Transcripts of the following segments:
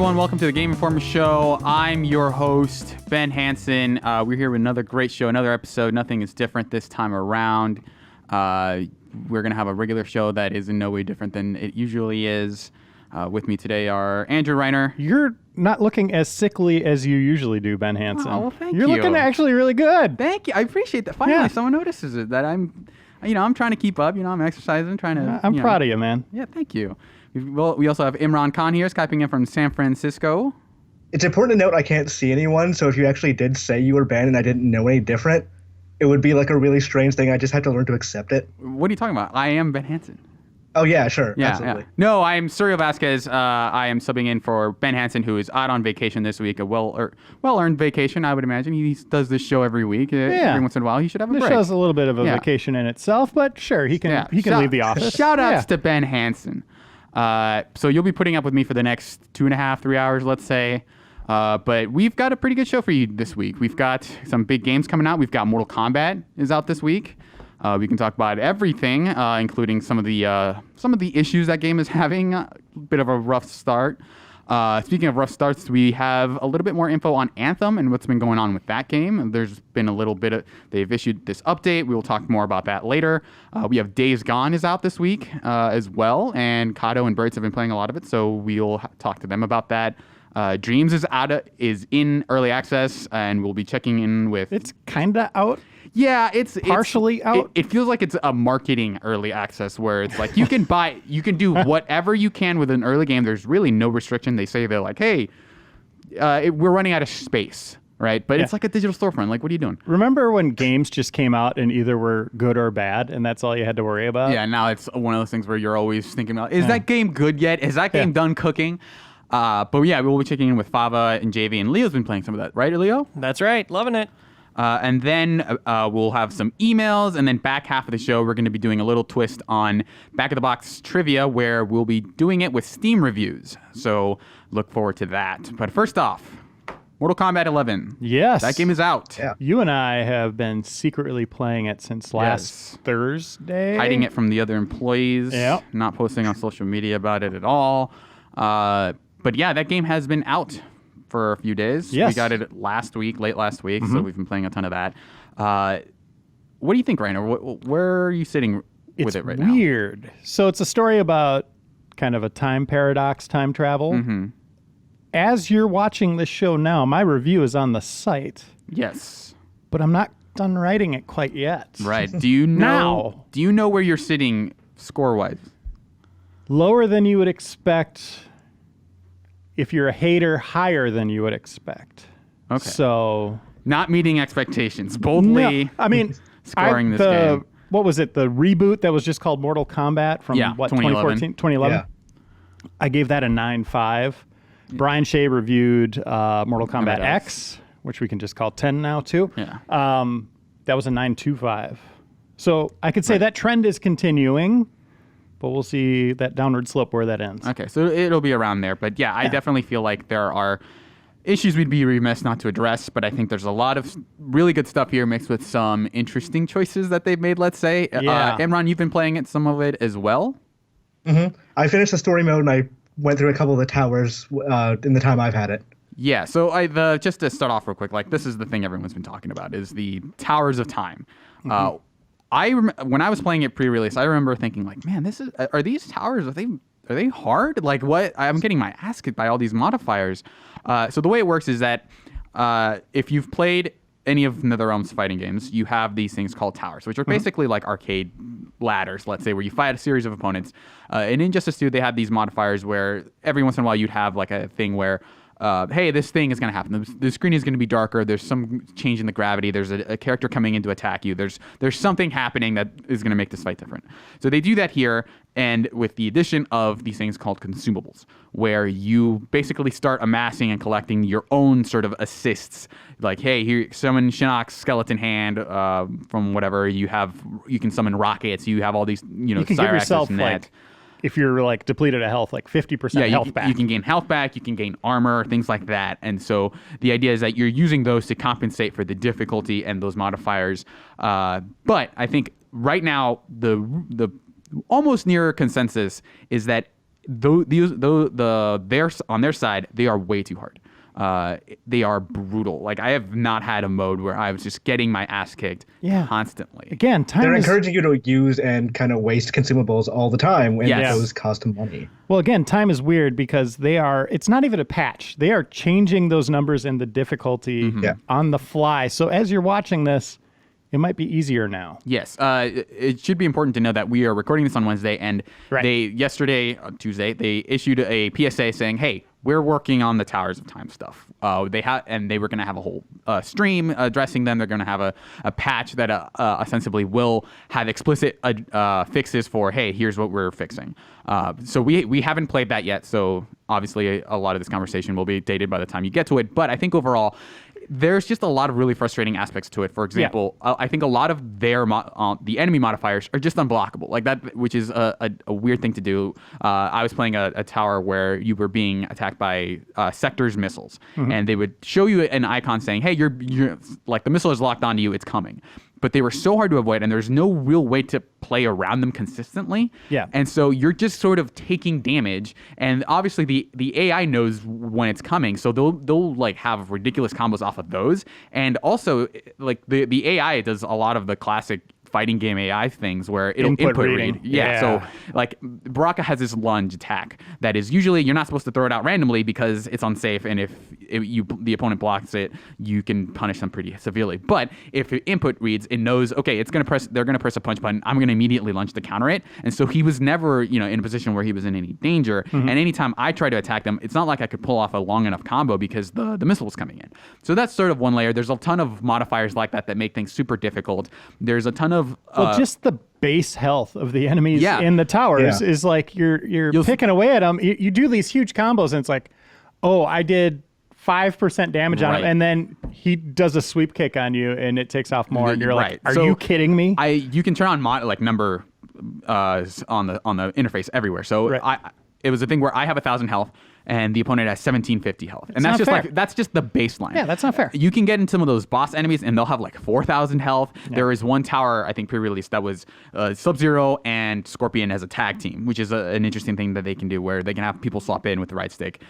everyone. Welcome to the Game Informer Show. I'm your host, Ben Hansen. We're here with another great show, another episode. Nothing is different this time around. We're going to have a regular show that is in no way different than it usually is. With me today are Andrew Reiner. You're not looking as sickly as you usually do, Ben Hansen. Oh, well, thank you. You're looking actually really good. Thank you. I appreciate that. Finally, someone notices it. That I'm trying to keep up. I'm exercising, trying to. I'm proud of you, man. Yeah, thank you. We also have Imran Khan here, Skyping in from San Francisco. It's important to note I can't see anyone, so if you actually did say you were Ben and I didn't know any different, it would be like a really strange thing. I just had to learn to accept it. What are you talking about? I am Ben Hansen. Oh, yeah, sure. Yeah, absolutely. Yeah. No, I am Suryo Vasquez. I am subbing in for Ben Hansen, who is out on vacation this week, a well-earned vacation, I would imagine. He does this show every week. Every once in a while, he should have a break. This show's a little bit of a vacation in itself, but sure, he can leave the office. Shout-outs to Ben Hansen. So you'll be putting up with me for the next 2.5, 3 hours, let's say. But we've got a pretty good show for you this week. We've got some big games coming out. We've got Mortal Kombat is out this week. We can talk about everything, including some of the issues that game is having. A bit of a rough start. Speaking of rough starts, we have a little bit more info on Anthem and what's been going on with that game. There's been a little bit of... They've issued this update. We will talk more about that later. We have Days Gone is out this week as well, and Kato and Birds have been playing a lot of it, so we'll talk to them about that. Dreams is in early access, and we'll be checking in with... It's kind of out. Yeah, it's partially out. It feels like it's a marketing early access where it's like you can do whatever you can with an early game. There's really no restriction. They say they're like, hey, we're running out of space, right? But it's like a digital storefront. Like, what are you doing? Remember when games just came out and either were good or bad, and that's all you had to worry about? Yeah, now it's one of those things where you're always thinking about, is that game good yet? Is that game done cooking? But yeah, we'll be checking in with Fava and JV, and Leo's been playing some of that, right, Leo? That's right, loving it. And then we'll have some emails, and then back half of the show, we're going to be doing a little twist on Back of the Box trivia, where we'll be doing it with Steam reviews. So look forward to that. But first off, Mortal Kombat 11. Yes. That game is out. Yeah. You and I have been secretly playing it since last Thursday. Hiding it from the other employees. Yep. Not posting on social media about it at all. But yeah, that game has been out for a few days. Yes. We got it late last week, so we've been playing a ton of that. What do you think, Rainer? Where are you sitting with it right now? It's weird. So it's a story about kind of a time paradox, time travel. Mm-hmm. As you're watching this show now, my review is on the site. Yes. But I'm not done writing it quite yet. Right. Do you know? Do you know where you're sitting score-wise? Lower than you would expect. If you're a hater, higher than you would expect. Okay. So not meeting expectations. Boldly. No, I mean, scoring this game. What was it? The reboot that was just called Mortal Kombat from 2014, 2011. Yeah. I gave that a 9.5. Brian Shea reviewed Mortal Kombat X, which we can just call 10 now too. Yeah. That was a 9.25. So I could say that trend is continuing. But we'll see that downward slope where that ends. Okay, so it'll be around there. But yeah, I definitely feel like there are issues we'd be remiss not to address. But I think there's a lot of really good stuff here mixed with some interesting choices that they've made, let's say. Yeah. Imran, you've been playing some of it as well? Mm-hmm. I finished the story mode and I went through a couple of the towers in the time I've had it. Yeah, so just to start off real quick, like this is the thing everyone's been talking about, is the Towers of Time. Mm-hmm. When I was playing it pre-release, I remember thinking like, man, are these towers, are they hard? Like what? I'm getting my ass kicked by all these modifiers. So the way it works is that if you've played any of NetherRealm's fighting games, you have these things called towers, which are basically like arcade ladders, let's say, where you fight a series of opponents. And in Injustice 2, they have these modifiers where every once in a while you'd have like a thing where hey, this thing is going to happen. The screen is going to be darker. There's some change in the gravity. There's a character coming in to attack you. There's something happening that is going to make this fight different. So they do that here, and with the addition of these things called consumables, where you basically start amassing and collecting your own sort of assists. Like, hey, here, summon Shinnok's skeleton hand from whatever. You can summon rockets. You have all these, you can give yourself like, if you're like depleted of health, like 50% health back. You can gain health back, you can gain armor, things like that. And so the idea is that you're using those to compensate for the difficulty and those modifiers. But I think right now the almost near consensus is that they're on their side, they are way too hard. They are brutal. Like, I have not had a mode where I was just getting my ass kicked constantly. Again, they're encouraging you to use and kind of waste consumables all the time, and those cost money. Well, again, time is weird because it's not even a patch. They are changing those numbers and the difficulty on the fly. So as you're watching this, it might be easier now. Yes. It should be important to know that we are recording this on Wednesday, and yesterday, Tuesday, they issued a PSA saying, hey, we're working on the Towers of Time stuff. They were going to have a whole stream addressing them. They're going to have a patch that ostensibly will have explicit fixes for, hey, here's what we're fixing. So we haven't played that yet. So obviously a lot of this conversation will be dated by the time you get to it. But I think overall, there's just a lot of really frustrating aspects to it. For example, I think a lot of the enemy modifiers are just unblockable, like that, which is a weird thing to do. I was playing a tower where you were being attacked by sectors missiles, and they would show you an icon saying, "Hey, you're like the missile is locked onto you; it's coming." But they were so hard to avoid, and there's no real way to play around them consistently. Yeah. And so you're just sort of taking damage, and obviously the AI knows when it's coming, so they'll like have ridiculous combos off of those. And also, like the AI does a lot of the classic fighting game AI things where it'll input read. Yeah. So like Baraka has this lunge attack that is usually you're not supposed to throw it out randomly because it's unsafe, and if the opponent blocks it, you can punish them pretty severely. But if it input reads, it knows, okay, they're gonna press a punch button. I'm gonna immediately lunge to counter it. And so he was never, in a position where he was in any danger. And anytime I try to attack them, it's not like I could pull off a long enough combo because the missile was coming in. So that's sort of one layer. There's a ton of modifiers like that make things super difficult. There's a ton of just the base health of the enemies in the towers is like you're picking away at them. You do these huge combos, and it's like, oh, I did 5% damage on him, and then he does a sweep kick on you, and it takes off more, and you're like, are you kidding me? You can turn on number on the interface everywhere. So it was a thing where I have 1,000 health, and the opponent has 1,750 health, and that's just the baseline. Yeah, that's not fair. You can get into some of those boss enemies, and they'll have like 4,000 health. Yeah. There is one tower I think pre-released that was Sub-Zero and Scorpion as a tag team, which is an interesting thing that they can do, where they can have people swap in with the right stick.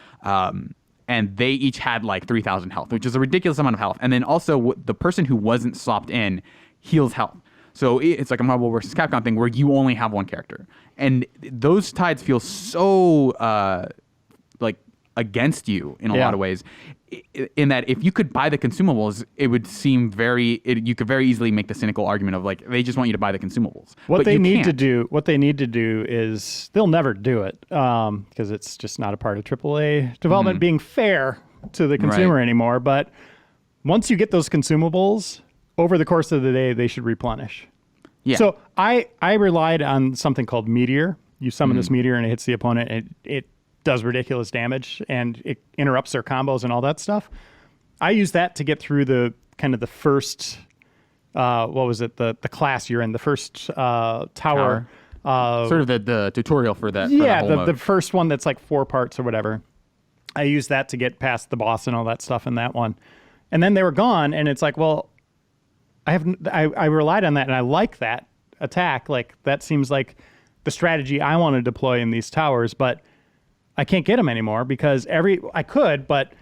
And they each had like 3,000 health, which is a ridiculous amount of health. And then also the person who wasn't swapped in heals health. So it's like a Marvel vs. Capcom thing where you only have one character. And those tides feel so like against you in a lot of ways, in that if you could buy the consumables, it would seem you could very easily make the cynical argument of like, they just want you to buy the consumables. What they need to do is, they'll never do it because it's just not a part of AAA development being fair to the consumer anymore. But once you get those consumables, over the course of the day, they should replenish. Yeah. So I relied on something called Meteor. You summon this Meteor and it hits the opponent, and it does ridiculous damage, and it interrupts their combos and all that stuff. I use that to get through the kind of the first, what was it, the class you're in, the first tower. Sort of the tutorial for that. Yeah, for the first one that's like 4 parts or whatever. I used that to get past the boss and all that stuff in that one. And then they were gone, and it's like, well, I relied on that, and I like that attack. Like, that seems like the strategy I want to deploy in these towers, but I can't get them anymore because I could, but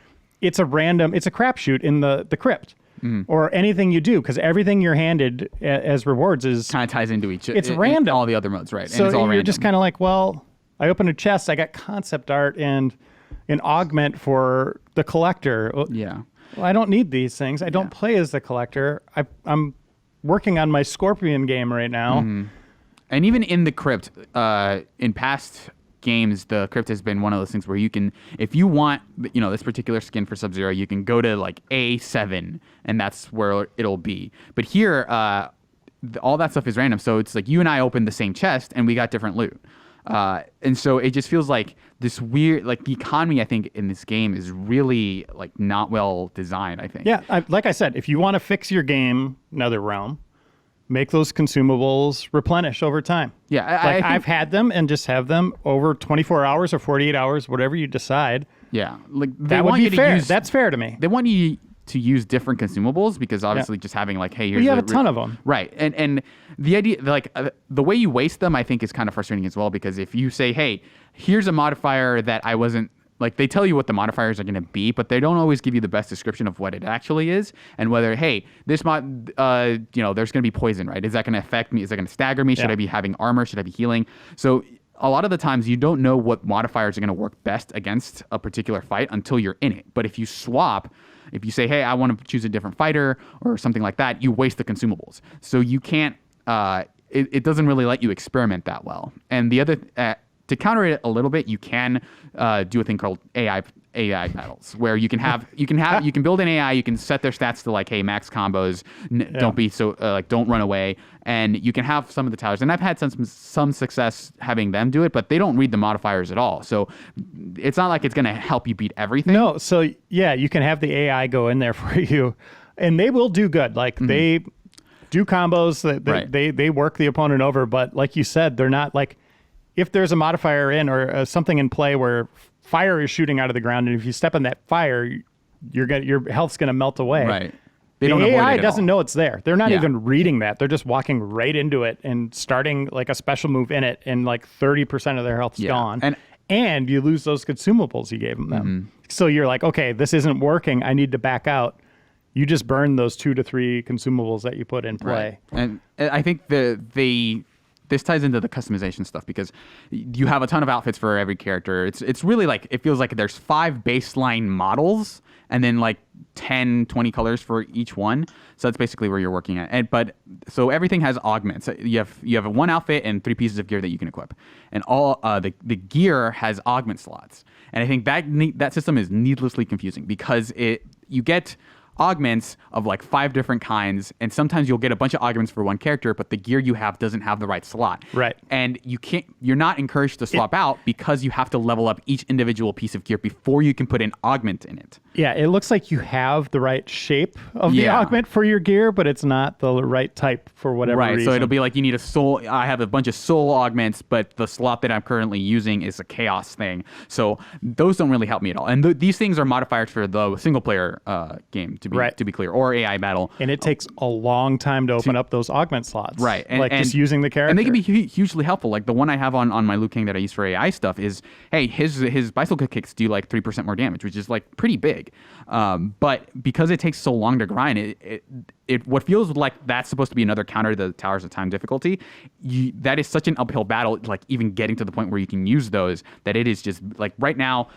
it's a crapshoot in the crypt or anything you do, because everything you're handed as rewards is kind of ties into it's random. All the other modes, right? So and it's all you're random. just kind of like, well, I opened a chest, I got concept art and an augment for the collector. Yeah. Well, I don't need these things. I don't play as the collector. I'm working on my Scorpion game right now. And even in the crypt, in past games, the crypt has been one of those things where you can, if you want, this particular skin for Sub-Zero, you can go to like A7, and that's where it'll be. But here, all that stuff is random. So it's like you and I opened the same chest, and we got different loot. And so it just feels like this weird, like the economy, I think, in this game is really like not well designed, I think. Yeah, like I said, if you want to fix your game, another realm, make those consumables replenish over time. Yeah, I've had them, and just have them over 24 hours or 48 hours, whatever you decide. Yeah, like that would be fair. That's fair to me. They want you to use different consumables because obviously just having like, hey, here's you have a ton of them. Right. And the idea, like the way you waste them, I think is kind of frustrating as well, because if you say, hey, here's a modifier that I wasn't, like they tell you what the modifiers are going to be, but they don't always give you the best description of what it actually is and whether, hey, this mod, there's going to be poison, right? Is that going to affect me? Is that going to stagger me? Should I be having armor? Should I be healing? So a lot of the times you don't know what modifiers are going to work best against a particular fight until you're in it. But if you swap, if you say, hey, I want to choose a different fighter or something like that, you waste the consumables. So you can't, it doesn't really let you experiment that well. And the other, to counter it a little bit, you can do a thing called AI battles, where you can build an AI, you can set their stats to like, hey, max combos, don't be so don't run away, and you can have some of the towers. And I've had some success having them do it, but they don't read the modifiers at all, so it's not like it's going to help you beat everything. No, so yeah, you can have the AI go in there for you, and they will do good. Like they do combos, they work the opponent over, but like you said, they're not like, if there's a modifier in or something in play where fire is shooting out of the ground, and if you step on that fire, your health's going to melt away. Right. The AI doesn't know it's there. They're not even reading that. They're just walking right into it and starting like a special move in it, and like 30% of their health's gone. And you lose those consumables you gave them. So you're like, okay, this isn't working. I need to back out. You just burn those 2 to 3 consumables that you put in play. Right. And I think this ties into the customization stuff, because you have a ton of outfits for every character. It's really like, it feels like there's 5 baseline models and then like 10, 20 colors for each one. So that's basically where you're working at. But so everything has augments. You have one outfit and 3 pieces of gear that you can equip, and all the gear has augment slots. And I think that system is needlessly confusing, because you get augments of like 5 different kinds, and sometimes you'll get a bunch of augments for one character, but the gear you have doesn't have the right slot. Right. And you're not encouraged to swap out, because you have to level up each individual piece of gear before you can put an augment in it. Yeah, it looks like you have the right shape of the augment for your gear, but it's not the right type for whatever reason. Right, so it'll be like, you need a soul. I have a bunch of soul augments, but the slot that I'm currently using is a chaos thing. So those don't really help me at all. And these things are modifiers for the single player game, to be clear, or AI battle. And it takes a long time to open up those augment slots. Right. And just using the character. And they can be hugely helpful. Like the one I have on my Liu Kang that I use for AI stuff is, hey, his bicycle kicks do like 3% more damage, which is like pretty big. But because it takes so long to grind, it what feels like that's supposed to be another counter to the Towers of Time difficulty, that is such an uphill battle, like even getting to the point where you can use those, that it is just like right now,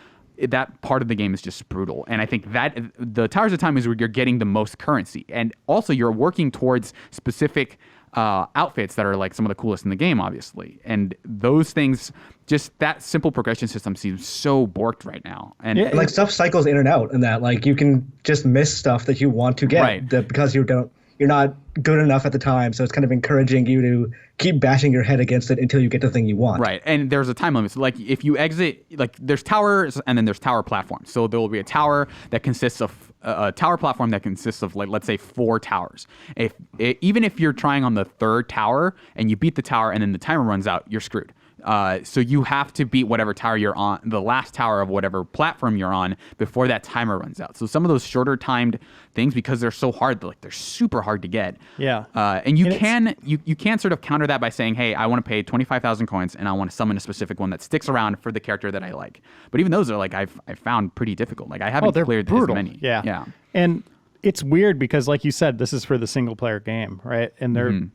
that part of the game is just brutal. And I think that the Towers of Time is where you're getting the most currency. And also you're working towards specific outfits that are like some of the coolest in the game, obviously. And those things, just that simple progression system seems so borked right now. And like stuff cycles in and out, and that like you can just miss stuff that you want to get because you're not good enough at the time. So it's kind of encouraging you to keep bashing your head against it until you get the thing you want. Right. And there's a time limit. So like if you exit, like there's towers and then there's tower platforms. So there will be a tower that consists of a tower platform that consists of, like, let's say 4 towers. Even if you're trying on the 3rd tower and you beat the tower and then the timer runs out, you're screwed. So you have to beat whatever tower you're on, the last tower of whatever platform you're on, before that timer runs out. So some of those shorter timed things, because they're so hard, they're super hard to get. Yeah. And you can sort of counter that by saying, hey, I want to pay 25,000 coins and I want to summon a specific one that sticks around for the character that I like. But even those are like I've found pretty difficult. Like I haven't cleared as many. Yeah. And it's weird because, like you said, this is for the single player game, right? And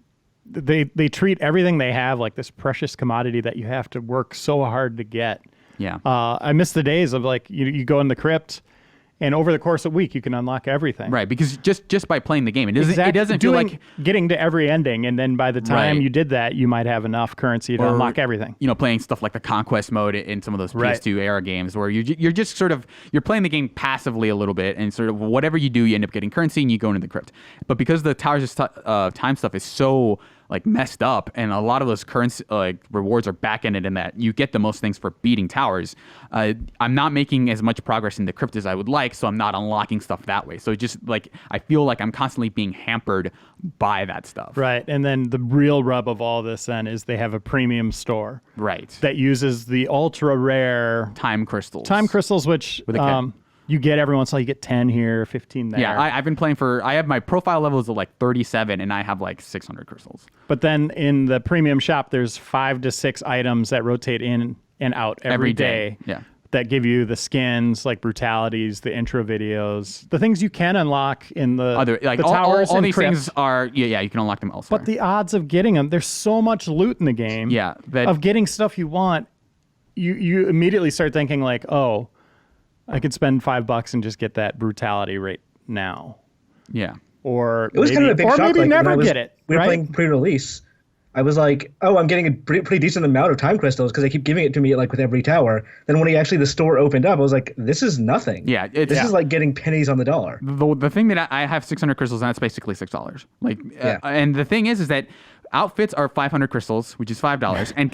they treat everything they have like this precious commodity that you have to work so hard to get. Yeah. I miss the days of like you go in the crypt, and over the course of a week you can unlock everything. Right, because just by playing the game, it doesn't feel like getting to every ending, and then by the time you did that, you might have enough currency to unlock everything. Playing stuff like the conquest mode in some of those PS2 era games, where you're just sort of you're playing the game passively a little bit, and sort of whatever you do, you end up getting currency, and you go into the crypt. But because the Towers of Time stuff is so like messed up, and a lot of those currency rewards are back-ended in that you get the most things for beating towers. I'm not making as much progress in the crypt as I would like, so I'm not unlocking stuff that way. So just like I feel like I'm constantly being hampered by that stuff. Right, and then the real rub of all this then is they have a premium store. Right. That uses the ultra rare time crystals. Time crystals, which with a you get every once in a while, you get 10 here, 15 there. Yeah, I've been playing I have my profile levels of like 37, and I have like 600 crystals. But then in the premium shop, there's 5 to 6 items that rotate in and out every day. Yeah. That give you the skins, like brutalities, the intro videos, the things you can unlock in the towers all and these crypts. things are you can unlock them elsewhere. But the odds of getting them, there's so much loot in the game. Yeah, of getting stuff you want, you immediately start thinking like, oh, I could spend $5 and just get that brutality right now. Yeah. Or it was kind of a big shock. Maybe never get it. We were playing pre-release. I was like, oh, I'm getting a pretty decent amount of time crystals because they keep giving it to me like with every tower. Then when the store opened up, I was like, this is nothing. Yeah, this is like getting pennies on the dollar. The thing that I have 600 crystals, and that's basically $6. Like, and the thing is that outfits are 500 crystals, which is $5, and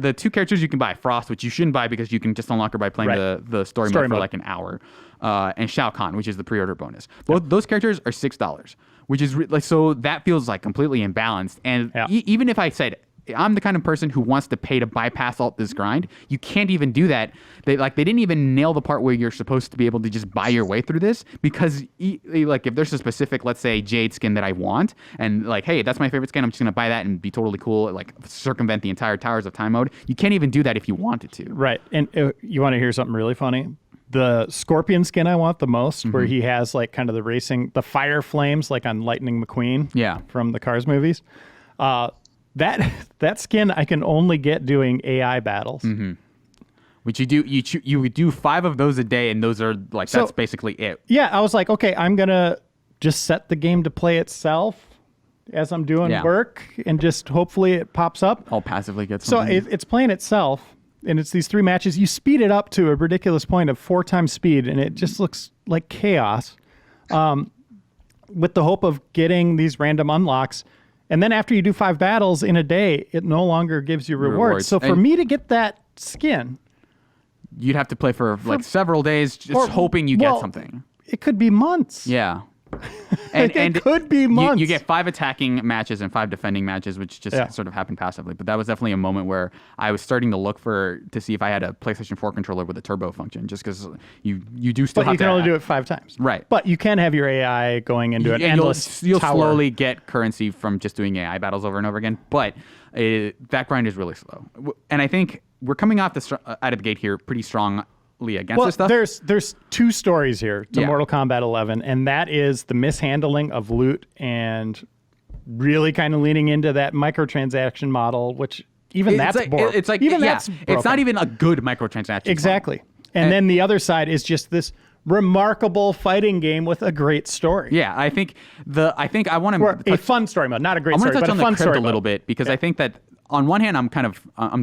the 2 characters you can buy, Frost, which you shouldn't buy because you can just unlock her by playing the story mode for like an hour, and Shao Kahn, which is the pre-order bonus. Both those characters are $6. Which is like, so that feels like completely imbalanced. And even if I said I'm the kind of person who wants to pay to bypass all this grind, you can't even do that. They didn't even nail the part where you're supposed to be able to just buy your way through this, because like if there's a specific, let's say, Jade skin that I want, and like, hey, that's my favorite skin, I'm just gonna buy that and be totally cool, like circumvent the entire Towers of Time mode. You can't even do that if you wanted to. Right. And you want to hear something really funny? The Scorpion skin I want the most, where he has like kind of the fire flames like on Lightning McQueen from the Cars movies. That skin I can only get doing AI battles. Mm-hmm. Which you do 5 of those a day, and those are like, that's basically it. Yeah, I was like, okay, I'm gonna just set the game to play itself as I'm doing work, and just hopefully it pops up. I'll passively get something. So it's playing itself. And it's these 3 matches. You speed it up to a ridiculous point of 4 times speed, and it just looks like chaos, with the hope of getting these random unlocks. And then after you do 5 battles in a day, it no longer gives you rewards. So for me to get that skin, you'd have to play for like several days, just hoping you get something. It could be months. Yeah. And it could be months. You get 5 attacking matches and 5 defending matches, which just sort of happened passively. But that was definitely a moment where I was starting to look to see if I had a PlayStation 4 controller with a turbo function, just because you do still have to. But you can only do it 5 times. Right. But you can have your AI going into an endless You'll tower. slowly get currency from just doing AI battles over and over again. But that grind is really slow. And I think we're coming off out of the gate here pretty strong against this stuff. There's 2 stories here to Mortal Kombat 11, and that is the mishandling of loot and really kind of leaning into that microtransaction model, which that's not even a good microtransaction. Exactly. Model. And then the other side is just this remarkable fighting game with a great story. Yeah, I think I want to a fun story mode, not a great story, but a fun story a little bit, because I think that on one hand I'm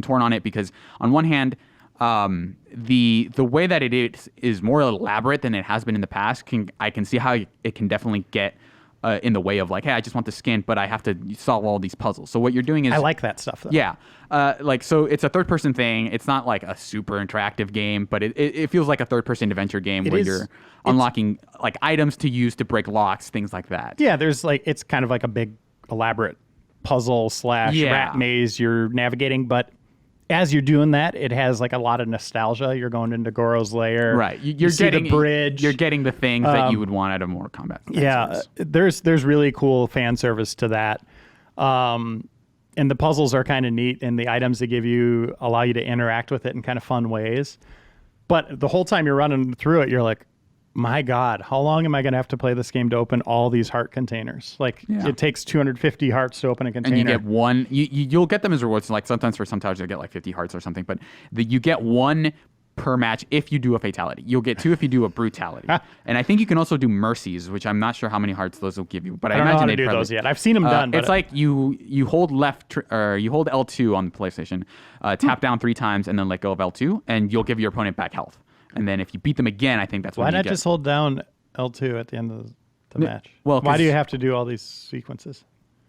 torn on it, because on one hand, the way that it is more elaborate than it has been in the past. I can see how it can definitely get in the way of like, hey, I just want the skin, but I have to solve all these puzzles. So what you're doing is, I like that stuff though. Yeah, so it's a third-person thing. It's not like a super interactive game, but it feels like a third-person adventure game where you're unlocking like items to use to break locks, things like that. Yeah, there's like, it's kind of like a big elaborate puzzle / rat maze you're navigating, but as you're doing that, it has like a lot of nostalgia. You're going into Goro's lair. Right. You're getting the bridge. You're getting the things that you would want out of Mortal Kombat. Yeah. There's really cool fan service to that. And the puzzles are kind of neat, and the items they give you allow you to interact with it in kind of fun ways. But the whole time you're running through it, you're like, my God, how long am I going to have to play this game to open all these heart containers? Like, it takes 250 hearts to open a container. And you get one, you'll get them as rewards. Like sometimes for some towers, you'll get like 50 hearts or something, but you get 1 per match if you do a fatality. You'll get 2 if you do a brutality. And I think you can also do mercies, which I'm not sure how many hearts those will give you, but I don't imagine know how to do those yet. I've seen them done. But it's like you hold you hold L2 on the PlayStation, tap down 3 times, and then let go of L2, and you'll give your opponent back health. And then if you beat them again, I think that's when you get. Why not just hold down L2 at the end of the match? Well, why do you have to do all these sequences?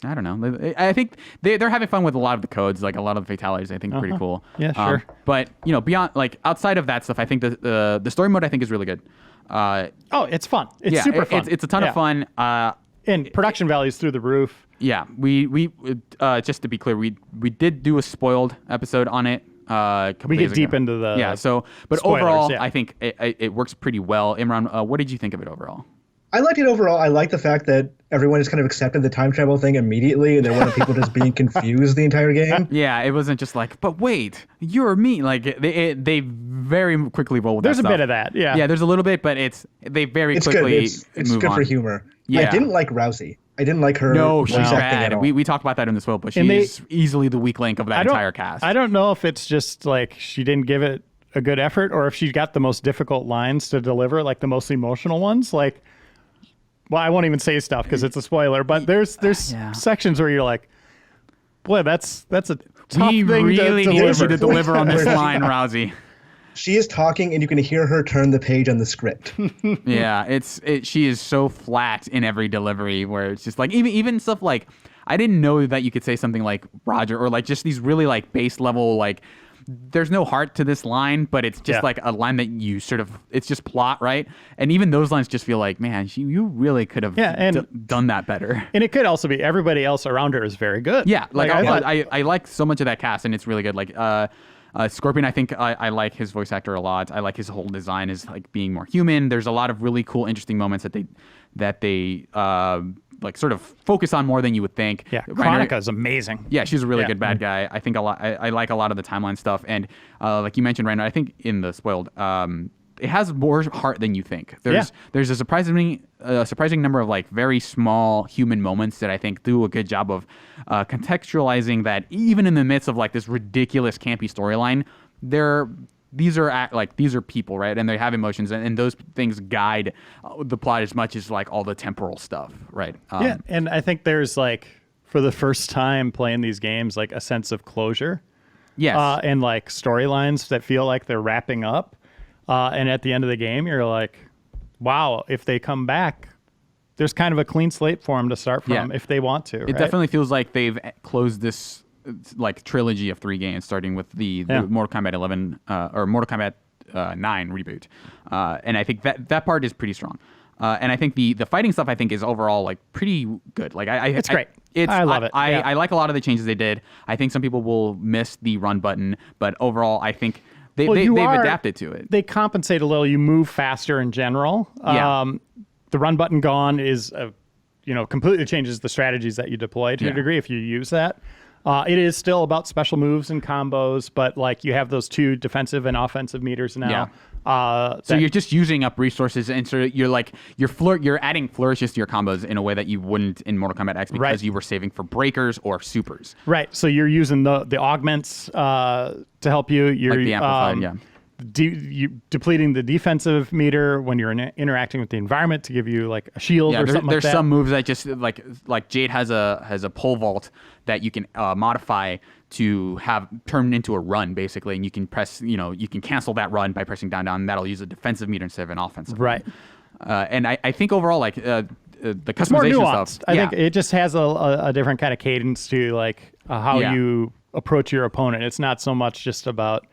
I don't know. I think they're having fun with a lot of the codes, like a lot of the fatalities. I think pretty cool. Yeah, sure. But beyond, like outside of that stuff, I think the story mode I think is really good. It's fun. It's super fun. It's a ton of fun. And production values through the roof. Yeah, we just to be clear, we did do a spoiled episode on it. couple We days get deep ago. into the yeah. So, but spoilers, overall, yeah. I think it works pretty well. Imran, what did you think of it overall? I liked it overall. I like the fact that everyone just kind of accepted the time travel thing immediately, and there weren't people just being confused the entire game. Yeah, it wasn't just like, but wait, you're me. Like they very quickly roll with There's that a stuff. bit of that, yeah. Yeah, there's a little bit, but they very It's quickly good. It's move good on. for humor. Yeah. I didn't like Rousey. I didn't like her No, voice she's acting bad. at all. We talked about that in the spoil, but And she's easily the weak link of that entire cast. I don't know if it's just like she didn't give it a good effort or if she got the most difficult lines to deliver, like the most emotional ones. Like, well, I won't even say stuff because it's a spoiler, but there's Yeah. sections where you're like, boy, that's a tough We thing really to need deliver. you to deliver on this line, Rousey. She is talking, and you can hear her turn the page on the script. Yeah, she is so flat in every delivery where it's just like even stuff like I didn't know that you could say something like Roger or like just these really like base level like there's no heart to this line, but it's just like a line that you sort of it's just plot, right? And even those lines just feel like, man, you really could have done that better. And it could also be everybody else around her is very good. Yeah, like I thought, I like so much of that cast, and it's really good. Like Scorpion, I think I like his voice actor a lot. I like his whole design as like being more human. There's a lot of really cool, interesting moments that they like sort of focus on more than you would think. yeah, Reiner- Chronica is amazing. Yeah, she's a really good bad guy. I think a lot. I like a lot of the timeline stuff, and like you mentioned, Reiner, I think in the spoiled, it has more heart than you think. There's a surprising number of like very small human moments that I think do a good job of contextualizing that even in the midst of like this ridiculous campy storyline, these are people, right? And they have emotions, and those things guide the plot as much as like all the temporal stuff, right? Yeah, and I think there's like for the first time playing these games, like a sense of closure. Yes. And like storylines that feel like they're wrapping up. And at the end of the game, you're like, wow, if they come back, there's kind of a clean slate for them to start from if they want to. It definitely feels like they've closed this like trilogy of 3 games, starting with the Mortal Kombat 11 or Mortal Kombat 9 reboot. And I think that part is pretty strong. And I think the fighting stuff I think is overall like pretty good. Like it's great. I love it. I like a lot of the changes they did. I think some people will miss the run button, but overall I think they've adapted to it. They compensate a little. You move faster in general. The run button gone is completely changes the strategies that you deploy to a degree if you use that. It is still about special moves and combos, but like you have those 2 defensive and offensive meters now. So you're just using up resources, and so you're like you're adding flourishes to your combos in a way that you wouldn't in Mortal Kombat X because you were saving for breakers or supers. Right. So you're using the augments to help you. You're Like the amplified, depleting the defensive meter when you're interacting with the environment to give you like a shield or something like that. There's some moves that just like Jade has a pole vault that you can modify to have turned into a run basically, and you can press you can cancel that run by pressing down, and that'll use a defensive meter instead of an offensive. Right. And I think overall like the customization more nuanced stuff. I think it just has a different kind of cadence to like how you approach your opponent. It's not so much just about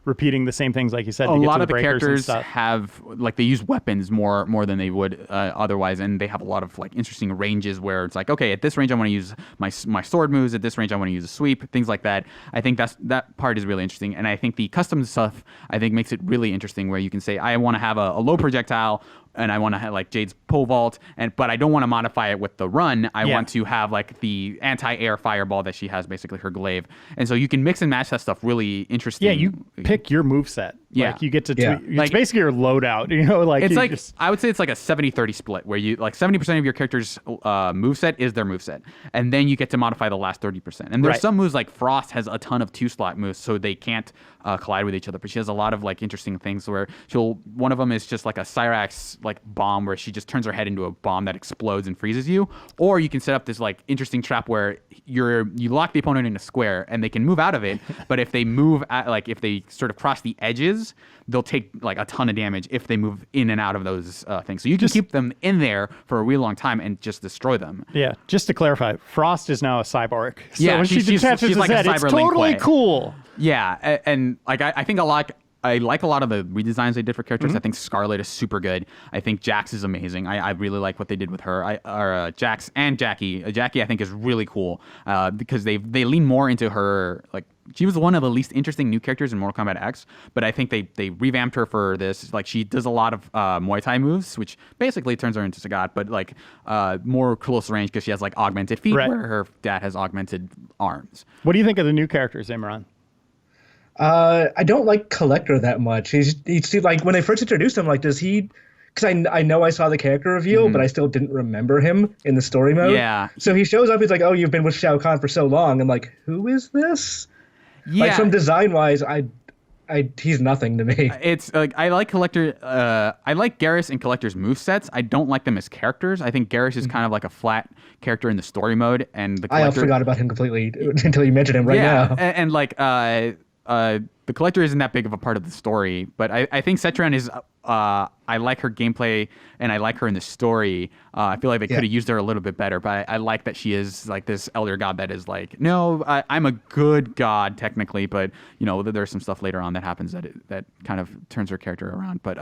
repeating the same things like you said. A to get lot to of the characters stuff. have like they use weapons more than they would otherwise, and they have a lot of like interesting ranges where it's like, okay, at this range I want to use my sword moves, at this range I want to use a sweep, things like that. I think that part is really interesting, and I think the custom stuff I think makes it really interesting where you can say I want to have a low projectile and I want to have like Jade's pole vault, but I don't want to modify it with the run. I want to have like the anti-air fireball that she has, basically her glaive. And so you can mix and match that stuff really interesting. Yeah, you pick your moveset. Yeah. Like you get to Yeah. it's basically your loadout, like it's you like just, I would say it's like a 70-30 split where you like 70% of your character's moveset is their moveset, and then you get to modify the last 30%. And there's some moves like Frost has a ton of 2-slot moves, so they can't collide with each other, but she has a lot of like interesting things where one of them is just like a Cyrax like bomb where she just turns her head into a bomb that explodes and freezes you, or you can set up this like interesting trap where you lock the opponent in a square and they can move out of it, but if they move if they sort of cross the edges, they'll take like a ton of damage if they move in and out of those things. So you can keep them in there for a really long time and just destroy them. Yeah, just to clarify, Frost is now a cyborg. So Yeah, when she detaches his like head, a it's cyber totally Lin Kuei. cool. Yeah, and like I think a lot I like a lot of the redesigns they did for characters. I think Scarlet is super good. I think Jax is amazing. I really like what they did with her. Jax and Jackie. Jackie I think is really cool because they lean more into her, like, she was one of the least interesting new characters in Mortal Kombat X, but I think they revamped her for this. Like, she does a lot of Muay Thai moves, which basically turns her into Sagat, but like more close range because she has like augmented feet where her dad has augmented arms. What do you think of the new characters, Imran? I don't like Collector that much. He's like, when they first introduced him, like, does he? Because I know I saw the character reveal, but I still didn't remember him in the story mode. Yeah. So he shows up. He's like, "Oh, you've been with Shao Kahn for so long." I'm like, "Who is this?" Yeah. Like, from design wise, he's nothing to me. It's like, I like Collector. I like Garrus and Collector's movesets. I don't like them as characters. I think Garrus is kind of like a flat character in the story mode, and the Collector, I forgot about him completely until you mentioned him now. And like the Collector isn't that big of a part of the story, but I think Cetran is. I like her gameplay and I like her in the story. I feel like they could have used her a little bit better, but I like that she is like this elder god that is like, no, I'm a good god technically, but you know, there's some stuff later on that happens that kind of turns her character around. But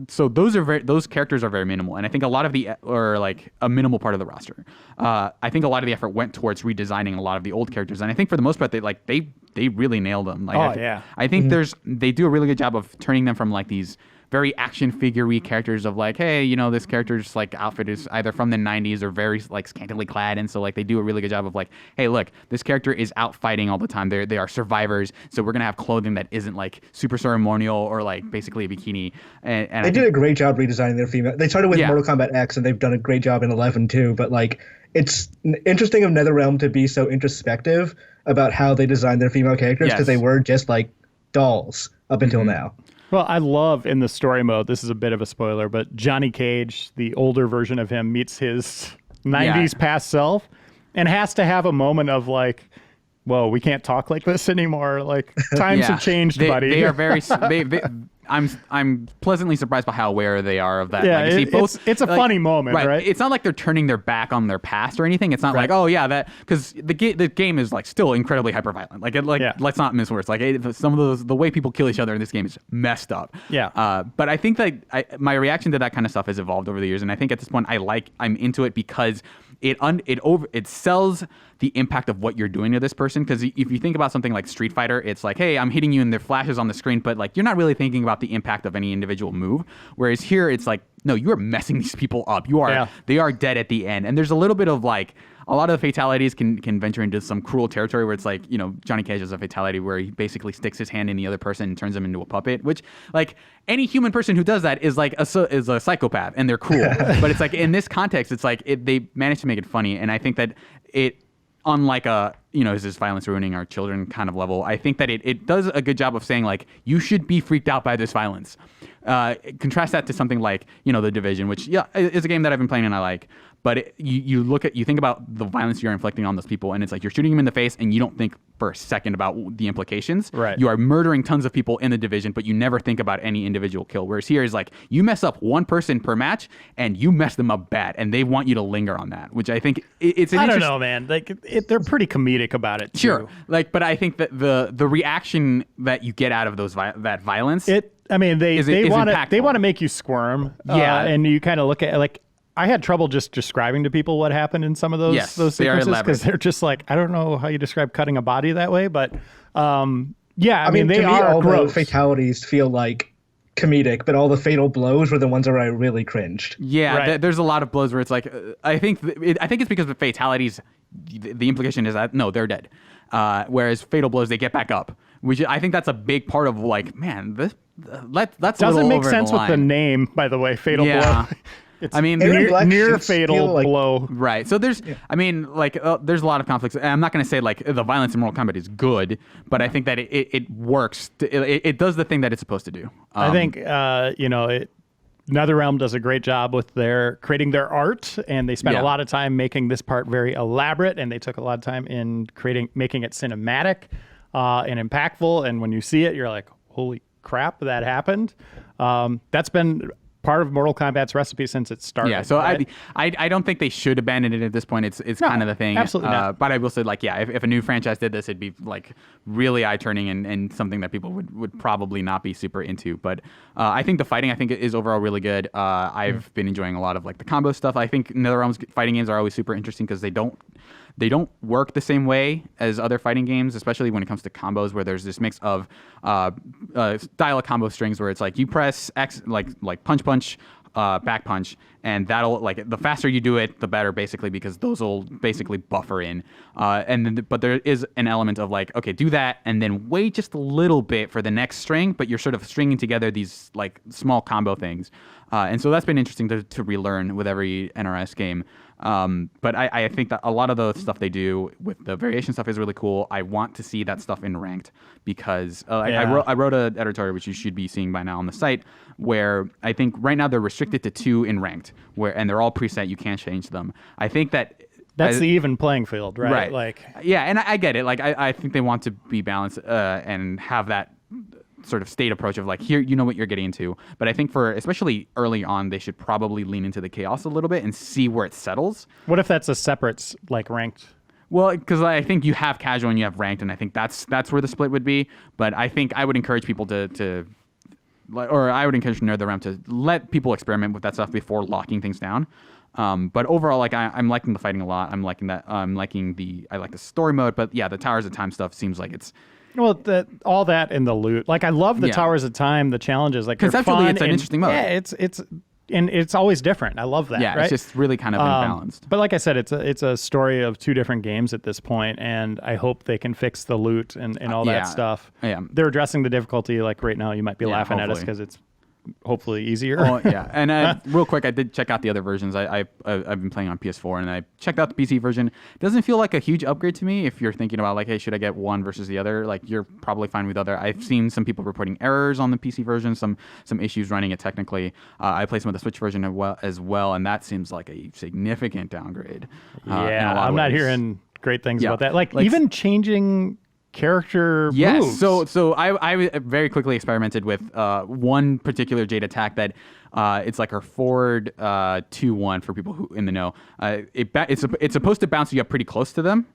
so those characters are very minimal, and I think a lot of or like a minimal part of the roster. I think a lot of the effort went towards redesigning a lot of the old characters, and I think for the most part they really nailed them. Like, I think they do a really good job of turning them from like these very action figure-y characters of like, hey, you know, this character's like outfit is either from the 90s or very like scantily clad, and so like they do a really good job of like, hey, look, this character is out fighting all the time. They are survivors, so we're gonna have clothing that isn't like super ceremonial or like basically a bikini. And they did a great job redesigning their female. They started with Mortal Kombat X, and they've done a great job in 11 too. But like, it's interesting of NetherRealm to be so introspective about how they designed their female characters, because they were just like dolls up until now. Well, I love in the story mode, this is a bit of a spoiler, but Johnny Cage, the older version of him, meets his 90s past self and has to have a moment of like, whoa, we can't talk like this anymore. Like, times have changed, buddy. They are very... I'm pleasantly surprised by how aware they are of that legacy. It's a funny moment, right? It's not like they're turning their back on their past or anything. It's not like, oh yeah, that, because the game is like still incredibly hyper violent. Let's not miss words. Like, some of the way people kill each other in this game is messed up. Yeah. But I think that my reaction to that kind of stuff has evolved over the years, and I think at this point I'm into it because it sells the impact of what you're doing to this person. Because if you think about something like Street Fighter, it's like, hey, I'm hitting you and there flashes on the screen, but like you're not really thinking about the impact of any individual move. Whereas here, it's like, no, you are messing these people up. They are dead at the end. And there's a little bit of like, a lot of the fatalities can venture into some cruel territory where it's like, you know, Johnny Cage has a fatality where he basically sticks his hand in the other person and turns them into a puppet, which, like, any human person who does that is like is a psychopath, and they're cruel. But it's like, in this context, it's like they managed to make it funny, and I think that unlike is this violence ruining our children kind of level, I think that it does a good job of saying like, you should be freaked out by this violence. Contrast that to something like, The Division, which is a game that I've been playing and I like. But you think about the violence you're inflicting on those people, and it's like you're shooting them in the face, and you don't think for a second about the implications. Right. You are murdering tons of people in the Division, but you never think about any individual kill. Whereas here is like, you mess up one person per match, and you mess them up bad, and they want you to linger on that, which I think it's an I don't know, man. Like, they're pretty comedic about it, too. Sure. Like, but I think that the reaction that you get out of that violence, they want to make you squirm. And you kind of look at, like, I had trouble just describing to people what happened in some of those sequences, because they're just like, I don't know how you describe cutting a body that way, but they are all gross. The fatalities feel like comedic, but all the fatal blows were the ones where I really cringed. Yeah, right. There's a lot of blows where it's like, I think it's because the fatalities, the implication is that no, they're dead, whereas fatal blows, they get back up, which I think that's a big part of like, man, that's doesn't make sense with the name, by the way, fatal blow. It's near fatal blow. Right. So there's, there's a lot of conflicts. I'm not going to say like the violence in Mortal Kombat is good, but I think that it works. It does the thing that it's supposed to do. I think, NetherRealm does a great job with creating their art, and they spent a lot of time making this part very elaborate, and they took a lot of time in making it cinematic and impactful. And when you see it, you're like, holy crap, that happened. That's been part of Mortal Kombat's recipe since it started. Yeah, so right? I don't think they should abandon it at this point. It's No, kind of the thing. absolutely not. But I will say, like, yeah, if a new franchise did this, it'd be like really eye-turning and something that people would probably not be super into. But I think the fighting, is overall really good. I've been enjoying a lot of like the combo stuff. I think NetherRealm's fighting games are always super interesting because they don't work the same way as other fighting games, especially when it comes to combos, where there's this mix of style of combo strings where it's like you press X, like punch, back punch, and that'll, like, the faster you do it, the better, basically, because those will basically buffer in. But there is an element of like, okay, do that, and then wait just a little bit for the next string, but you're sort of stringing together these like small combo things. And so that's been interesting to relearn with every NRS game. But I think that a lot of the stuff they do with the variation stuff is really cool. I want to see that stuff in ranked because I wrote an editorial, which you should be seeing by now on the site, where I think right now they're restricted to 2 in ranked, and they're all preset. You can't change them. I think that's the even playing field, right? Right. Like, yeah, and I get it. Like, I think they want to be balanced and have that sort of state approach of like, here, you know what you're getting into. But I think for especially early on, they should probably lean into the chaos a little bit and see where it settles. what if that's a separate like ranked? Well, because I think you have casual and you have ranked, and I think that's where the split would be. But I think I would encourage people or I would encourage NetherRealm to let people experiment with that stuff before locking things down. But overall, like, I'm liking the fighting a lot. I like the story mode. But yeah, the Towers of Time stuff seems like it's. Well, all that and the loot. Like, I love the Towers of Time, the challenges. Like, conceptually, it's an interesting mode. Yeah, it's always different. I love that. Yeah, right? it's just really kind of imbalanced. But like I said, it's a story of 2 different games at this point, and I hope they can fix the loot and all that stuff. Yeah. They're addressing the difficulty. Like right now, you might be laughing at us hopefully. because it's hopefully easier. Oh, yeah. And real quick, I did check out the other versions. I've been playing on PS4, and I checked out the PC version. It doesn't feel like a huge upgrade to me. If you're thinking about like, hey, should I get one versus the other? Like, you're probably fine with other. I've seen some people reporting errors on the PC version, some issues running it technically. I played some of the Switch version as well, and that seems like a significant downgrade. I'm not hearing great things about that. Like even changing character moves. So I very quickly experimented with one particular Jade attack that it's like her forward 2-1 for people who in the know. It's supposed to bounce you up pretty close to them.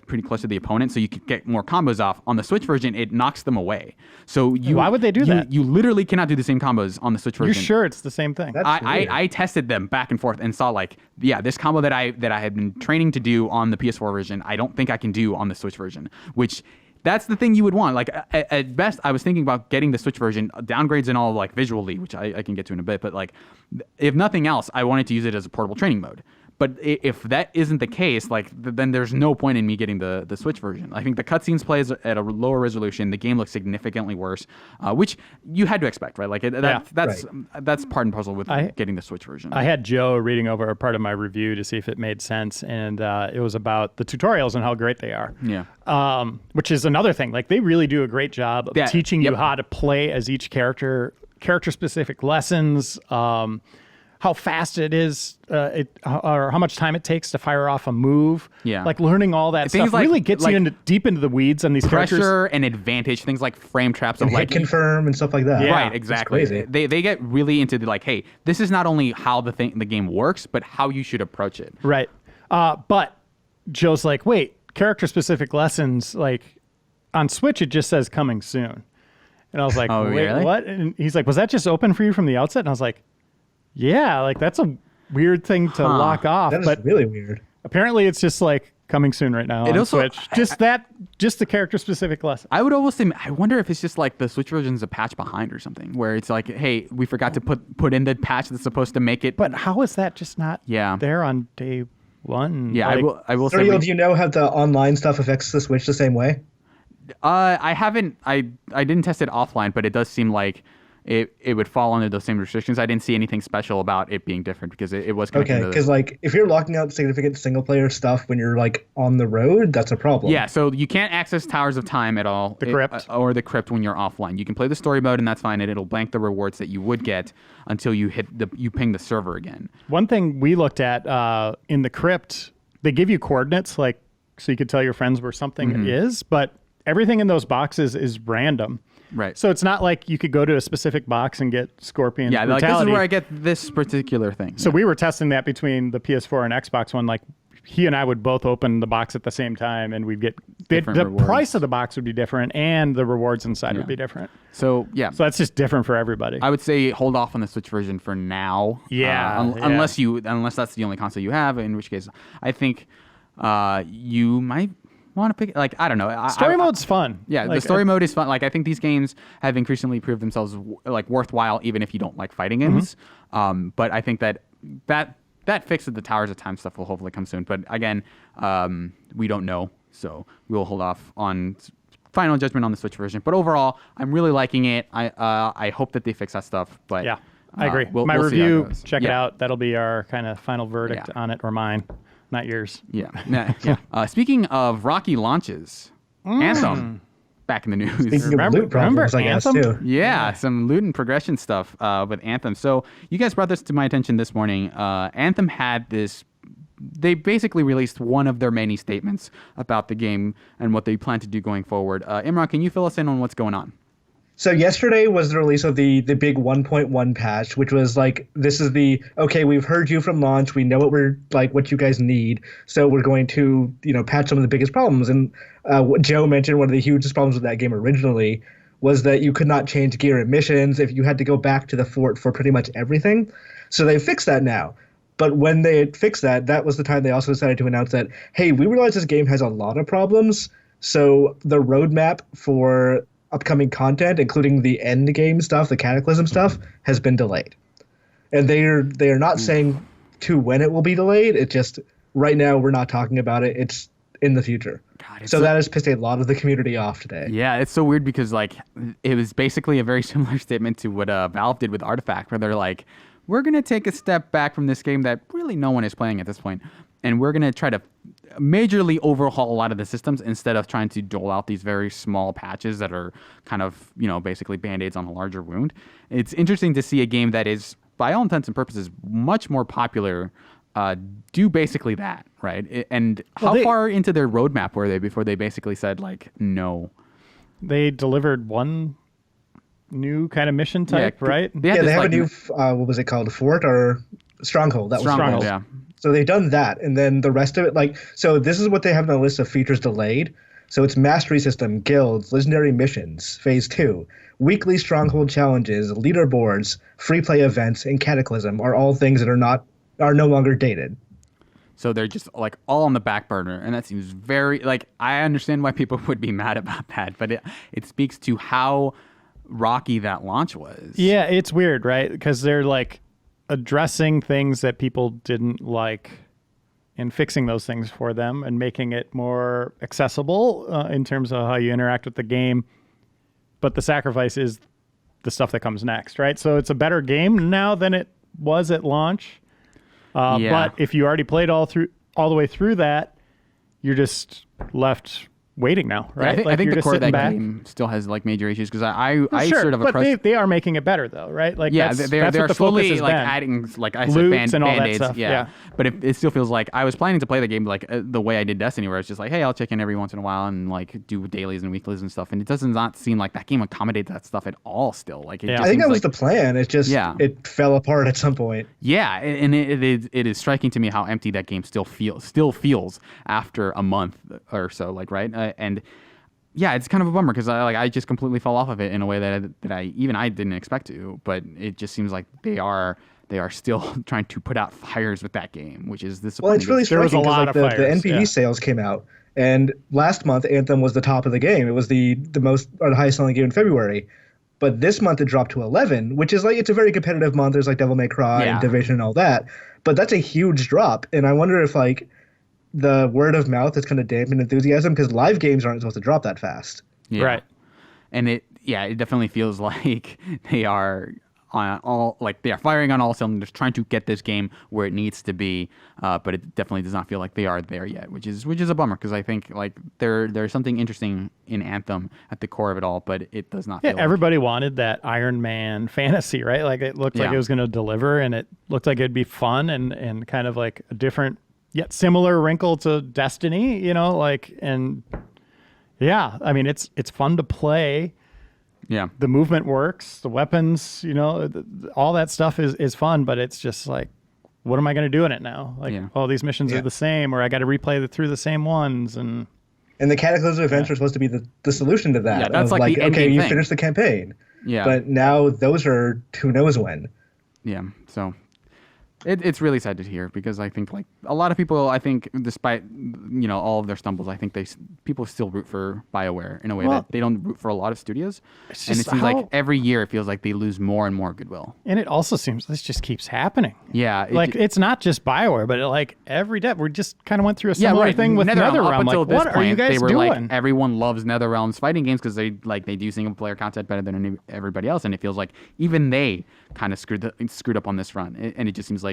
Pretty close to the opponent, so you can get more combos off. On the Switch version, it knocks them away. So why would they do that? You literally cannot do the same combos on the Switch version. You're sure it's the same thing? I tested them back and forth and saw like, yeah, this combo that I had been training to do on the PS4 version, I don't think I can do on the Switch version, which. That's the thing you would want. Like, at best, I was thinking about getting the Switch version, downgrades and all, like, visually, which I can get to in a bit. But, like, if nothing else, I wanted to use it as a portable training mode. But if that isn't the case, like, then there's no point in me getting the Switch version. I think the cutscenes plays at a lower resolution. The game looks significantly worse, which you had to expect, right? Like, that's part and parcel with getting the Switch version. I had Joe reading over a part of my review to see if it made sense, and it was about the tutorials and how great they are. Yeah. Which is another thing. Like, they really do a great job of teaching you how to play as each character-specific lessons, how fast it is, or how much time it takes to fire off a move. Yeah. Like, learning all that stuff really gets you deep into the weeds on these pressure characters. and advantage, things like frame traps and of like hit confirm and stuff like that. Yeah, right, exactly. It's crazy. They get really into the like, hey, this is not only how the game works, but how you should approach it. Right. But Joe's like, wait, character-specific lessons, like, on Switch, it just says coming soon. And I was like, wait, really? what? And he's like, was that just open for you from the outset? And I was like, yeah, like, that's a weird thing to lock off. That is really weird. Apparently, it's just like coming soon right now on Switch. Just the character-specific lesson. I would almost say, I wonder if it's just like the Switch version is a patch behind or something, where it's like, hey, we forgot to put in the patch that's supposed to make it. But how is that just not there on day one? Yeah, like, I will say. Do you know how the online stuff affects the Switch the same way? I haven't. I didn't test it offline, but it does seem like it would fall under those same restrictions. I didn't see anything special about it being different because it was okay. Because like if you're locking out significant single player stuff when you're like on the road, that's a problem. Yeah, so you can't access Towers of Time at all, the crypt or the crypt when you're offline. You can play the story mode and that's fine, and it'll blank the rewards that you would get until you ping the server again. One thing we looked at in the crypt, they give you coordinates like so you could tell your friends where something is, but everything in those boxes is random. Right. So it's not like you could go to a specific box and get Scorpion Yeah, like brutality. this is where I get this particular thing. So we were testing that between the PS4 and Xbox One. Like he and I would both open the box at the same time, and we'd get the rewards. price of the box would be different, and the rewards inside would be different. So yeah, So that's just different for everybody. I would say hold off on the Switch version for now. Yeah, unless that's the only console you have, in which case I think you might want to pick. Like I don't know. Story mode's fun. Yeah, Like, the story mode is fun. Like I think these games have increasingly proved themselves like worthwhile, even if you don't like fighting games. But I think that fix of the Towers of Time stuff will hopefully come soon. But again, we don't know, so we'll hold off on final judgment on the Switch version. But overall, I'm really liking it. I hope that they fix that stuff. But yeah, I agree. We'll My see how it review, goes. check it out. That'll be our kind of final verdict on it, or mine, not yours. Yeah. Speaking of rocky launches, Anthem back in the news. Speaking of loot problems, I guess, Anthem? too. Yeah, some loot and progression stuff with Anthem. So you guys brought this to my attention this morning. Anthem had this. They basically released one of their many statements about the game and what they plan to do going forward. Imran, can you fill us in on what's going on? So yesterday was the release of the big 1.1 patch, which was like, this is okay, we've heard you from launch, we know what you guys need, so we're going to patch some of the biggest problems. And what Joe mentioned, one of the hugest problems with that game originally was that you could not change gear and missions if you had to go back to the fort for pretty much everything. So they fixed that now. But when they fixed that, that was the time they also decided to announce that, hey, we realize this game has a lot of problems, so the roadmap for upcoming content, including the end game stuff, the Cataclysm stuff, has been delayed. And they are not saying to when it will be delayed. It just, right now, we're not talking about it. It's in the future. God, so that has pissed a lot of the community off today. Yeah, it's so weird because like it was basically a very similar statement to what Valve did with Artifact, where they're like, we're going to take a step back from this game that really no one is playing at this point, and we're going to try to majorly overhaul a lot of the systems instead of trying to dole out these very small patches that are kind of, basically Band-Aids on a larger wound. It's interesting to see a game that is, by all intents and purposes, much more popular do basically that, right? And how far into their roadmap were they before they basically said, like, no? They delivered one new kind of mission type, right? They have a new, what was it called, Fort or Stronghold? That was Stronghold, yeah. So they've done that, and then the rest of it, so this is what they have on the list of features delayed. So it's Mastery System, Guilds, Legendary Missions, Phase 2, Weekly Stronghold Challenges, Leaderboards, Free Play Events, and Cataclysm are all things that are no longer dated. So they're just like all on the back burner, and that seems very, I understand why people would be mad about that, but it speaks to how rocky that launch was. Yeah, it's weird, right? Because they're addressing things that people didn't like and fixing those things for them and making it more accessible in terms of how you interact with the game. But the sacrifice is the stuff that comes next, right? So it's a better game now than it was at launch. But if you already played all the way through that, you're just left waiting now, right? Yeah, I think the core of that game still has major issues because I sort of approached. But they are making it better though, right? They're the slowly been. adding I said Loots and all that Band-Aids. stuff. Yeah. But it still feels like I was planning to play the game the way I did Destiny, where it's just hey, I'll check in every once in a while and do dailies and weeklies and stuff, and it does not seem like that game accommodates that stuff at all. Still, I think that was the plan. It just it fell apart at some point. Yeah, and it is striking to me how empty that game still feels after a month or so. Right, and. Yeah, it's kind of a bummer because I just completely fell off of it in a way that I didn't expect to. But it just seems like they are still trying to put out fires with that game, which is disappointing. Well, it's really striking because the NPD sales came out, and last month Anthem was the top of the game. It was the highest selling game in February. But this month it dropped to 11, which is it's a very competitive month. There's Devil May Cry and Division and all that. But that's a huge drop, and I wonder if the word of mouth is kind of dampen enthusiasm because live games aren't supposed to drop that fast. Yeah. Right. And it definitely feels like they are they are firing on all cylinders, trying to get this game where it needs to be. But it definitely does not feel like they are there yet, which is a bummer because I think there's something interesting in Anthem at the core of it all, but it does not. Yeah, everybody wanted that Iron Man fantasy, right? It looked like it was going to deliver, and it looked like it'd be fun and kind of a different. Yet similar wrinkle to Destiny, and I mean it's fun to play. Yeah. The movement works, the weapons, all that stuff is fun, but it's just like, what am I going to do in it now? Like, all these missions are the same, or I got to replay through the same ones. And the Cataclysm events are supposed to be the solution to that. Yeah, that's like the okay, you thing. finished the campaign. Yeah. But now those are who knows when. Yeah. So it's really sad to hear, because I think like a lot of people, I think despite all of their stumbles, I think people still root for BioWare in a way that they don't root for a lot of studios. And it seems like every year it feels like they lose more and more goodwill. And it also seems this just keeps happening. Yeah. It's not just BioWare, but like every day we just kind of went through a similar thing with NetherRealm. Up until this what point, are you guys they were doing? like, everyone loves NetherRealm's fighting games because they do single player content better than everybody else, and it feels like even they kind of screwed up on this front. And it just seems like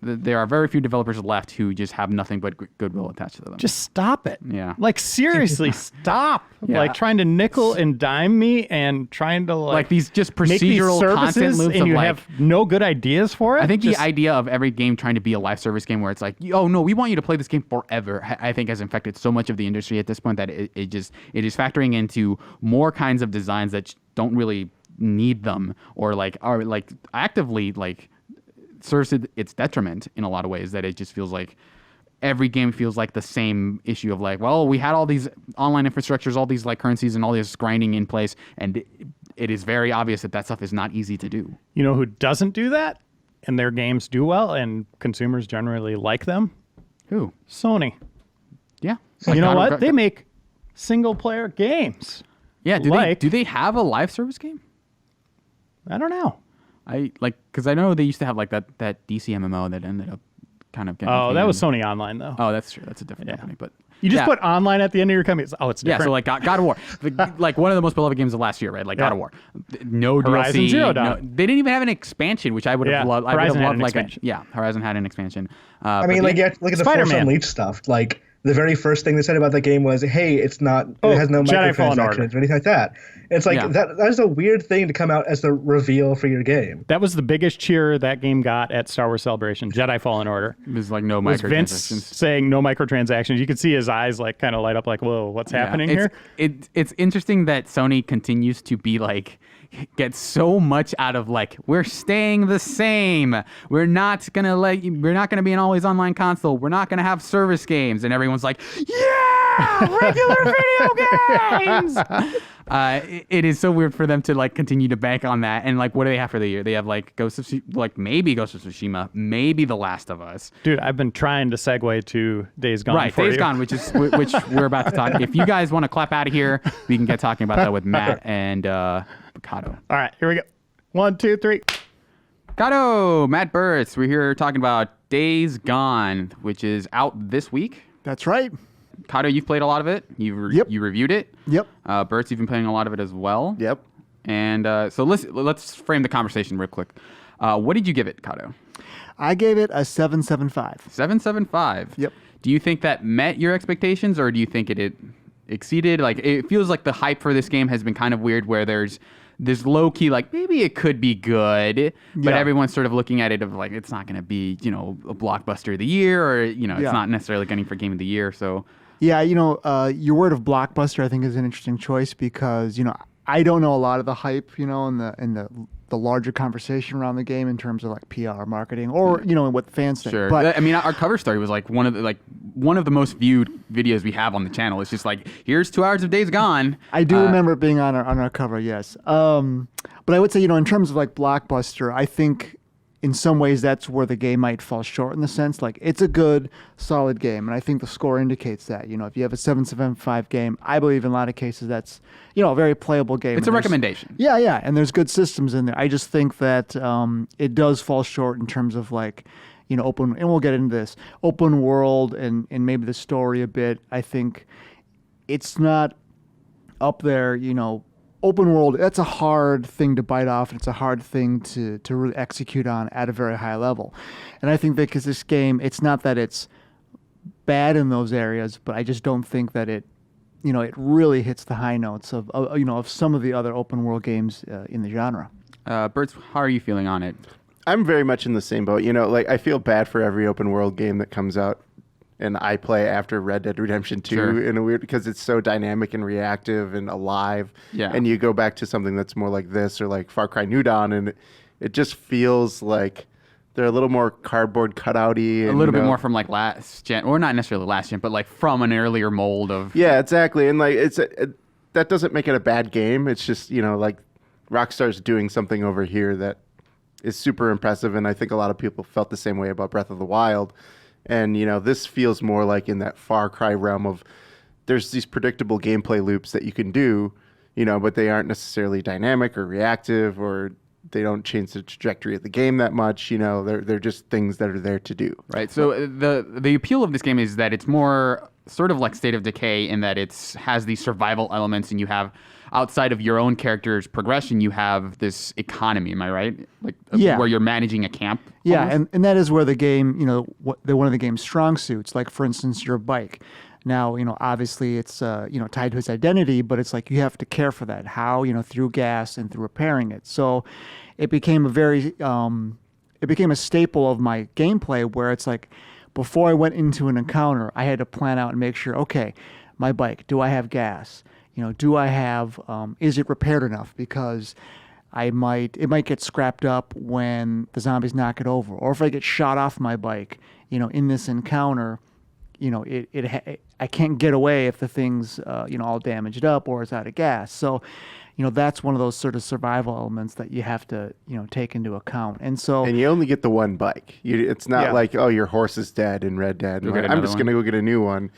there are very few developers left who just have nothing but goodwill attached to them. Just stop it. Yeah. Like, seriously, stop. Yeah. Like, trying to nickel and dime me and trying to, like these just make these procedural content services loops and of you like, have no good ideas for it. I think the idea of every game trying to be a live service game where it's like, oh, no, we want you to play this game forever, I think has infected so much of the industry at this point that it is factoring into more kinds of designs that don't really need them, or like are like actively like serves its detriment in a lot of ways, that it just feels like every game feels like the same issue of like, well, we had all these online infrastructures, all these like currencies and all this grinding in place, and it is very obvious that stuff is not easy to do. You know who doesn't do that and their games do well and consumers generally like them? Who? Sony. Yeah. You know what? They make single player games. Yeah. Do they have a live service game? I don't know. Because I know they used to have like that DC MMO that ended up kind of getting. Oh, that was Sony Online though. Oh, that's true. That's a different company, but you just put online at the end of your company. Oh, it's different. Yeah, so like God of War, like one of the most beloved games of last year, right? Like God of War, no Horizon DLC. Zero Dawn. They didn't even have an expansion, which I would have loved. Horizon had an like expansion. Horizon had an expansion. I mean, like, yeah, look at the Force Unleashed stuff. Like, the very first thing they said about the game was, hey, it has no microtransactions or anything like that. It's like, that is a weird thing to come out as the reveal for your game. That was the biggest cheer that game got at Star Wars Celebration, Jedi Fallen Order. It was like no microtransactions. Vince saying no microtransactions. You could see his eyes like kind of light up like, whoa, what's happening here? It's interesting that Sony continues to be like, get so much out of like, we're staying the same. We're not gonna be an always online console. We're not gonna have service games, and everyone's like, yeah, regular video games. It is so weird for them to like continue to bank on that. And like, what do they have for the year? They have like maybe Ghost of Tsushima, maybe The Last of Us. Dude, I've been trying to segue to Days Gone. Right, Days Gone, which we're about to talk. If you guys want to clap out of here, we can get talking about that with Matt and Kato. All right, here we go. 1, 2, 3. Kato, Matt Burris. We're here talking about Days Gone, which is out this week. That's right. Kato, you've played a lot of it. You reviewed it. Yep. Burt's, you've been playing a lot of it as well. Yep. And so let's frame the conversation real quick. What did you give it, Kato? I gave it a 7.75. 7.75. Yep. Do you think that met your expectations, or do you think it exceeded? Like, it feels like the hype for this game has been kind of weird, where there's this low key, like, maybe it could be good, but everyone's sort of looking at it of like, it's not going to be, a blockbuster of the year, or, it's not necessarily gunning for game of the year. So yeah, your word of blockbuster, I think, is an interesting choice because, I don't know a lot of the hype, in the larger conversation around the game in terms of like PR marketing or, what fans think. Sure. But I mean, our cover story was like one of the most viewed videos we have on the channel. It's just like, here's 2 hours of Days Gone. I do remember it being on our cover, yes. But I would say, in terms of like blockbuster, I think in some ways that's where the game might fall short, in the sense like it's a good, solid game. And I think the score indicates that. If you have a 7.75 game, I believe in a lot of cases that's, a very playable game. It's a recommendation. Yeah. And there's good systems in there. I just think that it does fall short in terms of like, open, and we'll get into this, open world and maybe the story a bit. I think it's not up there, open world, that's a hard thing to bite off, and it's a hard thing to really execute on at a very high level. And I think that because this game, it's not that it's bad in those areas, but I just don't think that it really hits the high notes of some of the other open world games in the genre. Bertz, how are you feeling on it? I'm very much in the same boat. I feel bad for every open world game that comes out and I play after Red Dead Redemption 2 in a weird, because it's so dynamic and reactive and alive. Yeah. And you go back to something that's more like this or like Far Cry New Dawn, and it just feels like they're a little more cardboard cutouty. A little bit more from like last gen, or not necessarily last gen, but like from an earlier mold of. Yeah, exactly. And like that doesn't make it a bad game. It's just, like Rockstar's doing something over here that is super impressive, and I think a lot of people felt the same way about Breath of the Wild. And this feels more like in that Far Cry realm of there's these predictable gameplay loops that you can do, but they aren't necessarily dynamic or reactive, or they don't change the trajectory of the game that much. They're just things that are there to do. Right. So the appeal of this game is that it's more sort of like State of Decay in that it has these survival elements, and you have, outside of your own character's progression, you have this economy. Am I right? Like where you're managing a camp. Yeah, almost? and that is where the game, one of the game's strong suits. Like for instance, your bike. Now, obviously it's tied to its identity, but it's like you have to care for that. How, through gas and through repairing it. So it became a staple of my gameplay where it's like before I went into an encounter, I had to plan out and make sure, okay, my bike, do I have gas? Do I have, is it repaired enough? Because it might get scrapped up when the zombies knock it over. Or if I get shot off my bike, in this encounter, I can't get away if the thing's, all damaged up or it's out of gas. So, that's one of those sort of survival elements that you have to, take into account. And you only get the one bike. It's not like, oh, your horse is dead in Red Dead. I'm just going to go get a new one.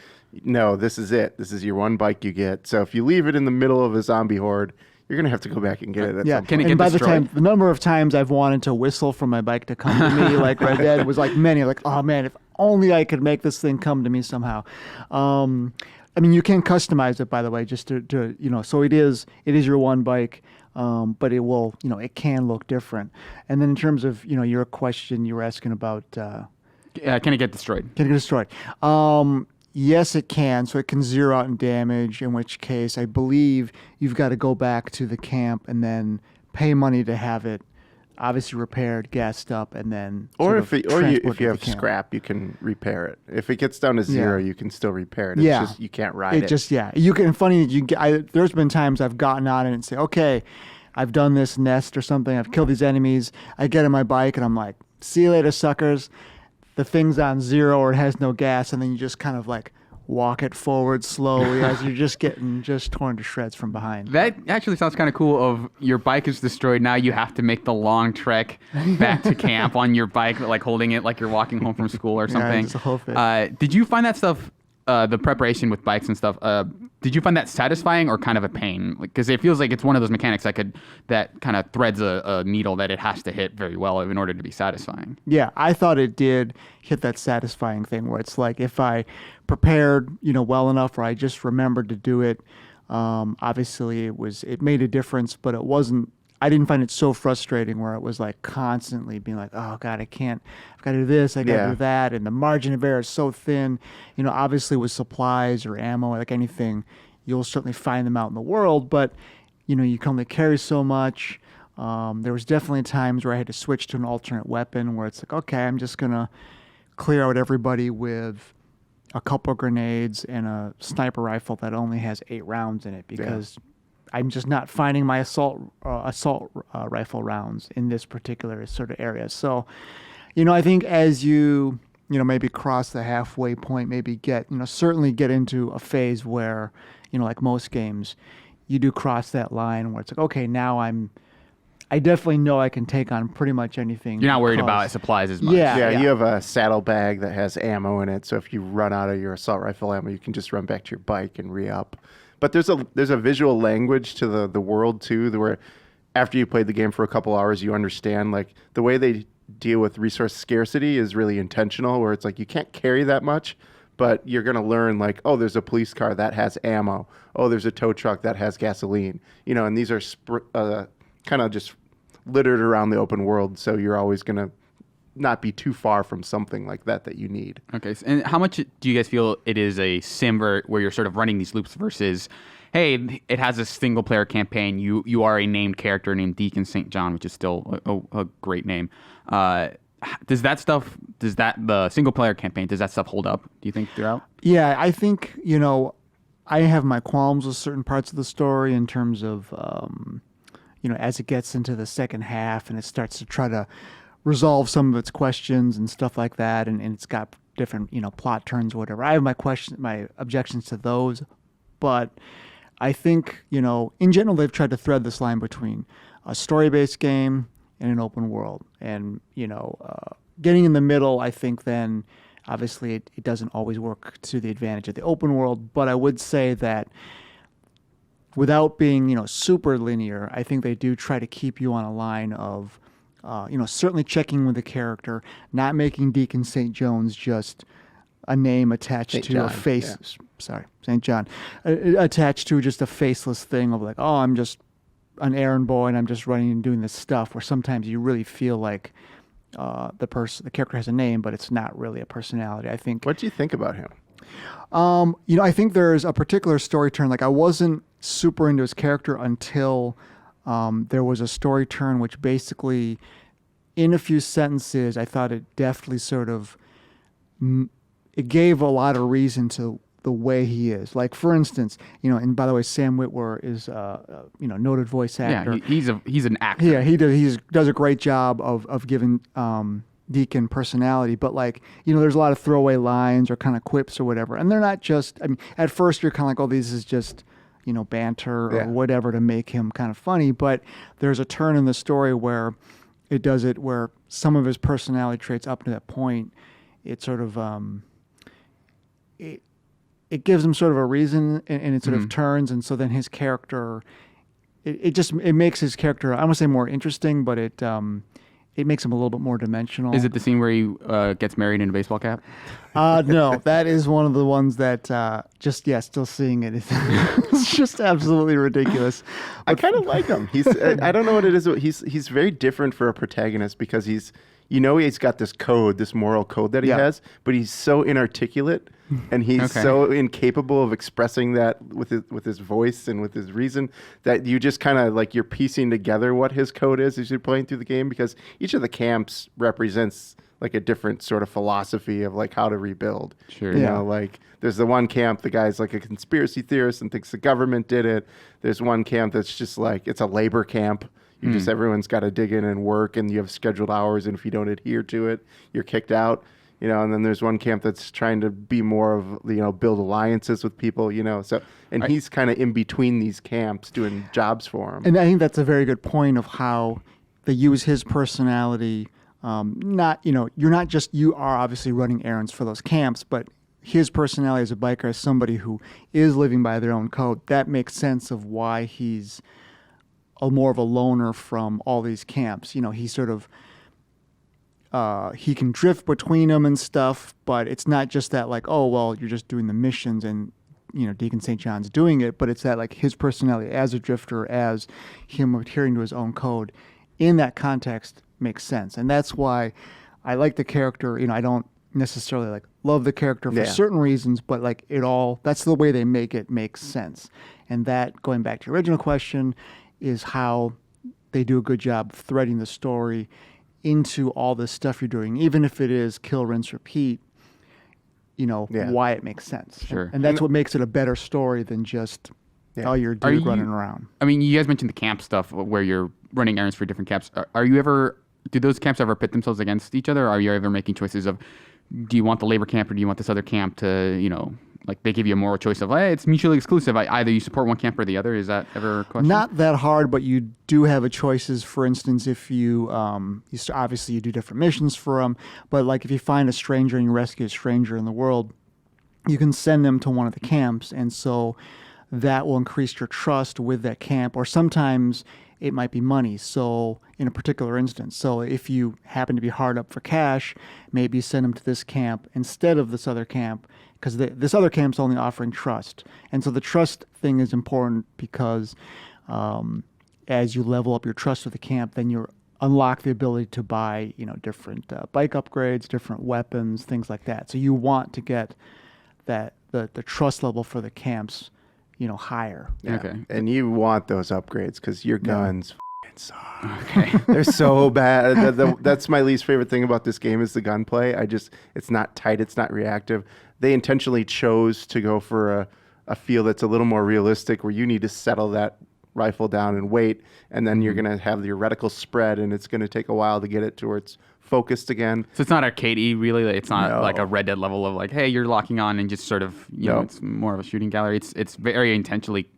No, this is it. This is your one bike you get. So if you leave it in the middle of a zombie horde, you're going to have to go back and get it. Can it get by destroyed? the number of times I've wanted to whistle for my bike to come to me, like Red Dead was like many, like, oh man, if only I could make this thing come to me somehow. You can customize it, by the way, just to so it is your one bike, but it will, it can look different. And then in terms of, your question, you were asking about, can it get destroyed? Can it get destroyed? Yes, it can. So it can zero out in damage, in which case I believe you've got to go back to the camp and then pay money to have it obviously repaired, gassed up, and then if you have scrap, you can repair it. If it gets down to zero, you can still repair it. It's just you can't ride it. You can. Funny, there's been times I've gotten on it and say, okay, I've done this nest or something. I've killed these enemies. I get on my bike and I'm like, see you later, suckers. The thing's on zero or it has no gas, and then you just kind of like walk it forward slowly as you're just getting torn to shreds from behind. That actually sounds kind of cool. Of your bike is destroyed, now you have to make the long trek back to camp on your bike, like holding it like you're walking home from school or something. It's a whole thing. Did you find that stuff, the preparation with bikes and stuff, did you find that satisfying or kind of a pain? Because it feels like it's one of those mechanics that kind of threads a needle that it has to hit very well in order to be satisfying. Yeah, I thought it did hit that satisfying thing where it's like if I prepared, well enough, or I just remembered to do it, obviously it made a difference, but I didn't find it so frustrating where it was like constantly being like, oh God, I've got to do this, I got to do that. And the margin of error is so thin, obviously with supplies or ammo, like anything, you'll certainly find them out in the world, but you can only carry so much. There was definitely times where I had to switch to an alternate weapon where it's like, okay, I'm just going to clear out everybody with a couple of grenades and a sniper rifle that only has 8 rounds in it because I'm just not finding my assault rifle rounds in this particular sort of area. So, I think as you maybe cross the halfway point, maybe certainly get into a phase where, like most games, you do cross that line where it's like, okay, now I definitely know I can take on pretty much anything. You're not worried about supplies as much. Yeah, you have a saddlebag that has ammo in it, so if you run out of your assault rifle ammo, you can just run back to your bike and re-up. But there's a visual language to the world too, where after you played the game for a couple hours, you understand like the way they deal with resource scarcity is really intentional, where it's like you can't carry that much, but you're going to learn like, oh, there's a police car that has ammo. Oh, there's a tow truck that has gasoline. And these are kind of just littered around the open world, so you're always going to not be too far from something like that you need. Okay, and how much do you guys feel it is a sim where you're sort of running these loops versus, hey, it has a single player campaign. You are a named character named Deacon St. John, which is still a great name. does the single player campaign, does that stuff hold up, do you think, throughout? Yeah, I think, I have my qualms with certain parts of the story in terms of, as it gets into the second half and it starts to try to resolve some of its questions and stuff like that, and it's got different, plot turns or whatever. I have my objections to those, but I think, in general, they've tried to thread this line between a story-based game and an open world. And, getting in the middle, I think then, obviously, it doesn't always work to the advantage of the open world. But I would say that without being, super linear, I think they do try to keep you on a line of, certainly checking with the character, not making Deacon St. Jones just a name attached St. to John, a face. Yeah. Sorry, St. John. Attached to just a faceless thing of like, oh, I'm just an errand boy and I'm just running and doing this stuff, where sometimes you really feel like the character has a name, but it's not really a personality. I think. What do you think about him? I think there's a particular story turn. Like, I wasn't super into his character until there was a story turn, which basically, in a few sentences, I thought it deftly sort of, it gave a lot of reason to the way he is. Like, for instance, and by the way, Sam Witwer is noted voice actor. Yeah, he's an actor. Yeah, he does a great job of giving Deacon personality, but there's a lot of throwaway lines or kind of quips or whatever, and they're not just. I mean, at first you're kind of like, oh, this is just banter or whatever to make him kind of funny, but there's a turn in the story where where some of his personality traits up to that point, it sort of it gives him sort of a reason, and it sort of turns, and so then his character, it makes his character, I don't want to say more interesting, but it makes him a little bit more dimensional. Is it the scene where he gets married in a baseball cap? No, that is one of the ones that still seeing it, it's just absolutely ridiculous. I kind of like him. He's I don't know what it is. He's very different for a protagonist because he's got this code, this moral code that he has, but he's so inarticulate. And he's so incapable of expressing that with his voice and with his reason that you just kind of you're piecing together what his code is as you're playing through the game, because each of the camps represents a different sort of philosophy of how to rebuild. Sure. You know, there's the one camp, the guy's a conspiracy theorist and thinks the government did it. There's one camp that's just it's a labor camp. Everyone's got to dig in and work, and you have scheduled hours, and if you don't adhere to it, you're kicked out. And then there's one camp that's trying to be more of, build alliances with people, so, and he's kind of in between these camps doing jobs for them. And I think that's a very good point of how they use his personality. You are obviously running errands for those camps, but his personality as a biker, as somebody who is living by their own code, that makes sense of why he's more of a loner from all these camps. He sort of, he can drift between them and stuff, but it's not just that you're just doing the missions and Deacon St. John's doing it, but it's that his personality as a drifter, as him adhering to his own code, in that context makes sense. And that's why I like the character. I don't necessarily love the character for certain reasons, but that's the way they make it makes sense. And that, going back to your original question, is how they do a good job of threading the story into all this stuff you're doing, even if it is kill, rinse, repeat, why it makes sense. Sure. And that's what makes it a better story than just, you're dude running around. I mean, you guys mentioned the camp stuff where you're running errands for different camps. Do those camps ever pit themselves against each other? Are you ever making choices of, do you want the labor camp or do you want this other camp to, they give you a moral choice of, hey, it's mutually exclusive. Either you support one camp or the other. Is that ever a question? Not that hard, but you do have a choices. For instance, if you obviously you do different missions for them, but if you find a stranger and you rescue a stranger in the world, you can send them to one of the camps, and so that will increase your trust with that camp. Or sometimes it might be money. So in a particular instance, so if you happen to be hard up for cash, maybe you send them to this camp instead of this other camp, because this other camp's only offering trust. And so the trust thing is important because as you level up your trust with the camp, then you unlock the ability to buy, different bike upgrades, different weapons, things like that. So you want to get the trust level for the camps, higher. Yeah. Okay. And you want those upgrades because your guns suck. Okay. They're so bad. That's my least favorite thing about this game is the gunplay. It's not tight. It's not reactive. They intentionally chose to go for a feel that's a little more realistic where you need to settle that rifle down and wait, and then you're going to have your reticle spread, and it's going to take a while to get it to where it's focused again. So it's not arcadey, really. It's not like a Red Dead level of like, hey, you're locking on and just sort of, you know, it's more of a shooting gallery. It's very intentionally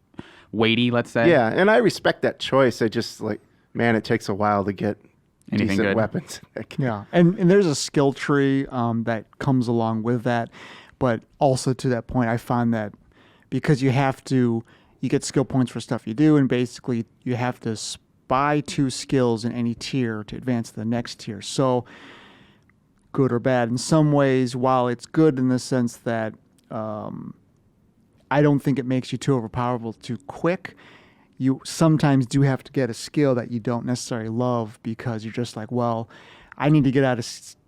weighty, let's say. Yeah, and I respect that choice. I just like, man, it takes a while to get anything decent good weapons. Yeah, and there's a skill tree that comes along with that, but also to that point, I find that because you get skill points for stuff you do, and basically you have to buy 2 skills in any tier to advance to the next tier. So, good or bad. In some ways, while it's good in the sense that I don't think it makes you too overpowerful too quick, you sometimes do have to get a skill that you don't necessarily love because you're just like, well, I need to get out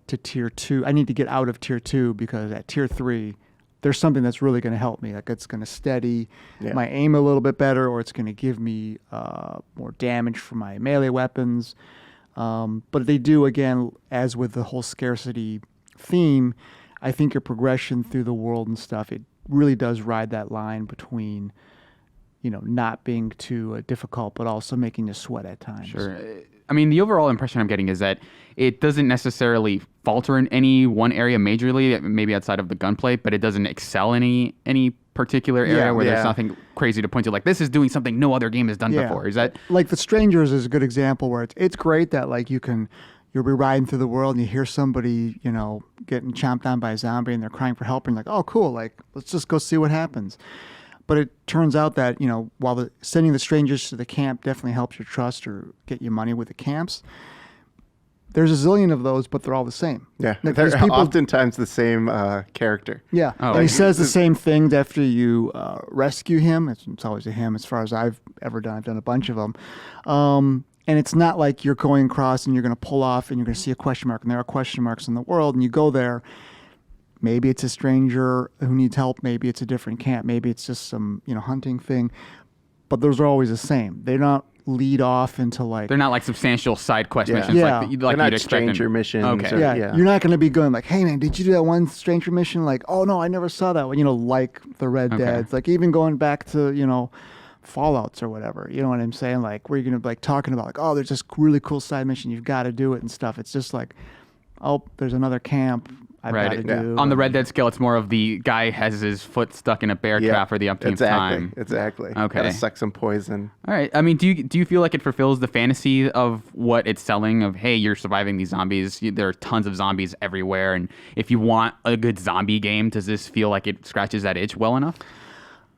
to tier 2. I need to get out of tier 2 because at tier 3, there's something that's really going to help me. Like it's going to steady my aim a little bit better, or it's going to give me more damage for my melee weapons. But they do, again, as with the whole scarcity theme, I think your progression through the world and stuff, it really does ride that line between, you know, not being too difficult, but also making you sweat at times. Sure. I mean, the overall impression I'm getting is that it doesn't necessarily falter in any one area majorly, maybe outside of the gunplay, but it doesn't excel in any particular area where there's nothing crazy to point to. Like, this is doing something no other game has done before. Is that like The Strangers is a good example where it's great that like you'll be riding through the world and you hear somebody, you know, getting chomped down by a zombie and they're crying for help and you're like, oh, cool, like let's just go see what happens. But it turns out that, you know, while sending the strangers to the camp definitely helps your trust or get you money with the camps, there's a zillion of those, but they're all the same. Yeah, like, they're oftentimes the same character. Yeah, and he says the same things after you rescue him. It's always a him as far as I've ever done. I've done a bunch of them. And it's not like you're going across and you're going to pull off and you're going to see a question mark, and there are question marks in the world, and you go there. Maybe it's a stranger who needs help. Maybe it's a different camp. Maybe it's just some, you know, hunting thing. But those are always the same. They're not lead off into like... They're not like substantial side quest missions like They're not stranger missions. Okay. Or, You're not going to be going like, hey man, did you do that one stranger mission? Like, oh no, I never saw that one. You know, like the Red Deads. Like even going back to, you know, Fallouts or whatever. You know what I'm saying? Like where you're going to be like talking about like, oh, there's this really cool side mission. You've got to do it and stuff. It's just like, oh, there's another camp. I've got to do. On the Red Dead scale, it's more of the guy has his foot stuck in a bear trap for the umpteenth time. Exactly. Okay. Gotta suck some poison. All right. I mean, do you feel like it fulfills the fantasy of what it's selling of, hey, you're surviving these zombies. There are tons of zombies everywhere. And if you want a good zombie game, does this feel like it scratches that itch well enough?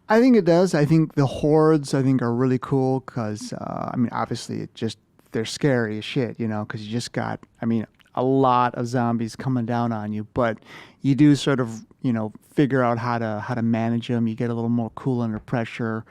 I think it does. I think the hordes, are really cool because, obviously they're scary as shit, you know, because you just got, a lot of zombies coming down on you, but you do sort of, you know, figure out how to manage them. You get a little more cool under pressure.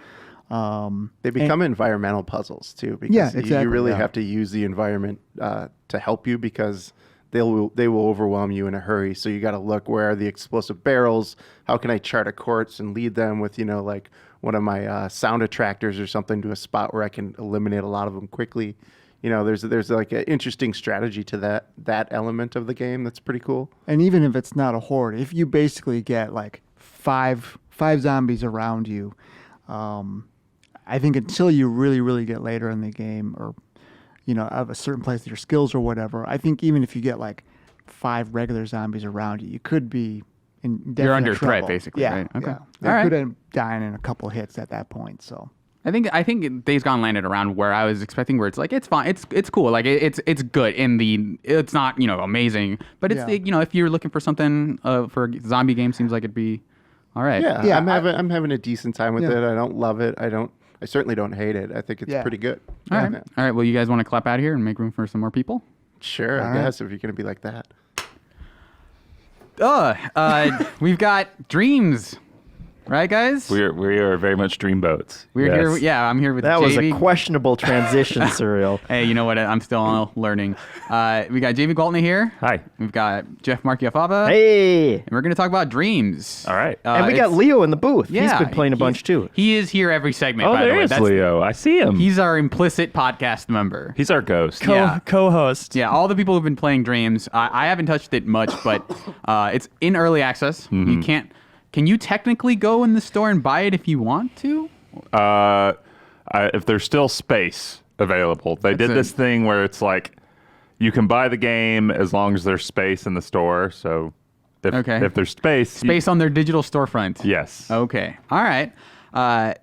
They become environmental puzzles too, because you really have to use the environment to help you, because they will overwhelm you in a hurry. So you got to look, where are the explosive barrels? How can I chart a course and lead them with, you know, like one of my sound attractors or something to a spot where I can eliminate a lot of them quickly. You know, there's like an interesting strategy to that element of the game that's pretty cool. And even if it's not a horde, if you basically get like five zombies around you, I think until you really, really get later in the game, or, you know, of a certain place with your skills or whatever, I think even if you get like 5 regular zombies around you, you could be in definite You're under trouble. threat, basically. Yeah, right? Okay. Yeah. You could end up dying in a couple hits at that point. So I think Days Gone landed around where I was expecting, where it's like, it's fine, it's cool, like it's good it's not, you know, amazing, but it's you know, if you're looking for something for a zombie game, seems like it'd be all right. Yeah, I'm having a decent time with it. I don't love it. I certainly don't hate it. I think it's pretty good. All right. Well, you guys want to clap out here and make room for some more people? Sure, I guess, if you're gonna be like that. We've got Dreams. right, guys? We are very much dreamboats. We're Yes. here. Yeah, I'm here with That was JV. a questionable transition, Serial. Hey, you know what? I'm still learning. We got JV Gwaltney here. Hi. We've got Jeff Markiafava. Hey. And we're going to talk about dreams. All right. And we got it's- Leo in the booth. Yeah, He's been playing a bunch too. He is here every segment, Oh, by the there way. is Leo. I see him. He's our implicit podcast member. He's our ghost. Yeah. Co-host. Yeah, all the people who've been playing Dreams, I haven't touched it much, but it's in early access. You can't. Can you technically go in the store and buy it if you want to? If there's still space available, they did it. this thing where it's like you can buy the game as long as there's space in the store. So if there's Space on their digital storefront. yes. Okay. All right.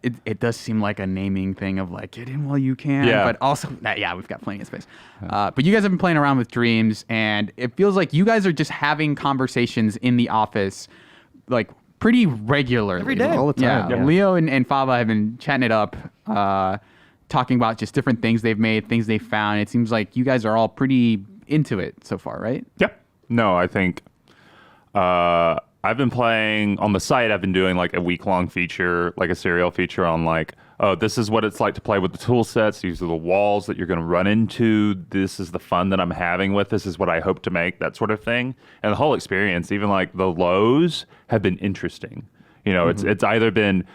It does seem like a naming thing of like get in while you can, Yeah. but also we've got plenty of space. But you guys have been playing around with Dreams, and it feels like you guys are just having conversations in the office, like pretty regularly. Every day. All the time, Yeah. yeah. Leo and Fava have been chatting it up, talking about just different things they've made, things they found. It seems like you guys are all pretty into it so far, right? Yep. No, I think I've been playing on the site. I've been doing like a week-long feature, like a serial feature on like, oh, this is what it's like to play with the tool sets. These are the walls that you're going to run into. This is the fun that I'm having with this. Is what I hope to make, that sort of thing. And the whole experience, even like the lows, have been interesting. You know, it's either been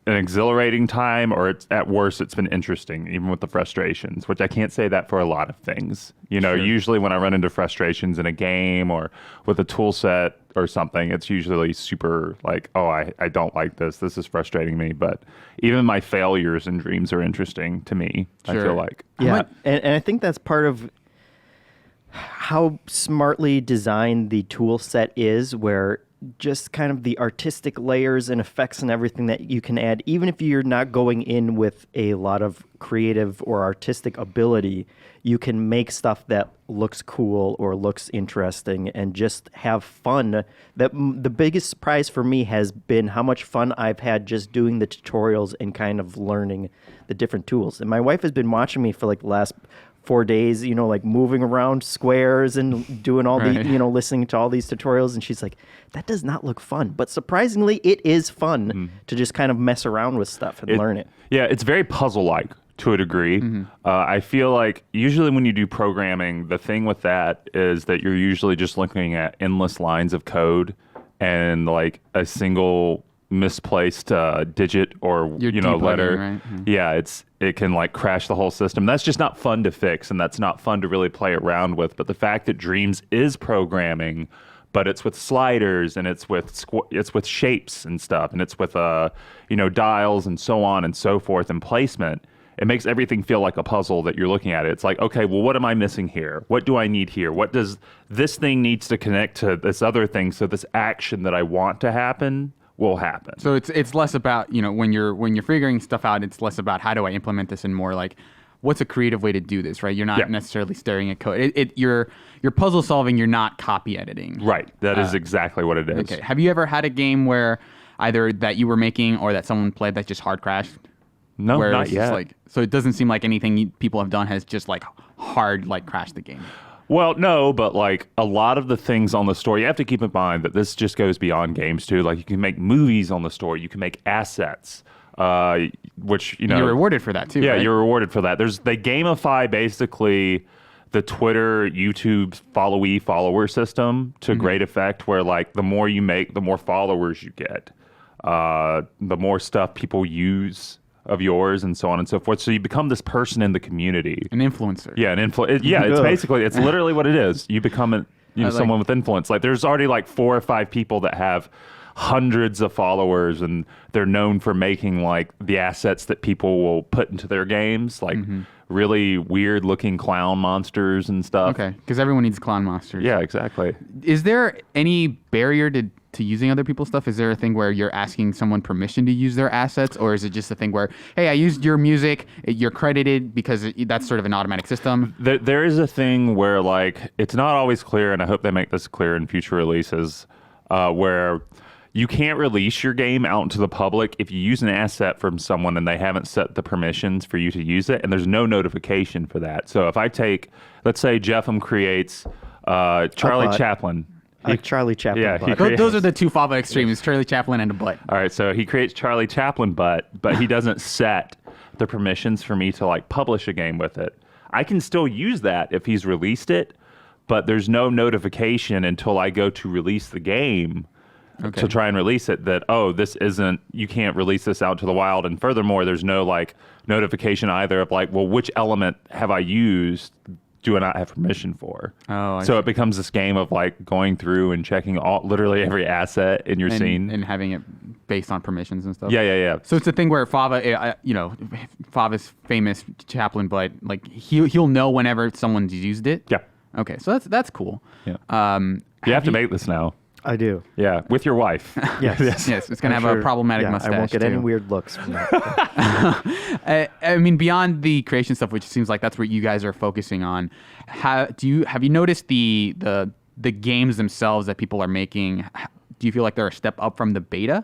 an exhilarating time or it's at worst it's been interesting, even with the frustrations, which I can't say that for a lot of things. You know, usually when I run into frustrations in a game or with a tool set or something, it's usually super like, oh, I don't like this. This is frustrating me. But even my failures and Dreams are interesting to me, I Sure. feel like. Yeah, and I think that's part of how smartly designed the tool set is, where just kind of the artistic layers and effects and everything that you can add, even if you're not going in with a lot of creative or artistic ability, you can make stuff that looks cool or looks interesting and just have fun. The biggest surprise for me has been how much fun I've had just doing the tutorials and kind of learning the different tools. And my wife has been watching me for like the last 4 days, you know, like moving around squares and doing all Right. the, you know, listening to all these tutorials. And she's like, that does not look fun. But surprisingly, it is fun to just kind of mess around with stuff and learn it. Yeah, it's very puzzle-like to a degree. I feel like usually when you do programming, the thing with that is that you're usually just looking at endless lines of code and like a single misplaced digit or You're letter. debugging, right? Yeah, it can like crash the whole system. That's just not fun to fix, and that's not fun to really play around with. But the fact that Dreams is programming, but it's with sliders and it's with shapes and stuff, and it's with dials and so on and so forth and placement. It makes everything feel like a puzzle that you're looking at. It's like, okay, well, what am I missing here? What do I need here? What does this thing needs to connect to this other thing so this action that I want to happen will happen? So it's less about, when you're figuring stuff out, it's less about how do I implement this and more like what's a creative way to do this, right? You're not necessarily staring at code. You're puzzle solving, you're not copy editing. Right. That is exactly what it is. Okay. Have you ever had a game where either that you were making or that someone played that just hard crashed? No, Where not it's just yet. so it doesn't seem like anything people have done has just like hard crashed the game. Well, no, but like a lot of the things on the store, you have to keep in mind that this just goes beyond games too. Like you can make movies on the store, you can make assets, which You're rewarded for that too. Yeah, right? you're rewarded for that. They gamify basically the Twitter, YouTube follower system to great effect, where like the more you make, the more followers you get, the more stuff people use of yours and so on and so forth. So you become this person in the community. An influencer. Yeah, it's literally what it is. You become someone with influence. Like there's already like 4 or 5 people that have hundreds of followers and they're known for making like the assets that people will put into their games, like really weird looking clown monsters and stuff. Okay, because everyone needs clown monsters. Yeah, exactly. Is there any barrier to using other people's stuff? Is there a thing where you're asking someone permission to use their assets, or is it just a thing where, hey, I used your music, you're credited because that's sort of an automatic system? There is a thing where like it's not always clear, and I hope they make this clear in future releases, where you can't release your game out into the public if you use an asset from someone and they haven't set the permissions for you to use it, and there's no notification for that. So if I take, let's say Jeffem creates Charlie Chaplin. Charlie Chaplin. Yeah, butt. Those are the two Fava extremes: Charlie Chaplin and a butt. All right, so he creates Charlie Chaplin butt, but he doesn't set the permissions for me to like publish a game with it. I can still use that if he's released it, but there's no notification until I go to release the game to try and release it that, oh, this isn't, you can't release this out to the wild. And furthermore, there's no like notification either of like, well, which element have I used? Do I not have permission for? Oh, so it becomes this game of like going through and checking literally every asset in your scene and having it based on permissions and stuff. Yeah. So it's a thing where Fava, Fava's famous Chaplin, but like he'll know whenever someone's used it. Yeah. Okay, so that's cool. Yeah. You have to make this now. I do. Yeah, with your wife. Yes. Yes, it's gonna have a problematic mustache. I won't get any too. weird looks from that. I mean, beyond the creation stuff, which seems like that's what you guys are focusing on, have you noticed the games themselves that people are making? Do you feel like they're a step up from the beta?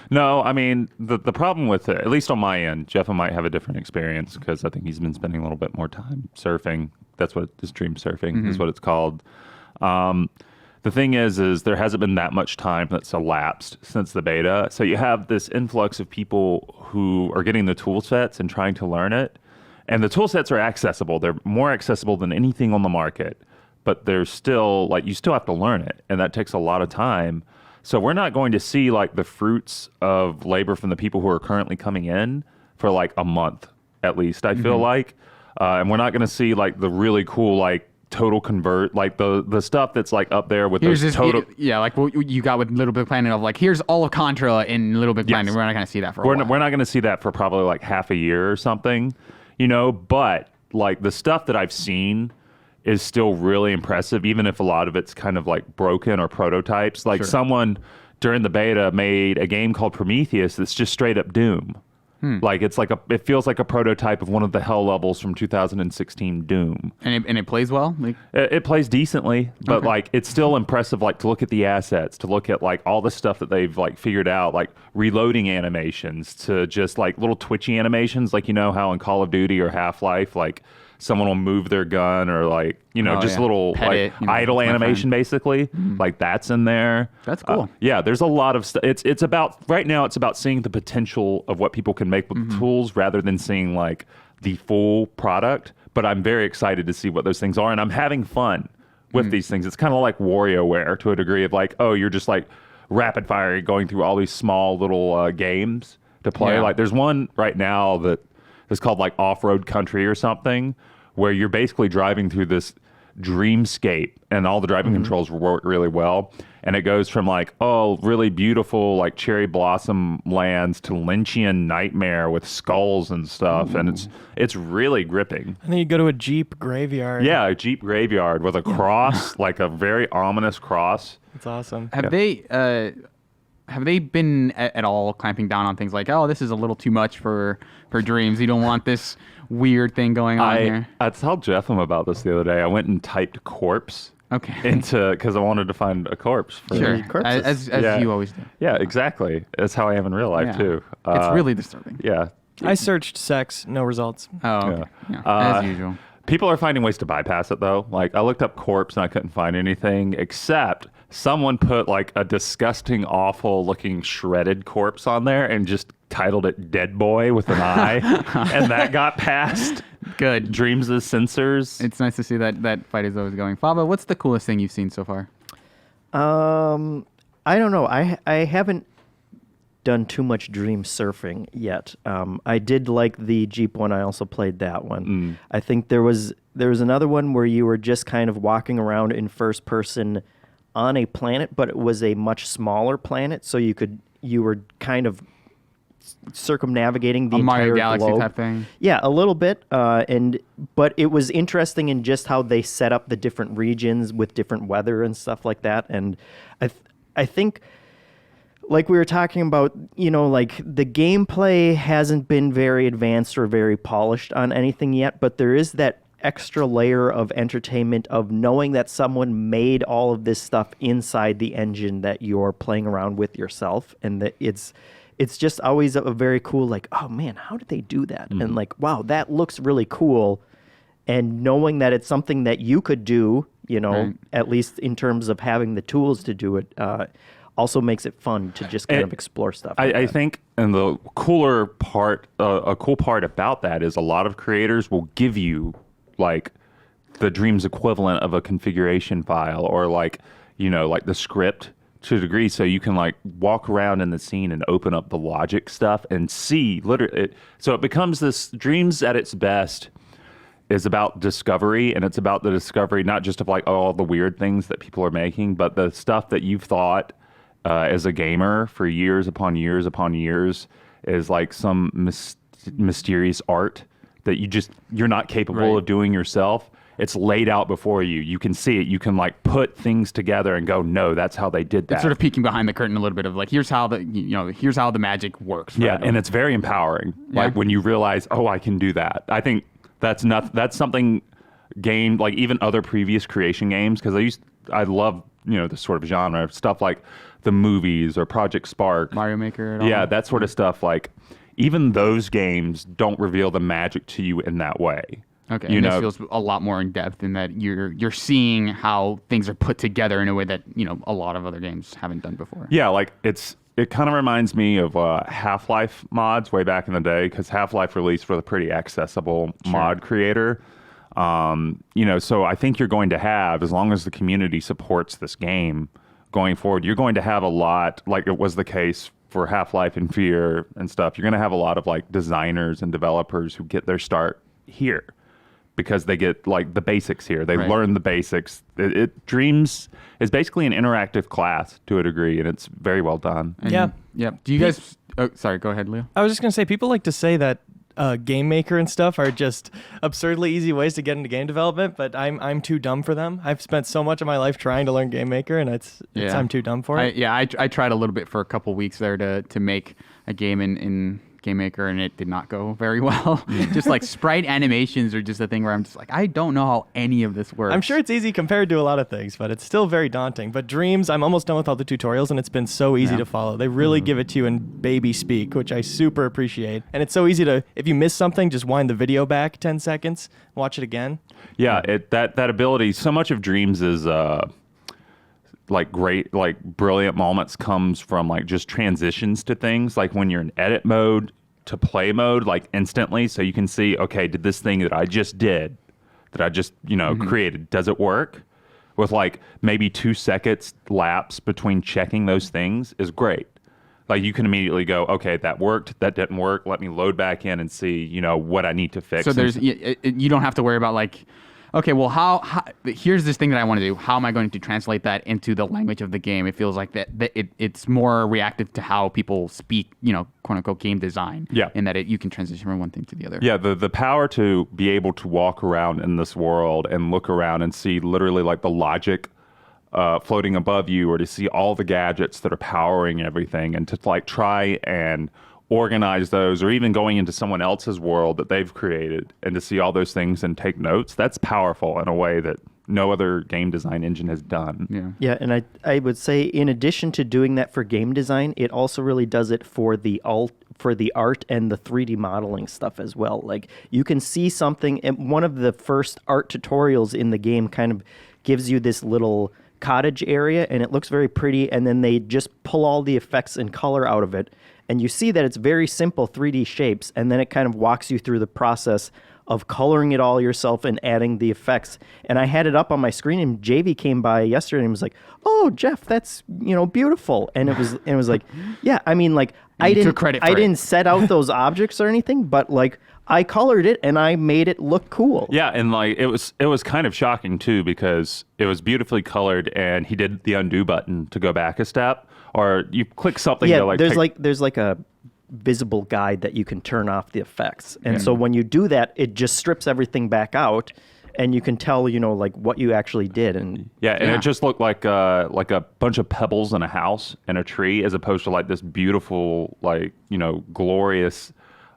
No, I mean, the problem with it, at least on my end, Jeff might have a different experience because I think he's been spending a little bit more time surfing. That's what his dream surfing is what it's called. The thing is there hasn't been that much time that's elapsed since the beta. So you have this influx of people who are getting the tool sets and trying to learn it. And the tool sets are accessible. They're more accessible than anything on the market. But they're still, like, you still have to learn it. And that takes a lot of time. So we're not going to see, like, the fruits of labor from the people who are currently coming in for, like, a month, at least, I feel like. And we're not going to see, like, the really cool, like, total convert, like the stuff that's like up there with those total. Like what you got with Little Big Planet of like, here's all of Contra in Little Big Planet. We're not going to see that for a while. We're not going to see that for probably like half a year or something, but like the stuff that I've seen is still really impressive, even if a lot of it's kind of like broken or prototypes. Like someone during the beta made a game called Prometheus that's just straight up Doom. Like it feels like a prototype of one of the hell levels from 2016 Doom. And it plays well? Like it plays decently, but like it's still impressive like to look at the assets, to look at like all the stuff that they've like figured out, like reloading animations to just like little twitchy animations, like how in Call of Duty or Half-Life like someone will move their gun or like, just little Pet like it, idle animation basically. Like that's in there. That's cool. Yeah, there's a lot of stuff. It's about right now it's about seeing the potential of what people can make with the tools rather than seeing like the full product. But I'm very excited to see what those things are and I'm having fun with these things. It's kind of like WarioWare to a degree of like, oh, you're just like rapid fire going through all these small little games to play. Yeah. Like there's one right now that is called like Off-Road Country or something, where you're basically driving through this dreamscape and all the driving controls work really well. And it goes from like, oh, really beautiful like cherry blossom lands to Lynchian nightmare with skulls and stuff. And it's really gripping. And then you go to a Jeep graveyard. Yeah, a Jeep graveyard with a cross, like a very ominous cross. It's awesome. Have they been at all clamping down on things like, oh, this is a little too much for Dreams. You don't want this weird thing going on here. I told Jeff about this the other day. I went and typed corpse because I wanted to find a corpse for as you always do. Yeah, exactly. That's how I am in real life too. It's really disturbing. Yeah. I searched sex, no results. Oh, okay. As usual. People are finding ways to bypass it though. Like I looked up corpse and I couldn't find anything except someone put like a disgusting, awful looking shredded corpse on there and just titled it Dead Boy with an I. And that got past. Good. Dreams' censors. It's nice to see that fight is always going. Fava, what's the coolest thing you've seen so far? I don't know. I haven't done too much dream surfing yet. I did like the Jeep one. I also played that one. I think there was another one where you were just kind of walking around in first person on a planet, but it was a much smaller planet, so you were kind of circumnavigating the entire Mario Galaxy globe. type thing. Yeah, a little bit. But it was interesting in just how they set up the different regions with different weather and stuff like that. And I think, like we were talking about, like the gameplay hasn't been very advanced or very polished on anything yet, but there is that extra layer of entertainment of knowing that someone made all of this stuff inside the engine that you're playing around with yourself, and that it's just always a very cool, like, oh man, how did they do that? And like, wow, that looks really cool. And knowing that it's something that you could do Right. at least in terms of having the tools to do it, also makes it fun to just kind of explore stuff. I think, and the cooler part, a cool part about that is a lot of creators will give you like the Dreams equivalent of a configuration file, or like, like the script to a degree, so you can like walk around in the scene and open up the logic stuff and see literally. So it becomes this Dreams at its best is about discovery, and it's about the discovery not just of like all the weird things that people are making, but the stuff that you've thought as a gamer for years upon years upon years is like some mysterious art that you're not capable of doing yourself. It's laid out before you. You can see it. You can like put things together and go, no, that's how they did that. It's sort of peeking behind the curtain a little bit of like, here's how the magic works. Yeah, right? and it's very empowering. Like when you realize, oh, I can do that. I think that's something like even other previous creation games, because I love this sort of genre stuff like the movies or Project Spark, Mario Maker at all. Yeah, that sort of stuff. Like even those games don't reveal the magic to you in that way. Okay, and this feels a lot more in depth in that you're seeing how things are put together in a way that a lot of other games haven't done before. Yeah, like it kind of reminds me of Half-Life mods way back in the day, because Half-Life released with a pretty accessible mod creator. So I think you're going to have, as long as the community supports this game going forward, you're going to have a lot, like it was the case for Half-Life and Fear and stuff. You're going to have a lot of like designers and developers who get their start here, because they get like the basics here. They learn the basics. Dreams is basically an interactive class to a degree, and it's very well done. Yeah. Do you guys? Oh, sorry. Go ahead, Leo. I was just gonna say, people like to say that Game Maker and stuff are just absurdly easy ways to get into game development, but I'm too dumb for them. I've spent so much of my life trying to learn Game Maker, and I'm too dumb for it. I tried a little bit for a couple weeks there to make a game in Game Maker, and it did not go very well. Just like sprite animations are just a thing where I'm just like, I don't know how any of this works. I'm sure it's easy compared to a lot of things, but it's still very daunting. But Dreams, I'm almost done with all the tutorials, and it's been so easy to follow. They really give it to you in baby speak, which I super appreciate. And it's so easy to, if you miss something, just wind the video back 10 seconds, watch it again. Yeah, that ability, so much of Dreams is like great, like brilliant moments comes from like just transitions to things, like when you're in edit mode to play mode, like instantly, so you can see, okay, did this thing that I just created, does it work? With like maybe 2 seconds lapse between checking those things is great. Like you can immediately go, okay, that worked, that didn't work, let me load back in and see what I need to fix. So you don't have to worry about like, okay, well, how here's this thing that I want to do. How am I going to translate that into the language of the game? It feels like that it's more reactive to how people speak, quote unquote game design. Yeah. In that you can transition from one thing to the other. Yeah, the power to be able to walk around in this world and look around and see literally like the logic floating above you, or to see all the gadgets that are powering everything, and to like try and organize those, or even going into someone else's world that they've created and to see all those things and take notes, that's powerful in a way that no other game design engine has done. Yeah, and I would say in addition to doing that for game design, it also really does it for the art and the 3D modeling stuff as well. Like you can see something, and one of the first art tutorials in the game kind of gives you this little cottage area, and it looks very pretty, and then they just pull all the effects and color out of it. And you see that it's very simple 3D shapes, and then it kind of walks you through the process of coloring it all yourself and adding the effects. And I had it up on my screen, and JV came by yesterday and was like, "Oh, Jeff, that's beautiful." And it was like, yeah, I mean, like I didn't set out those objects or anything, but like I colored it and I made it look cool. Yeah, and like it was kind of shocking too, because it was beautifully colored, and he did the undo button to go back a step. Or you click something to like... There's like a visible guide that you can turn off the effects. And so when you do that, it just strips everything back out, and you can tell, like what you actually did. And it just looked like a bunch of pebbles in a house and a tree, as opposed to like this beautiful, like, glorious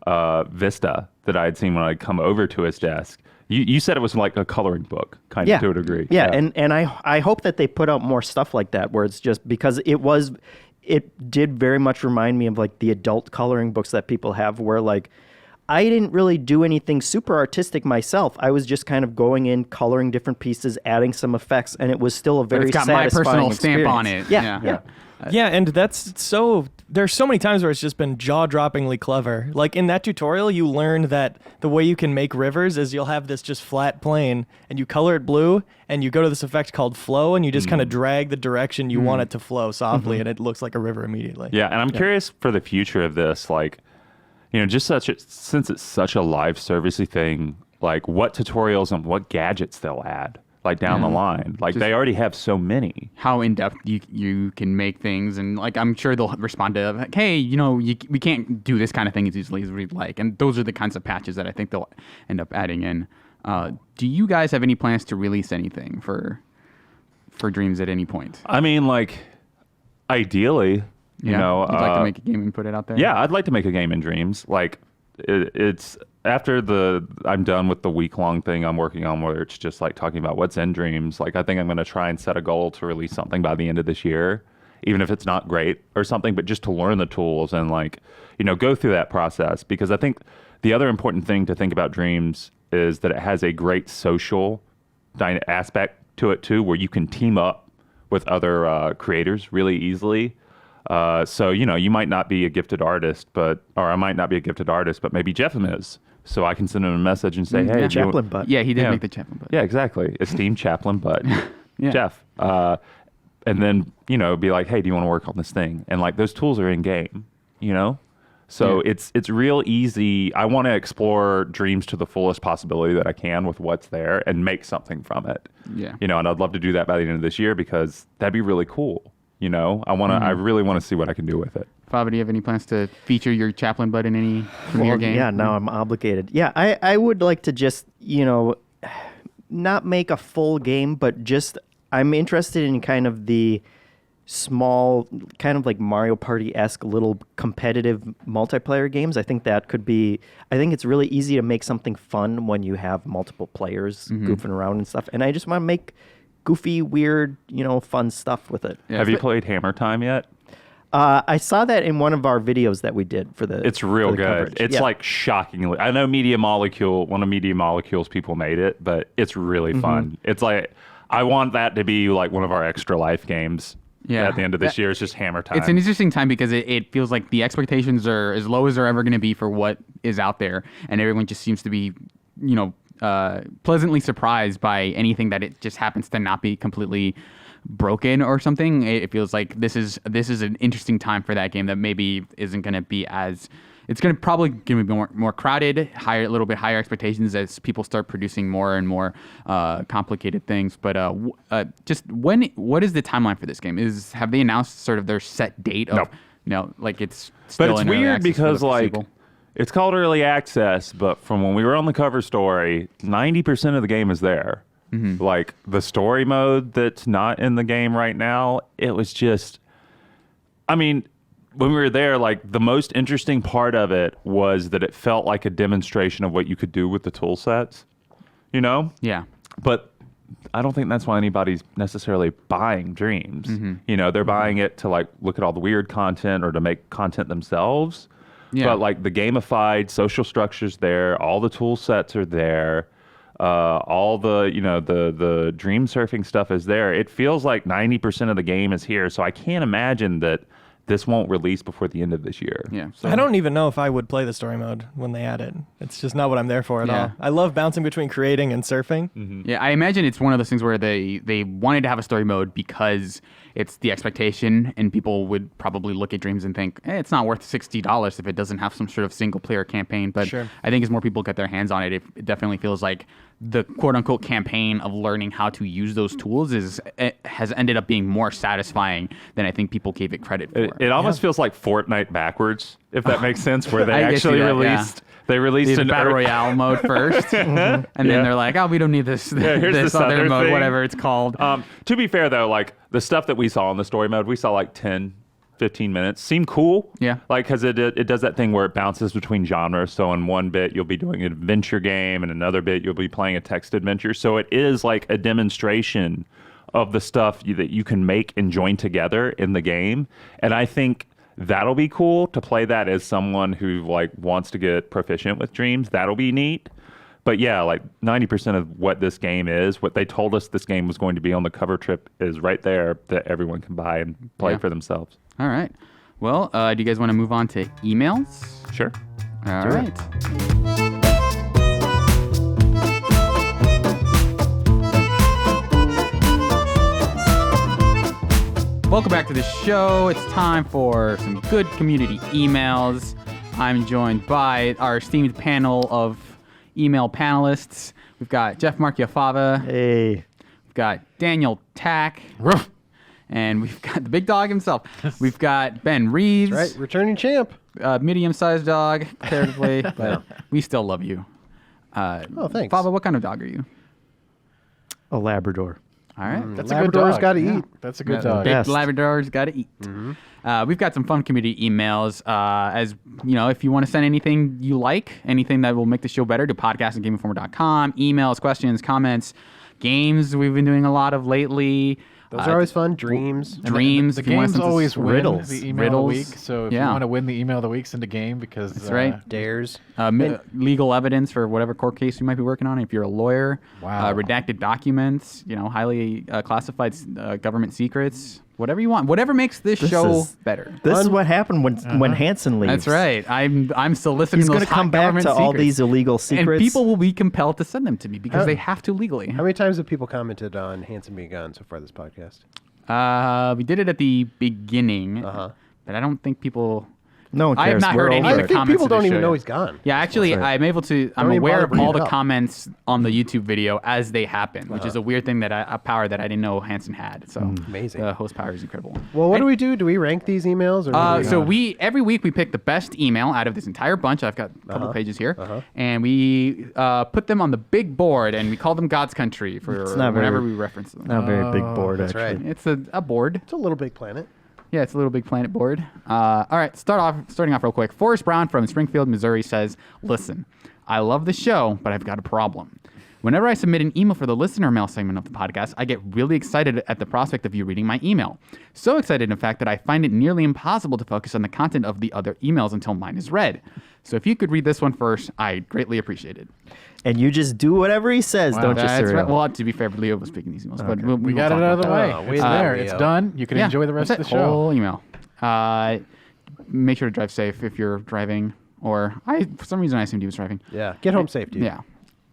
vista that I had seen when I'd come over to his desk. You said it was like a coloring book, kind of, to a degree. Yeah, and I hope that they put out more stuff like that, where it's just, because it did very much remind me of like the adult coloring books that people have, where like I didn't really do anything super artistic myself. I was just kind of going in, coloring different pieces, adding some effects, and it was still a very It's got my satisfying personal stamp on experience. it. Yeah. Yeah, and there's so many times where it's just been jaw-droppingly clever. Like in that tutorial, you learn that the way you can make rivers is you'll have this just flat plane, and you color it blue, and you go to this effect called flow, and you just kind of drag the direction you want it to flow softly, and it looks like a river immediately. Yeah, and I'm curious for the future of this, like, just since it's such a live servicey thing, like what tutorials and what gadgets they'll add. Like down the line, like they already have so many. How in depth you can make things, and like I'm sure they'll respond to like, hey, we can't do this kind of thing as easily as we'd like, and those are the kinds of patches that I think they'll end up adding in. Do you guys have any plans to release anything for Dreams at any point? I mean, like, ideally, you'd like to make a game and put it out there. Yeah, I'd like to make a game in Dreams. Like, it's after I'm done with the week-long thing I'm working on, where it's just like talking about what's in Dreams. Like, I think I'm going to try and set a goal to release something by the end of this year, even if it's not great or something, but just to learn the tools and like, go through that process. Because I think the other important thing to think about Dreams is that it has a great social aspect to it too, where you can team up with other creators really easily. So, you might not be a gifted artist, or I might not be a gifted artist, but maybe Jeff is. So I can send him a message and say, hey, Chaplain butt. Yeah, he did make the Chaplain butt. Yeah, exactly. Esteemed Chaplain butt. Yeah. Jeff. And then, be like, hey, do you want to work on this thing? And like those tools are in game, So it's real easy. I want to explore Dreams to the fullest possibility that I can with what's there and make something from it. Yeah. And I'd love to do that by the end of this year because that'd be really cool. I really want to see what I can do with it. Fava, do you have any plans to feature your Chaplain butt in any premiere game? Yeah, now I'm obligated. Yeah, I would like to just, not make a full game, but just I'm interested in kind of the small, kind of like Mario Party-esque little competitive multiplayer games. I think it's really easy to make something fun when you have multiple players goofing around and stuff. And I just want to make goofy, weird, fun stuff with it. Yeah, have you played Hammer Time yet? I saw that in one of our videos that we did for the. It's real good. Coverage. It's like shockingly. I know one of Media Molecule's people made it, but it's really fun. It's like I want that to be like one of our Extra Life games. Yeah. At the end of this year, it's just Hammer Time. It's an interesting time because it feels like the expectations are as low as they're ever going to be for what is out there, and everyone just seems to be, pleasantly surprised by anything that it just happens to not be completely broken or something. It feels like this is an interesting time for that game that maybe isn't going to be as. It's probably going to be more crowded, a little bit higher expectations as people start producing more and more complicated things. But just what is the timeline for this game? Have they announced sort of their set date? No, like it's still. But it's weird because like it's called early access, but from when we were on the cover story, 90% of the game is there. Like the story mode that's not in the game right now, it was just. I mean. When we were there, like the most interesting part of it was that it felt like a demonstration of what you could do with the tool sets, Yeah. But I don't think that's why anybody's necessarily buying Dreams. They're buying it to like look at all the weird content or to make content themselves. Yeah. But like the gamified social structure's there, all the tool sets are there, all the the dream surfing stuff is there. It feels like 90% of the game is here, so I can't imagine that. This won't release before the end of this year. Yeah. So. I don't even know if I would play the story mode when they add it. It's just not what I'm there for at all. I love bouncing between creating and surfing. Yeah, I imagine it's one of those things where they wanted to have a story mode because it's the expectation, and people would probably look at Dreams and think, it's not worth $60 if it doesn't have some sort of single-player campaign. But I think as more people get their hands on it, it definitely feels like the quote-unquote campaign of learning how to use those tools has ended up being more satisfying than I think people gave it credit for. It almost feels like Fortnite backwards, if that makes sense, where they actually released... Yeah. They released a Battle Royale mode first, and then they're like, we don't need this this other mode, thing. Whatever it's called. To be fair, though, like the stuff that we saw in the story mode, we saw like 10, 15 minutes. Seemed cool. Yeah. Like, because it does that thing where it bounces between genres. So in one bit, you'll be doing an adventure game, and another bit, you'll be playing a text adventure. So it is like a demonstration of the stuff that you can make and join together in the game. And I think that'll be cool to play that as someone who like wants to get proficient with Dreams. That'll be neat. But yeah, like 90% of what this game is, what they told us this game was going to be on the cover trip is right there that everyone can buy and play for themselves. All right. Well, do you guys want to move on to emails? Sure. All right. Welcome back to the show. It's time for some good community emails. I'm joined by our esteemed panel of email panelists. We've got Jeff Marchiafava. Hey. We've got Daniel Tack. And we've got the big dog himself. We've got Ben Reeves. That's right, returning champ. Medium-sized dog, comparatively, but we still love you. Oh, thanks. Fava, what kind of dog are you? A Labrador. All right. That's a good dog. Got to eat. That's a good dog. Big Best. Labrador's got to eat. We've got some fun community emails. As you know, if you want to send anything you like, anything that will make the show better, to podcast@gameinformer.com. Emails, questions, comments, games we've been doing a lot of lately. Those are always fun. Dreams. Dreams. The if you want games to send us always win riddles. the email riddles. of the week. So if you want to win the email of the week, send a game because That's right. Dares. Legal evidence for whatever court case you might be working on. If you're a lawyer, Wow. redacted documents, highly classified government secrets, whatever you want, whatever makes this show is- better. This is what happened when Hansen leaves. That's right. I'm soliciting He's those going to come hot back government to all secrets. these illegal secrets. And people will be compelled to send them to me because they have to legally. How many times have people commented on Handsome Being Gone so far this podcast? We did it at the beginning, but I don't think people. No one I have cares. not We're heard any over of I the it. think comments people to the don't even show know yet. he's gone. Yeah, actually, That's right. I'm able to. I'm Don't even aware bother of bringing all it the up. comments on the YouTube video as they happen, which is a weird thing a power that I didn't know Hansen had. So Amazing. the host power is incredible. Well, what And- do we do? Do we rank these emails? Or what do So every week we pick the best email out of this entire bunch. I've got a couple pages here, and we put them on the big board, and we call them God's Country for It's not whenever very- we reference them. Not a very big board, that's actually. right. It's a board. It's a little big planet. Yeah, it's a little big planet board. All right, starting off real quick. Forrest Brown from Springfield, Missouri says, "Listen, I love the show, but I've got a problem. Whenever I submit an email for the listener mail segment of the podcast, I get really excited at the prospect of you reading my email. So excited, in fact, that I find it nearly impossible to focus on the content of the other emails until mine is read. So if you could read this one first, I'd greatly appreciate it." And you just do whatever he says, don't you, That's Cyril? right. Well, to be fair, Leo was picking these emails, but we We won't got talk it out of about the that. way. Oh, way It's to go, there. Leo. It's done. You can enjoy the rest of that's the it. show. Whole email. Make sure to drive safe if you're driving, or for some reason I assumed he was driving. Yeah. Get home safe, dude. Yeah.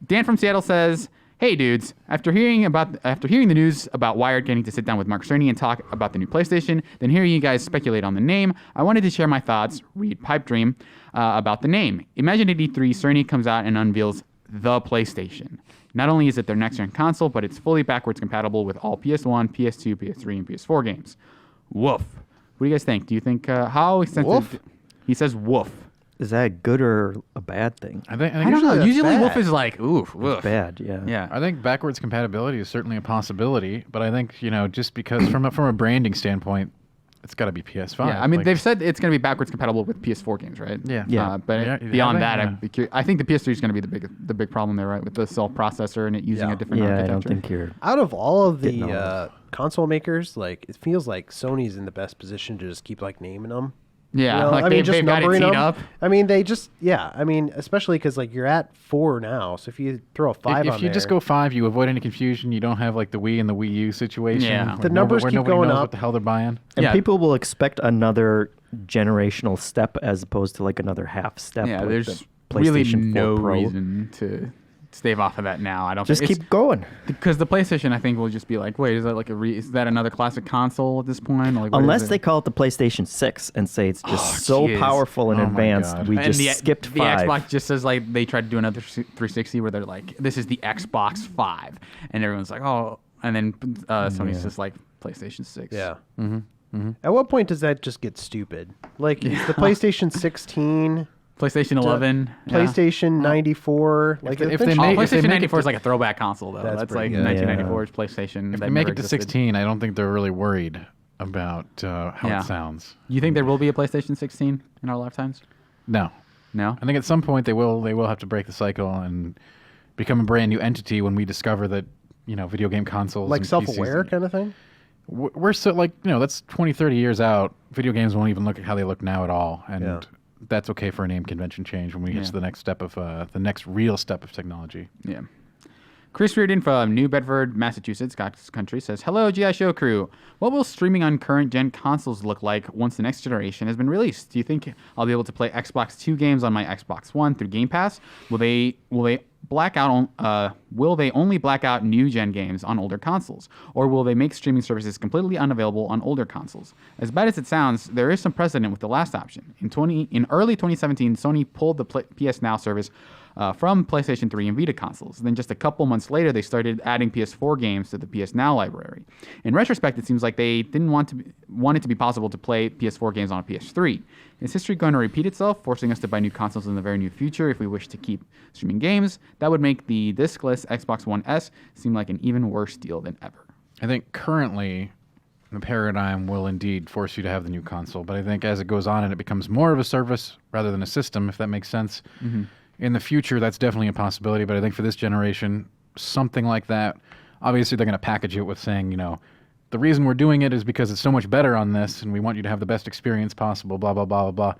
Dan from Seattle says, "Hey dudes, after hearing the news about Wired getting to sit down with Mark Cerny and talk about the new PlayStation, then hearing you guys speculate on the name, I wanted to share my thoughts, read Pipe Dream, about the name. Imagine at E3, Cerny comes out and unveils the PlayStation. Not only is it their next-gen console, but it's fully backwards compatible with all PS1, PS2, PS3, and PS4 games. Woof. What do you guys think? Do you think how extensive? Woof? He says woof. Is that a good or a bad thing? I think I don't know. that's Usually bad. woof is like oof. Woof. Bad, yeah. Yeah. I think backwards compatibility is certainly a possibility, but I think just because from a branding standpoint, it's got to be PS5. Yeah, I mean, Like, they've said it's going to be backwards compatible with PS4 games, right? Yeah. Yeah. But Yeah, beyond have that, they? I'd be curious. I think the PS3 is going to be the big problem there, right? With the cell processor and it using Yeah. a different Yeah, I architecture. don't think you're... Out of all of Getting all the console makers, like it feels like Sony's in the best position to just keep like naming them. Yeah, You know, like I mean, just they've got it numbering teed them. up. I mean, they just I mean, especially because like you're at 4 now, so if you throw a 5 if on you just there- go 5, you avoid any confusion. You don't have like the Wii and the Wii U situation. Yeah. where The numbers where keep nobody going knows up. what the hell they're buying. And Yeah. people will expect another generational step as opposed to like another half step. Yeah, with there's the really PlayStation 4 no Pro. reason to stave off of that now. I don't Just think keep going. because the PlayStation, I think, will just be like, wait, is that like is that another classic console at this point? Like, what Unless is they it? call it the PlayStation 6 and say it's just so jeez. powerful and Oh my advanced, God. we And just the, skipped the 5. Xbox just says like they tried to do another 360 where they're like, this is the Xbox 5, and everyone's like, oh, and then Sony's just like PlayStation 6. Yeah. At what point does that just get stupid? Like is the PlayStation 16, PlayStation 11, yeah. PlayStation 94, like if they eventually- make- if they PlayStation make it 94 is to- like a throwback console though. That's That's pretty like good. 1994's PlayStation. If that they make never it to existed. 16, I don't think they're really worried about how Yeah. it sounds. You think there will be a PlayStation 16 in our lifetimes? No. No. I think at some point they will have to break the cycle and become a brand new entity when we discover that video game consoles like and self-aware PCs kind of thing. we're so that's 20, 30 years out. Video games won't even look at how they look now at all, and that's okay for a name convention change when we get to the next step of the next real step of technology. Yeah. Chris Reardon from New Bedford, Massachusetts, God's country, says, "Hello, GI Show crew. What will streaming on current gen consoles look like once the next generation has been released? Do you think I'll be able to play Xbox 2 games on my Xbox One through Game Pass? Will they black out? Will they only black out new gen games on older consoles, or will they make streaming services completely unavailable on older consoles? As bad as it sounds, there is some precedent with the last option. In early 2017, Sony pulled the PS Now service from PlayStation 3 and Vita consoles. Then just a couple months later, they started adding PS4 games to the PS Now library. In retrospect, it seems like they didn't want it to be possible to play PS4 games on a PS3. Is history going to repeat itself, forcing us to buy new consoles in the very near future if we wish to keep streaming games? That would make the discless Xbox One S seem like an even worse deal than ever. I think currently the paradigm will indeed force you to have the new console, but I think as it goes on and it becomes more of a service rather than a system, if that makes sense, in the future, that's definitely a possibility. But I think for this generation, something like that, obviously they're going to package it with saying, the reason we're doing it is because it's so much better on this, and we want you to have the best experience possible, blah, blah, blah, blah,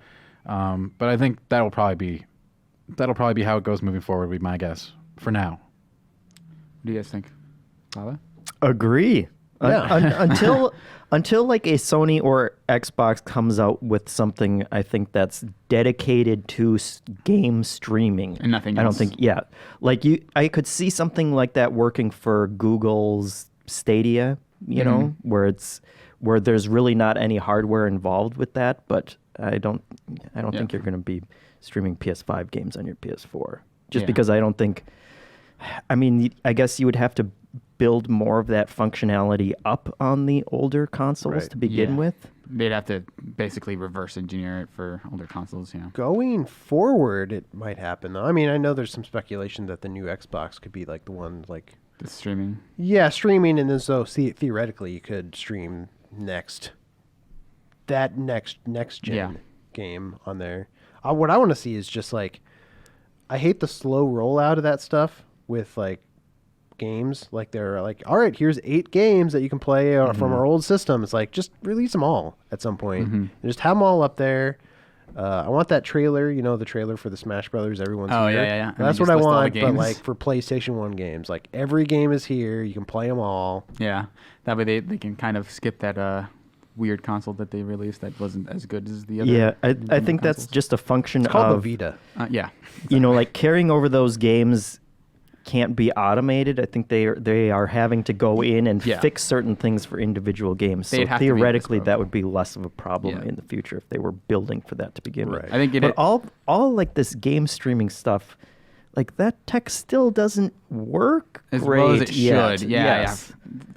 blah. But I think that'll probably be how it goes moving forward, would be my guess, for now. What do you guys think? Lava? Agree. Yeah. Until like a Sony or Xbox comes out with something, I think that's dedicated to game streaming and nothing else. I don't think, like I could see something like that working for Google's Stadia, where there's really not any hardware involved with that. But I don't think you're going to be streaming PS5 games on your PS4 just because I don't think. I mean, I guess you would have to build more of that functionality up on the older consoles to begin with. They'd have to basically reverse engineer it for older consoles, Going forward, it might happen, though. I mean, I know there's some speculation that the new Xbox could be like the one, like... The streaming? Yeah, streaming, and then so theoretically you could stream next gen game on there. What I want to see is just, like... I hate the slow rollout of that stuff with, like, games. Like, they're like, all right, here's 8 games that you can play from our old system. It's like, just release them all at some point. And just have them all up there. I want that trailer, the trailer for the Smash Brothers. Everyone's here. Yeah. That's what I want, but like for PlayStation 1 games, like every game is here. You can play them all. Yeah. That way they can kind of skip that weird console that they released that wasn't as good as the other. Yeah, I think that's just a function it's called of... the Vita. Yeah. Exactly. Like carrying over those games can't be automated. I think they are having to go in and fix certain things for individual games. So theoretically, that would be less of a problem in the future if they were building for that to begin with. I think but all like this game streaming stuff, like that tech still doesn't work as great well as it yet. should. Yeah.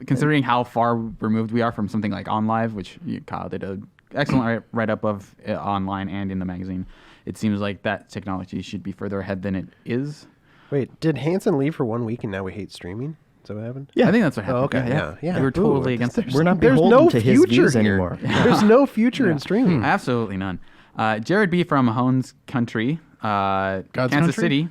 Considering how far removed we are from something like OnLive, which Kyle did an excellent write-up of online and in the magazine, it seems like that technology should be further ahead than it is. Wait, did Hansen leave for 1 week and now we hate streaming? Is that what happened? Yeah, I think that's what happened. Oh, okay, yeah. We were totally against it. We're not There's beholden no to his future views here. anymore. There's no future in streaming. Absolutely none. Jared B. from Mahomes Country, Kansas country? City.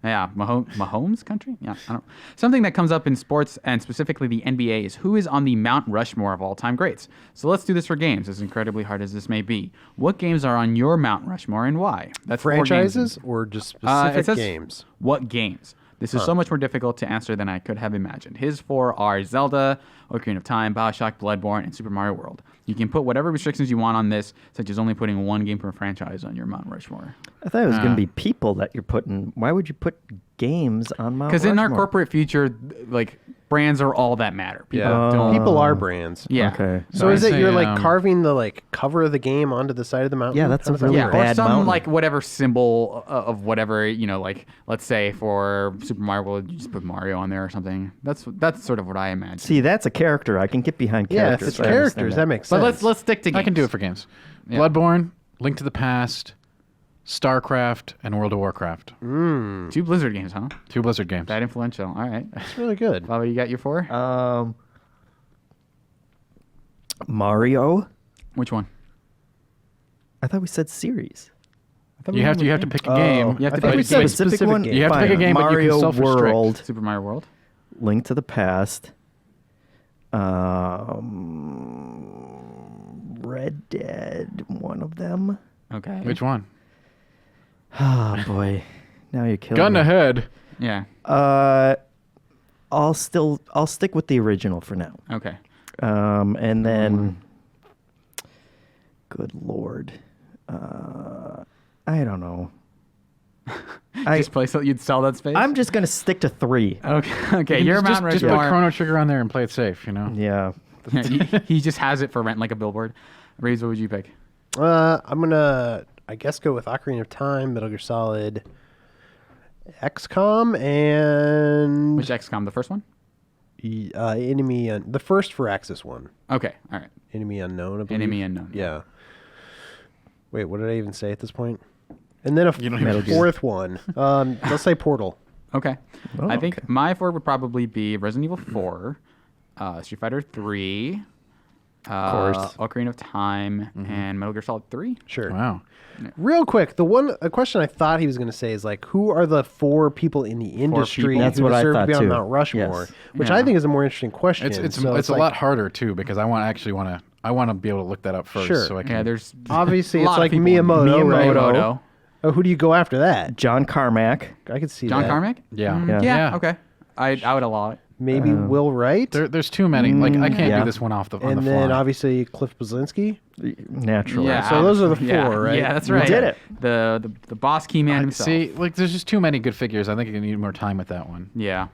Yeah, Mahomes Country? Yeah, I don't know. Something that comes up in sports, and specifically the NBA, is who is on the Mount Rushmore of all-time greats. So let's do this for games, as incredibly hard as this may be. What games are on your Mount Rushmore and why? That's franchises or just specific it says games? What games? This is so much more difficult to answer than I could have imagined. His 4 are Zelda, Ocarina of Time, BioShock, Bloodborne, and Super Mario World. You can put whatever restrictions you want on this, such as only putting 1 game per franchise on your Mount Rushmore. I thought it was going to be people that you're putting. Why would you put games on Mount Rushmore? Because in our corporate future, like, brands are all that matter. People are brands. Yeah. Okay. So is it you're like um, carving the like cover of the game onto the side of the mountain? Yeah, that's How a does that really work? bad or some mountain. like whatever symbol of whatever, like, let's say for Super Mario World, you just put Mario on there or something. That's sort of what I imagine. See, that's a character. I can get behind Yeah, characters. if it's I understand characters, that makes sense. But let's stick to games. I can do it for games. Yeah. Bloodborne, Link to the Past, StarCraft, and World of Warcraft. 2 Blizzard games, huh? 2 Blizzard games. That influential. All right. It's really good. Bobby, you got your 4? Mario. Which one? I thought we said series. You have to pick a game. You have to think pick we a said game. specific one. game. You have to pick a game, but you can Mario self-restrict. World, Super Mario World. Link to the Past, Red Dead, one of them. Okay. Which one? Oh boy, now you're killing Gun me. ahead. Yeah. I'll stick with the original for now. Okay. And then, good lord, I don't know. Just play so you'd sell that space. I'm just gonna stick to 3. Okay. Okay. You're Mount just put Rushmore. Chrono Trigger on there and play it safe. You know. Yeah. Yeah, he just has it for rent like a billboard. Reeves, what would you pick? I'm gonna, I guess, go with Ocarina of Time, Metal Gear Solid, XCOM, and Which XCOM? The first one? the first for Axis one. Okay. All right. Enemy Unknown. I believe. Enemy Unknown. Yeah. Wait, what did I even say at this point? And then a don't even- fourth one. Let's say Portal. Okay. Oh, I think my 4 would probably be Resident Evil 4, Street Fighter 3, course. Ocarina of Time, and Metal Gear Solid 3. Sure. Wow. Real quick, a question I thought he was going to say is like, who are the 4 people in the industry people. That's who what I deserve to thought be on too. Mount Rushmore? Yes. Which Yeah. I think is a more interesting question. It's So a like, lot harder too because I want to be able to look that up first. Sure. So I can. Yeah, there's Obviously, a it's lot of like people. Miyamoto, right? Miyamoto. Oh, who do you go after that? John Carmack. I could see John that. Carmack? Yeah. Yeah. Yeah. Okay. I would allow it. Maybe Will Wright. There's too many. Like I can't Yeah. do this one on the And fly. then obviously Cliff Bleszinski. Naturally. Yeah. So those are the 4, yeah, right? Yeah, that's You right. did it. The boss key man himself. See, like there's just too many good figures. I think you need more time with that one. Yeah.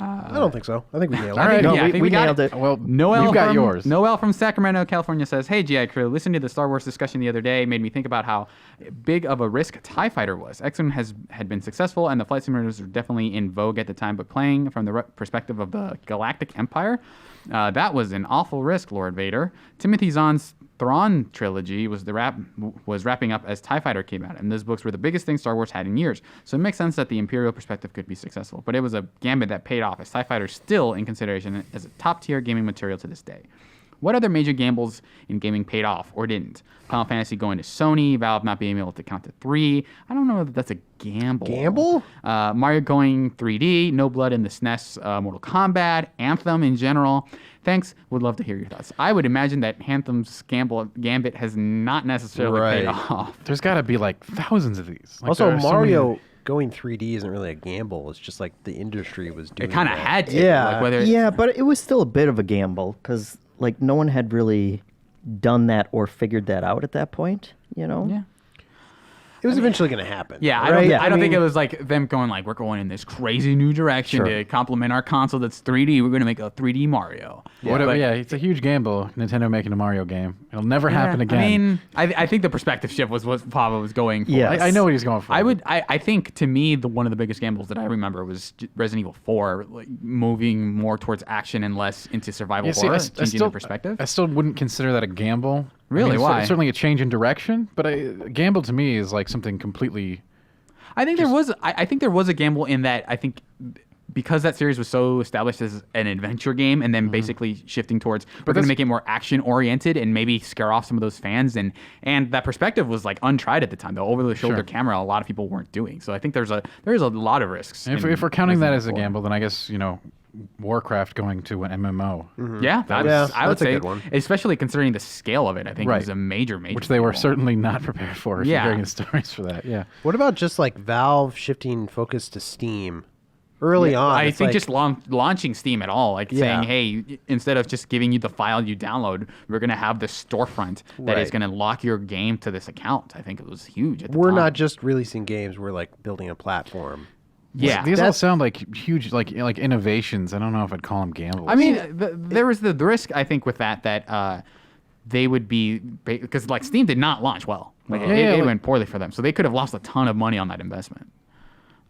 I don't think so. I think we nailed it. I think, No, yeah, I we think we got nailed it. Well, Noel you've got from, yours. Noel from Sacramento, California says, "Hey, GI Crew, listening to the Star Wars discussion the other day made me think about how big of a risk TIE Fighter was. X-Wing had been successful, and the flight simulators were definitely in vogue at the time, but playing from the perspective of the Galactic Empire, that was an awful risk, Lord Vader. Timothy Zahn's Thrawn trilogy was wrapping up as TIE Fighter came out, and those books were the biggest thing Star Wars had in years. So it makes sense that the Imperial perspective could be successful, but it was a gambit that paid off, as TIE Fighter is still in consideration as a top-tier gaming material to this day. What other major gambles in gaming paid off or didn't? Final Fantasy going to Sony, Valve not being able to count to 3. I don't know if that's a gamble. Gamble? Mario going 3D, No Blood in the SNES, Mortal Kombat, Anthem in general. Thanks. Would love to hear your thoughts. I would imagine that Anthem's gambit has not necessarily paid Right. off. There's got to be like thousands of these. Like, Also, there are so Mario many- going 3D isn't really a gamble. It's just like the industry was doing It kind of that. had to. Yeah. Like whether Yeah, but it was still a bit of a gamble because like no one had really done that or figured that out at that point. You know. Yeah. It was eventually going to happen. Yeah, I right? don't, Yeah. I don't think mean, it was like them going like, we're going in this crazy new direction Sure. to complement our console that's 3D. We're going to make a 3D Mario. Whatever, yeah, it's a huge gamble. Nintendo making a Mario game. It'll never happen again. I mean, I think the perspective shift was what Papa was going for. Yes. I know what he's going for. I think to me one of the biggest gambles that I remember was Resident Evil 4, like moving more towards action and less into survival Yeah, see, horror, I changing still, the perspective. I still wouldn't consider that a gamble. Really? I mean, Why? It's certainly a change in direction, but a gamble to me is like something completely. I think there was. I think there was a gamble in that. I think because that series was so established as an adventure game, and then basically shifting towards we're going to that's- make it more action oriented and maybe scare off some of those fans, and that perspective was like untried at the time. The over the shoulder Sure. camera, a lot of people weren't doing. So I think there's a lot of risks. If in we're counting that Resident as a Evil 4. gamble, then I guess Warcraft going to an MMO, Yeah, that's, Yeah, I would that's a say, good one. especially considering the scale of it, I think it Right. was a major which they were gamble. certainly not prepared for. If Yeah. you're hearing the stories for that, yeah. What about just like Valve shifting focus to Steam early on? I it's think like- just launching Steam at all, like saying, Yeah. hey, instead of just giving you the file you download, we're going to have this storefront that is Right. going to lock your game to this account. I think it was huge at the we're time. not just releasing games; we're like building a platform. Yeah. These all That's- sound like huge, like innovations. I don't know if I'd call them gambles. I mean, there was the risk, I think, with that they would be, because like Steam did not launch well. Like it like- went poorly for them. So they could have lost a ton of money on that investment.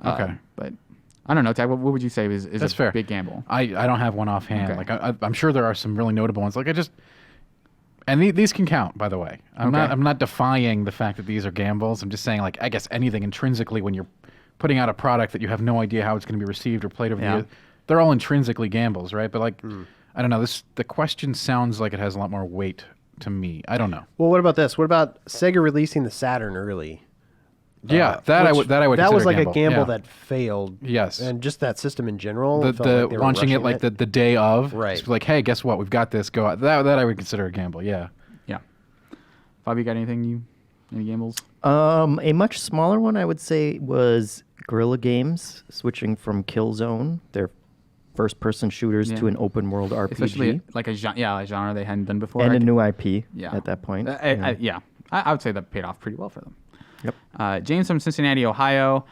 Okay. But I don't know, Tag, what would you say is That's a fair. big gamble? I don't have one offhand. Okay. Like I'm sure there are some really notable ones. Like and these can count, by the way. I'm Okay. not defying the fact that these are gambles. I'm just saying, like, I guess anything intrinsically when you're putting out a product that you have no idea how it's going to be received or played over the Yeah. years, they're all intrinsically gambles, right? But like, I don't know. The question sounds like it has a lot more weight to me. I don't know. Well, what about this? What about Sega releasing the Saturn early? Yeah, I would. That was consider like gamble. a gamble Yeah. that failed. Yes. And just that system in general. The felt like they were launching it rushing like the day of. Right. It's like, hey, guess what? We've got this. Go out. That I would consider a gamble. Yeah. Yeah. Bobby, got anything? Any gambles? A much smaller one, I would say, was Guerrilla Games switching from Killzone, their first-person shooters, Yeah. to an open-world RPG. Especially like a genre they hadn't done before. and I a c- new IP Yeah. at that point. I would say that paid off pretty well for them. Yep. James from Cincinnati, Ohio,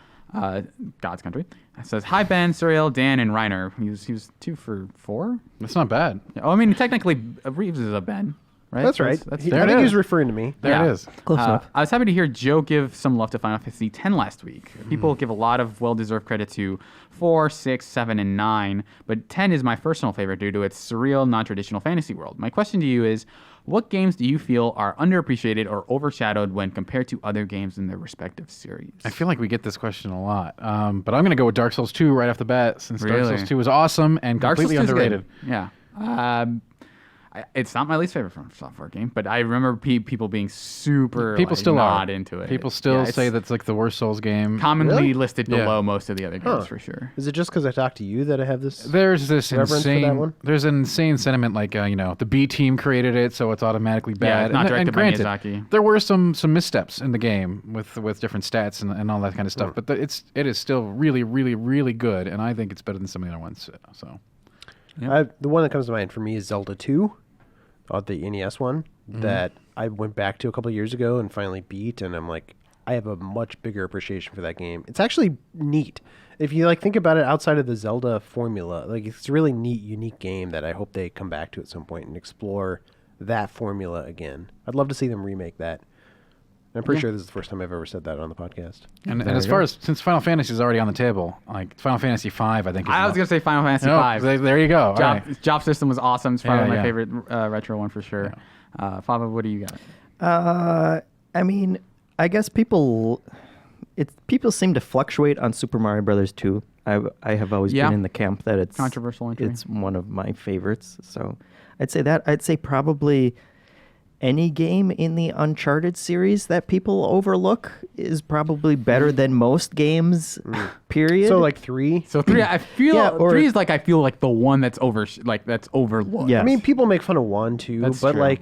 God's country, says, "Hi Ben, Suriel, Dan, and Reiner." He was 2 for 4. That's not bad. Oh, I mean, technically, Reeves is a Ben, right? That's right. That's I there it think he is. was referring to me. There Yeah. it is. Close enough. I was happy to hear Joe give some love to Final Fantasy X last week. People give a lot of well-deserved credit to 4, 6, 7, and 9, but 10 is my personal favorite due to its surreal, non-traditional fantasy world. My question to you is, what games do you feel are underappreciated or overshadowed when compared to other games in their respective series? I feel like we get this question a lot, but I'm going to go with Dark Souls 2 right off the bat, since Dark Really? Souls 2 is awesome and Dark Souls completely 2 is good. underrated. Yeah. It's not my least favorite From Software game, but I remember people being super People still not are into it. People still Yeah, say it's that's like the worst Souls game. commonly Really? listed Yeah. below most of the other games Huh. for sure. Is it just because I talked to you that I have this? There's this Reverence for that insane. one? There's an insane sentiment, like the B team created it, so it's automatically Yeah, bad. not and directed by granted, Miyazaki. there were some missteps in the game with different stats and all that kind of stuff, but it is still really, really, really good, and I think it's better than some of the other ones. So The one that comes to mind for me is Zelda 2, the NES one, Mm-hmm. that I went back to a couple of years ago and finally beat, and I'm like, I have a much bigger appreciation for that game. It's actually neat. If you think about it outside of the Zelda formula, it's a really neat, unique game that I hope they come back to at some point and explore that formula again. I'd love to see them remake that. I'm pretty sure this is the first time I've ever said that on the podcast. and as far as since Final Fantasy is already on the table, like Final Fantasy V, I think is I was gonna say Final Fantasy V. There you go. All Job, right. job system was awesome. It's probably Yeah, my yeah. favorite retro one for sure. Fava, what do you got? I mean, I guess people seem to fluctuate on Super Mario Brothers 2. I have always Yeah. been in the camp that it's Controversial entry. It's one of my favorites. So I'd say that. I'd say probably any game in the Uncharted series that people overlook is probably better than most games. Period. So 3? So 3, I feel Yeah, or- 3 is I feel like the one that's that's overlooked. Yeah. I mean, people make fun of 1 too, That's but true.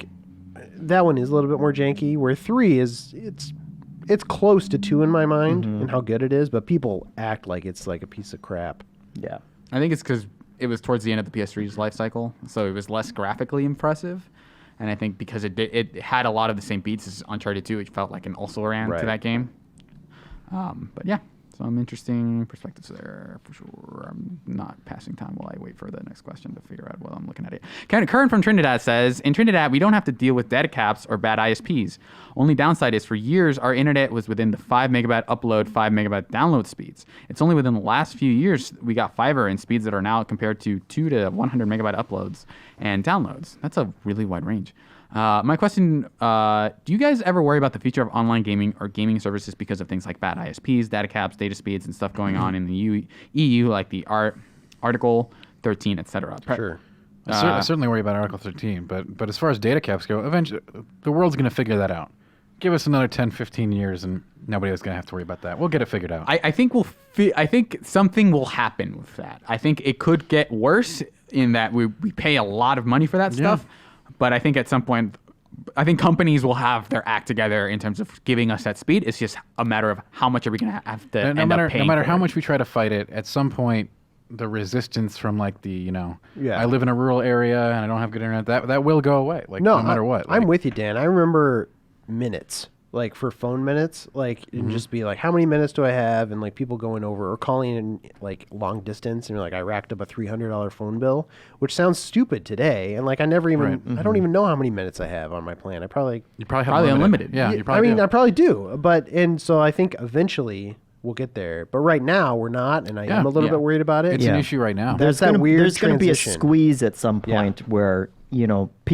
that one is a little bit more janky. Where 3 it's close to 2 in my mind and how good it is, but people act like it's like a piece of crap. yeah. I think it's because it was towards the end of the PS3's life cycle, so it was less graphically impressive. And I think because it had a lot of the same beats as Uncharted 2, it felt like an also-ran Right. to that game. But yeah, some interesting perspectives there for sure. I'm not passing time while I wait for the next question to figure out what I'm looking at it. Kern from Trinidad says, in Trinidad, we don't have to deal with data caps or bad ISPs. Only downside is for years, our internet was within the 5 megabyte upload, 5 megabyte download speeds. It's only within the last few years we got fiber and speeds that are now compared to 2 to 100 megabyte uploads and downloads. That's a really wide range. My question, do you guys ever worry about the future of online gaming or gaming services because of things like bad ISPs, data caps, data speeds, and stuff going on in the EU, like the Article 13, etc.? Sure. I certainly worry about Article 13, but as far as data caps go, eventually the world's going to figure that out. Give us another 10, 15 years, and nobody's going to have to worry about that. We'll get it figured out. I think I think something will happen with that. I think it could get worse in that we pay a lot of money for that stuff, but I think at some point, I think companies will have their act together in terms of giving us that speed. It's just a matter of how much are we going to have to end up paying no matter for how it. much we try to fight it, at some point, the resistance from Yeah. I live in a rural area and I don't have good internet, that will go away. No matter what. I'm with you, Dan. I remember minutes, for phone minutes, and just be like, how many minutes do I have? And people going over or calling in long distance, and you're like, I racked up a $300 phone bill, which sounds stupid today. And I never even, I don't even know how many minutes I have on my plan. You probably have Probably unlimited. Yeah, you probably do. I probably do. And so I think eventually we'll get there. But right now we're not, and I am a little bit worried about it. It's an issue right now. That's that weird There's going to be a transition. squeeze at some point where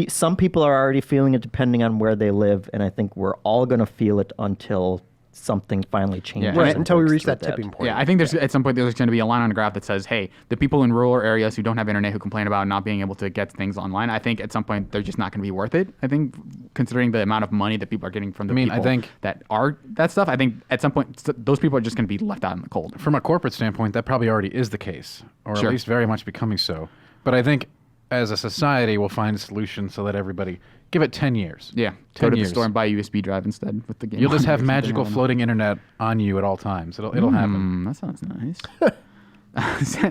some people are already feeling it depending on where they live, and I think we're all going to feel it until something finally changes. Right, until we breaks reach through that tipping point. Yeah, I think there's at some point there's going to be a line on a graph that says, hey, the people in rural areas who don't have internet who complain about not being able to get things online, I think at some point they're just not going to be worth it. I think considering the amount of money that people are getting from the people that are that stuff, I think at some point those people are just going to be left out in the cold. From a corporate standpoint, that probably already is the case, or Sure. at least very much becoming so. But I think as a society, we'll find a solution so that everybody give it 10 years. Yeah, 10 go to years. the store and buy a USB drive instead with the game. You'll just on have it or something. magical floating internet on you at all times. It'll happen. That sounds nice.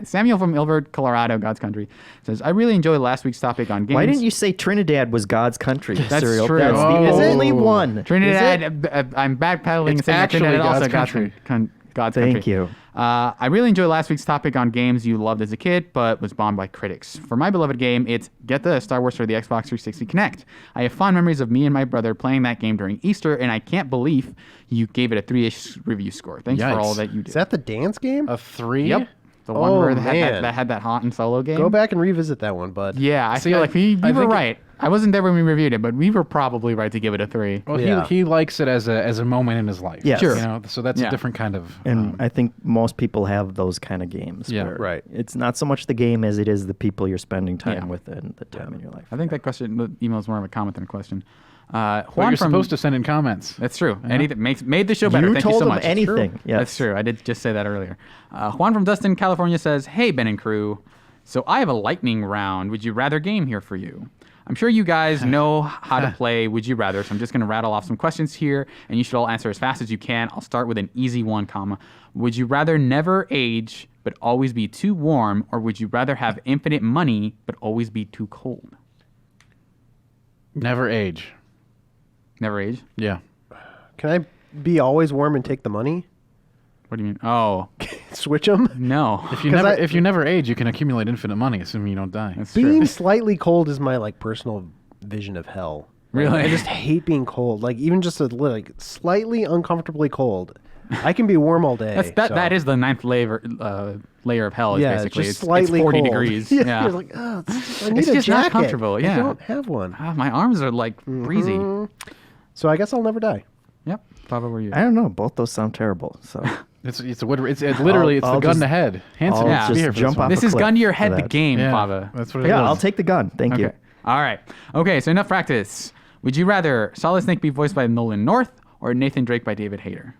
Samuel from Ilford, Colorado, God's Country, says, I really enjoyed last week's topic on games. Why didn't you say Trinidad was God's country? That's Cyril? true. That's the only one. Trinidad, I'm backpedaling and saying that Trinidad actually also God's country. God's country. Thank you. I really enjoyed last week's topic on games you loved as a kid, but was bombed by critics. For my beloved game, it's Get the Star Wars for the Xbox 360 Kinect. I have fond memories of me and my brother playing that game during Easter, and I can't believe you gave it a 3-ish review score. Thanks for all that you did. Is that the dance game? A 3? Yep. The one Oh, where man. that had that haunt and solo game. Go back and revisit that one, bud. Yeah, I feel like we were right. I wasn't there when we reviewed it, but we were probably right to give it a 3. Well, Yeah. he likes it as a moment in his life. Yes. Sure. You know, so that's a different kind of. And I think most people have those kind of games. Yeah. where Right. It's not so much the game as it is the people you're spending time with and the time in your life. I think that question, the email is more of a comment than a question. But Juan you're from, supposed to send in comments. That's true. Anything made the show better. You Thank told you so him much. anything. Yes. That's true. I did just say that earlier. Juan from Dustin, California says, hey, Ben and crew. So I have a lightning round. Would you rather game here for you? I'm sure you guys know how to play Would You Rather, so I'm just going to rattle off some questions here, and you should all answer as fast as you can. I'll start with an easy one, comma. Would you rather never age but always be too warm, or would you rather have infinite money but always be too cold? Never age. Never age? Yeah. Can I be always warm and take the money? What do you mean? Oh, Switch them? no. If you never age, you can accumulate infinite money, assuming you don't die. That's Being true. slightly cold is my personal vision of hell. Really? I just hate being cold. Like even just slightly uncomfortably cold. I can be warm all day. That is the ninth layer of hell. yeah, Basically, just slightly 40 cold. degrees. Yeah, you're like, oh, I need It's a just not jacket. comfortable, yeah. I don't have one. My arms are like breezy. So I guess I'll never die. Yep. Papa, were you? I don't know. Both those sound terrible. So It's literally I'll the gun just- to head. Hanson I'll needs to be just here for jump this one. off This a is cliff gun to your for head, the that. game, Yeah, Papa. that's what it yeah, is. I'll take the gun. Thank you. Okay. All right. Okay, so enough practice. Would you rather Solid Snake be voiced by Nolan North or Nathan Drake by David Hayter?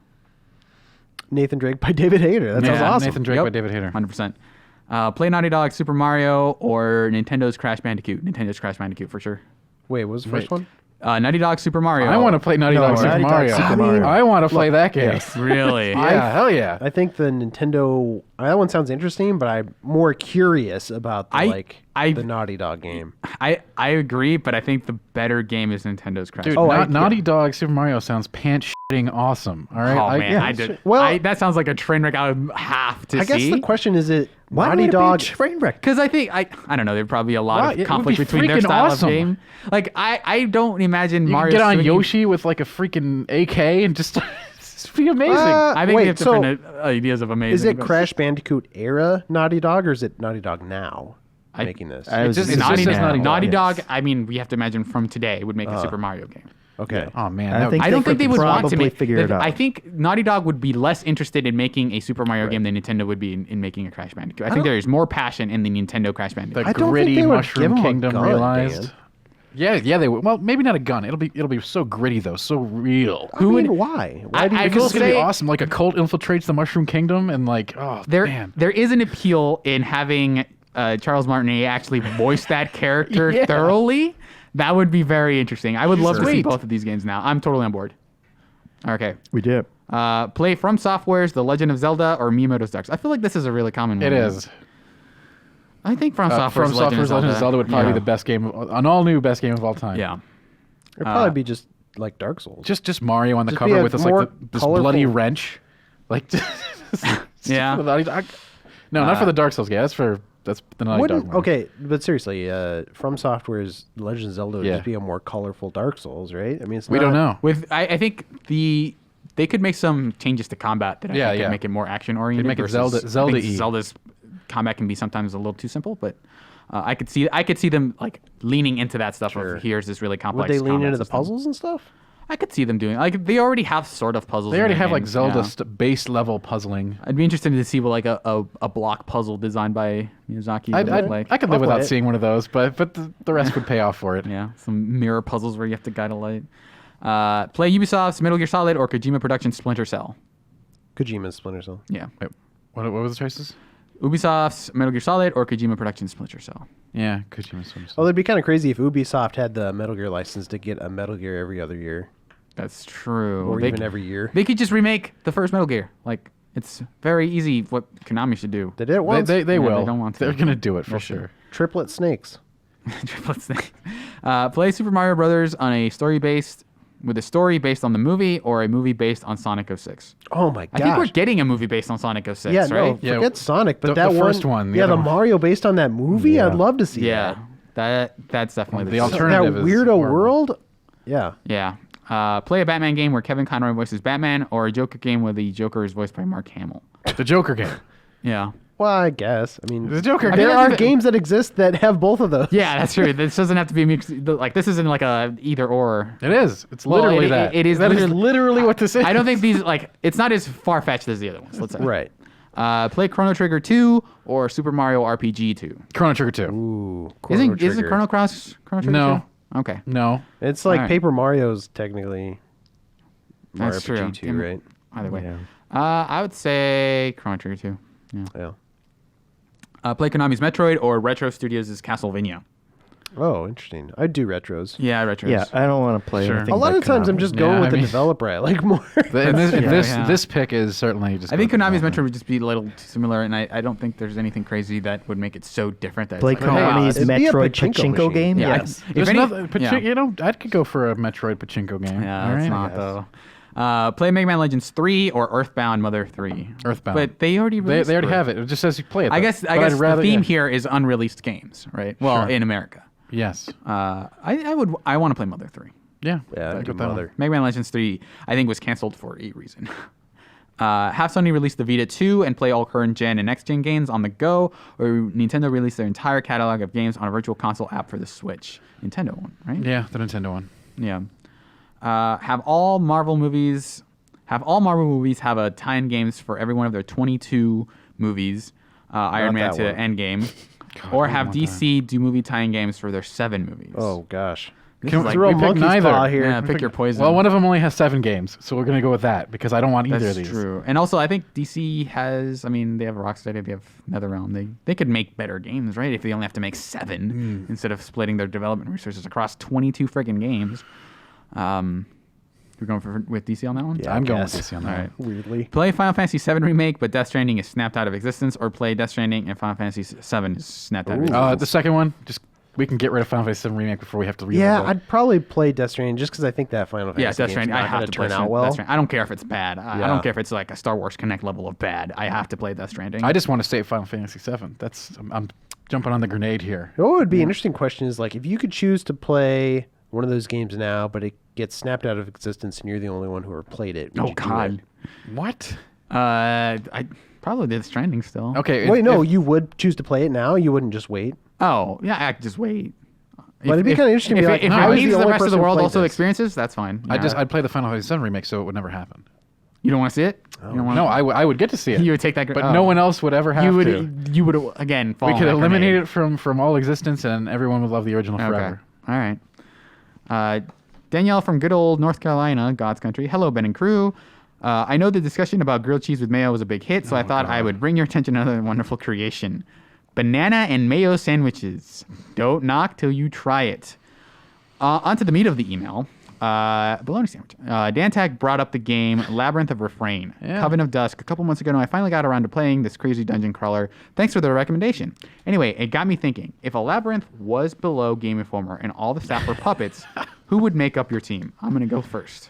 Nathan Drake by David Hayter. That sounds awesome. Nathan Drake Yep. by David Hayter. 100%. Play Naughty Dog Super Mario or Nintendo's Crash Bandicoot? Nintendo's Crash Bandicoot for sure. Wait, what was the first one? Naughty Dog Super Mario. I want to play Naughty Dog Super Naughty Dog Mario. Super Mario. I want to play that game. Really? Yeah, hell yeah. I think the Nintendo. That one sounds interesting, but I'm more curious about the Naughty Dog game. I agree, but I think the better game is Nintendo's Crash. Dude, Naughty Dog Super Mario sounds pant-shitting awesome. All right. Oh man, I did. Well- that sounds like a train wreck I would have to I guess see. the question is it Why Naughty would Dog. it be a train wreck? Because I think I don't know. There'd probably be a lot Wow, it of would conflict be between their freaking style awesome. of game. Like I don't imagine You Mario can get on swinging- Yoshi with like a freaking AK and just it'd be amazing. I think we Wait, have different ideas of amazing. Is it but- Crash Bandicoot era Naughty Dog, or is it Naughty Dog now making this? I was just- just it Naughty, says Naughty Dog. Naughty Yes. Dog. I mean, we have to imagine from today would make a Super Mario game. Okay. Oh man, I that would think I don't they think they could would want to probably make. figure it out. I think Naughty Dog would be less interested in making a Super Mario game than Nintendo would be in making a Crash Bandicoot. I think there is more passion in the Nintendo Crash Bandicoot. the I don't think gritty they would Mushroom give him a Kingdom gun, realized. Dan. Yeah, they would. Well, maybe not a gun. It'll be so gritty though, so real. I mean, why? Why do you I Because will it's gonna be say- awesome. Like a cult infiltrates the Mushroom Kingdom, and like, oh man. There is an appeal in having Charles Martinet actually voice that character Yeah. thoroughly. That would be very interesting. I would love to see Sweet. both of these games now. I'm totally on board. Okay. We did. Play From Software's The Legend of Zelda or Miyamoto's Dark Souls. I feel like this is a really common one. It is. I think From Software's From Software's Legend of Zelda would probably be the best game, an all-new best game of all time. Yeah. It'd probably be just like Dark Souls. Just Mario on the Just be cover a with this more like this bloody colorful- wrench, like Yeah. for the Naughty Dog. No, not for the Dark Souls game. That's the Naughty Dog one. Okay, but seriously, From Software's Legend of Zelda would Yeah. just be a more colorful Dark Souls, right? I mean, it's We not, don't know. With I think they could make some changes to combat that I Yeah, think yeah. could make it more action oriented. They'd make it Zelda-y. Zelda's combat can be sometimes a little too simple, but I could see them like leaning into that stuff. Sure. Of here's this really Would complex. they lean combat into the system. puzzles and stuff? I could see them doing like they already have sort of puzzles. They in already their have like games, Zelda yeah. base level puzzling. I'd be interested to see what like a block puzzle designed by Miyazaki would look like. I could live without play it. seeing one of those, but the rest would pay off for it. Yeah, some mirror puzzles where you have to guide a light. Play Ubisoft's Metal Gear Solid or Kojima Productions Splinter Cell. Kojima's Splinter Cell. Yeah. Wait, what was the choices? Ubisoft's Metal Gear Solid or Kojima Productions Splinter Cell. Yeah, Kojima Splinter Cell. Oh, it'd be kind of crazy if Ubisoft had the Metal Gear license to get a Metal Gear every other year, That's true. or They even c- every year. They could just remake the first Metal Gear. Like it's very easy. What Konami should do. They did it once. They Yeah, will. they don't want to. They're gonna do it for We'll sure. Triplet snakes. Triplets thing. Play Super Mario Brothers on a story based on the movie or a movie based on Sonic 06. Oh my I think we're gosh. getting a movie based on Sonic 06, Yeah, right? no, Yeah, forget Sonic, but the that first one, the yeah, other the one. Mario based on that movie. Yeah. I'd love to see Yeah, that's definitely The the alternative that is weirdo horrible. world. Yeah. Yeah. Play a Batman game where Kevin Conroy voices Batman or a Joker game where the Joker is voiced by Mark Hamill. The Joker game. Yeah. Well, I guess. I mean, The Joker I game. mean, there that's are a- games that exist that have both of those. Yeah, that's true. This doesn't have to be mixed. Like this isn't like a either or. It is. It's Well, literally it- that. it is That is literally- literally what this is. I don't think these like it's not as far fetched as the other ones. Let's say. Right. Play Chrono Trigger 2 or Super Mario RPG 2. Chrono Trigger 2. Ooh. Isn't Trigger. Chrono Trigger No. 2? Okay. No. It's like Alright. Paper Mario's technically Mario That's true. RPG 2, right? Either way. Yeah. I would say Chrono Trigger 2. Yeah. Yeah. Play Konami's Metroid or Retro Studios' Castlevania. Oh, interesting. I'd do retros. Yeah, Retros. Yeah, I don't want to play Sure. anything. A lot by of times I'm Konami. just going Yeah, with I the mean- developer I like more. This pick is certainly just. I think gonna be Konami's that Metroid would just be a little too similar, and I don't think there's anything crazy that would make it so different. That Play it's like, wow, Konami's it'd be a Metroid pachinko Pachinko machine. game. Yeah, Yes. if There's any- nothing. yeah. You know, I could go for a Metroid Pachinko game. Yeah, All that's right? not though. Play Mega Man Legends 3 or Earthbound Mother 3. Earthbound. But they already They released already Earth- have it. It just says you play it. I though. guess But I'd the rather- theme yeah. here is unreleased games, right? Well, Sure. in America. Yes. I want to play Mother 3. Yeah. Yeah, I'd I'd go do with that one. Mother. Mega Man Legends 3, I think, was canceled for a reason. Have Sony release the Vita 2 and play all current gen and next gen games on the go, or Nintendo release their entire catalog of games on a virtual console app for the Switch. Nintendo one, right? Yeah, the Nintendo one. Yeah. Have all Marvel movies have a tie-in games for every one of their 22 movies, Iron Man that to one. Endgame, God, or I have want DC do movie tie-in games for their 7 movies. Oh gosh. This Can is we like, Throw a pick monkey's neither. paw here. yeah, pick your poison. Well, one of them only has 7 games, so we're gonna go with that because I don't want either That's of these. true. And also, I think DC has. I mean, they have Rocksteady, they have NetherRealm. They could make better games, right? If they only have to make 7 instead of splitting their development resources across 22 friggin' games. We're going with DC on that one. Yeah, I'm going guess. with DC on that. All right. one. Weirdly. Play Final Fantasy VII Remake, but Death Stranding is snapped out of existence, or play Death Stranding and Final Fantasy VII is snapped out of existence. The second one, just we can get rid of Final Fantasy VII Remake before we have to reload Yeah, it. I'd probably play Death Stranding just because I think that Final Fantasy Yeah, Death game's Stranding. not I have gonna to play turn out well. Death Stranding. I don't care if it's bad. I Yeah. don't care if it's like a Star Wars Connect level of bad. I have to play Death Stranding. I just want to save Final Fantasy VII. I'm jumping on the grenade here. What would be an interesting question is like if you could choose to play one of those games now, but it gets snapped out of existence and you're the only one who ever played it. would Oh you do God. What? I probably Death Stranding still. Okay. it? Wait, no, you would choose to play it now. You wouldn't just wait. Oh, yeah, I could just wait. But it'd be kinda interesting to If, be like, if I it was means the the only rest of person the who world played also this. experiences, that's fine. Yeah. I'd play the Final Fantasy VII Remake, so it would never happen. You don't want to see it? You don't wanna, No, I would get to see it. You would take that. but no one else would ever have You would. to. You would again. Fall We on could that eliminate grenade. it from all existence, and everyone would love the original Okay. forever. All right. Danielle from good old North Carolina, God's country. Hello, Ben and crew. I know the discussion about grilled cheese with mayo was a big hit, so I thought I would bring your attention to another wonderful creation. Banana and mayo sandwiches. Don't knock till you try it. Onto the meat of the email. Bologna sandwich. Dantag brought up the game Labyrinth of Refrain, Yeah. Coven of Dusk, a couple months ago, and I finally got around to playing this crazy dungeon crawler. Thanks for the recommendation. Anyway, it got me thinking, if a Labyrinth was below Game Informer and all the staff were puppets, who would make up your team? I'm going to go first.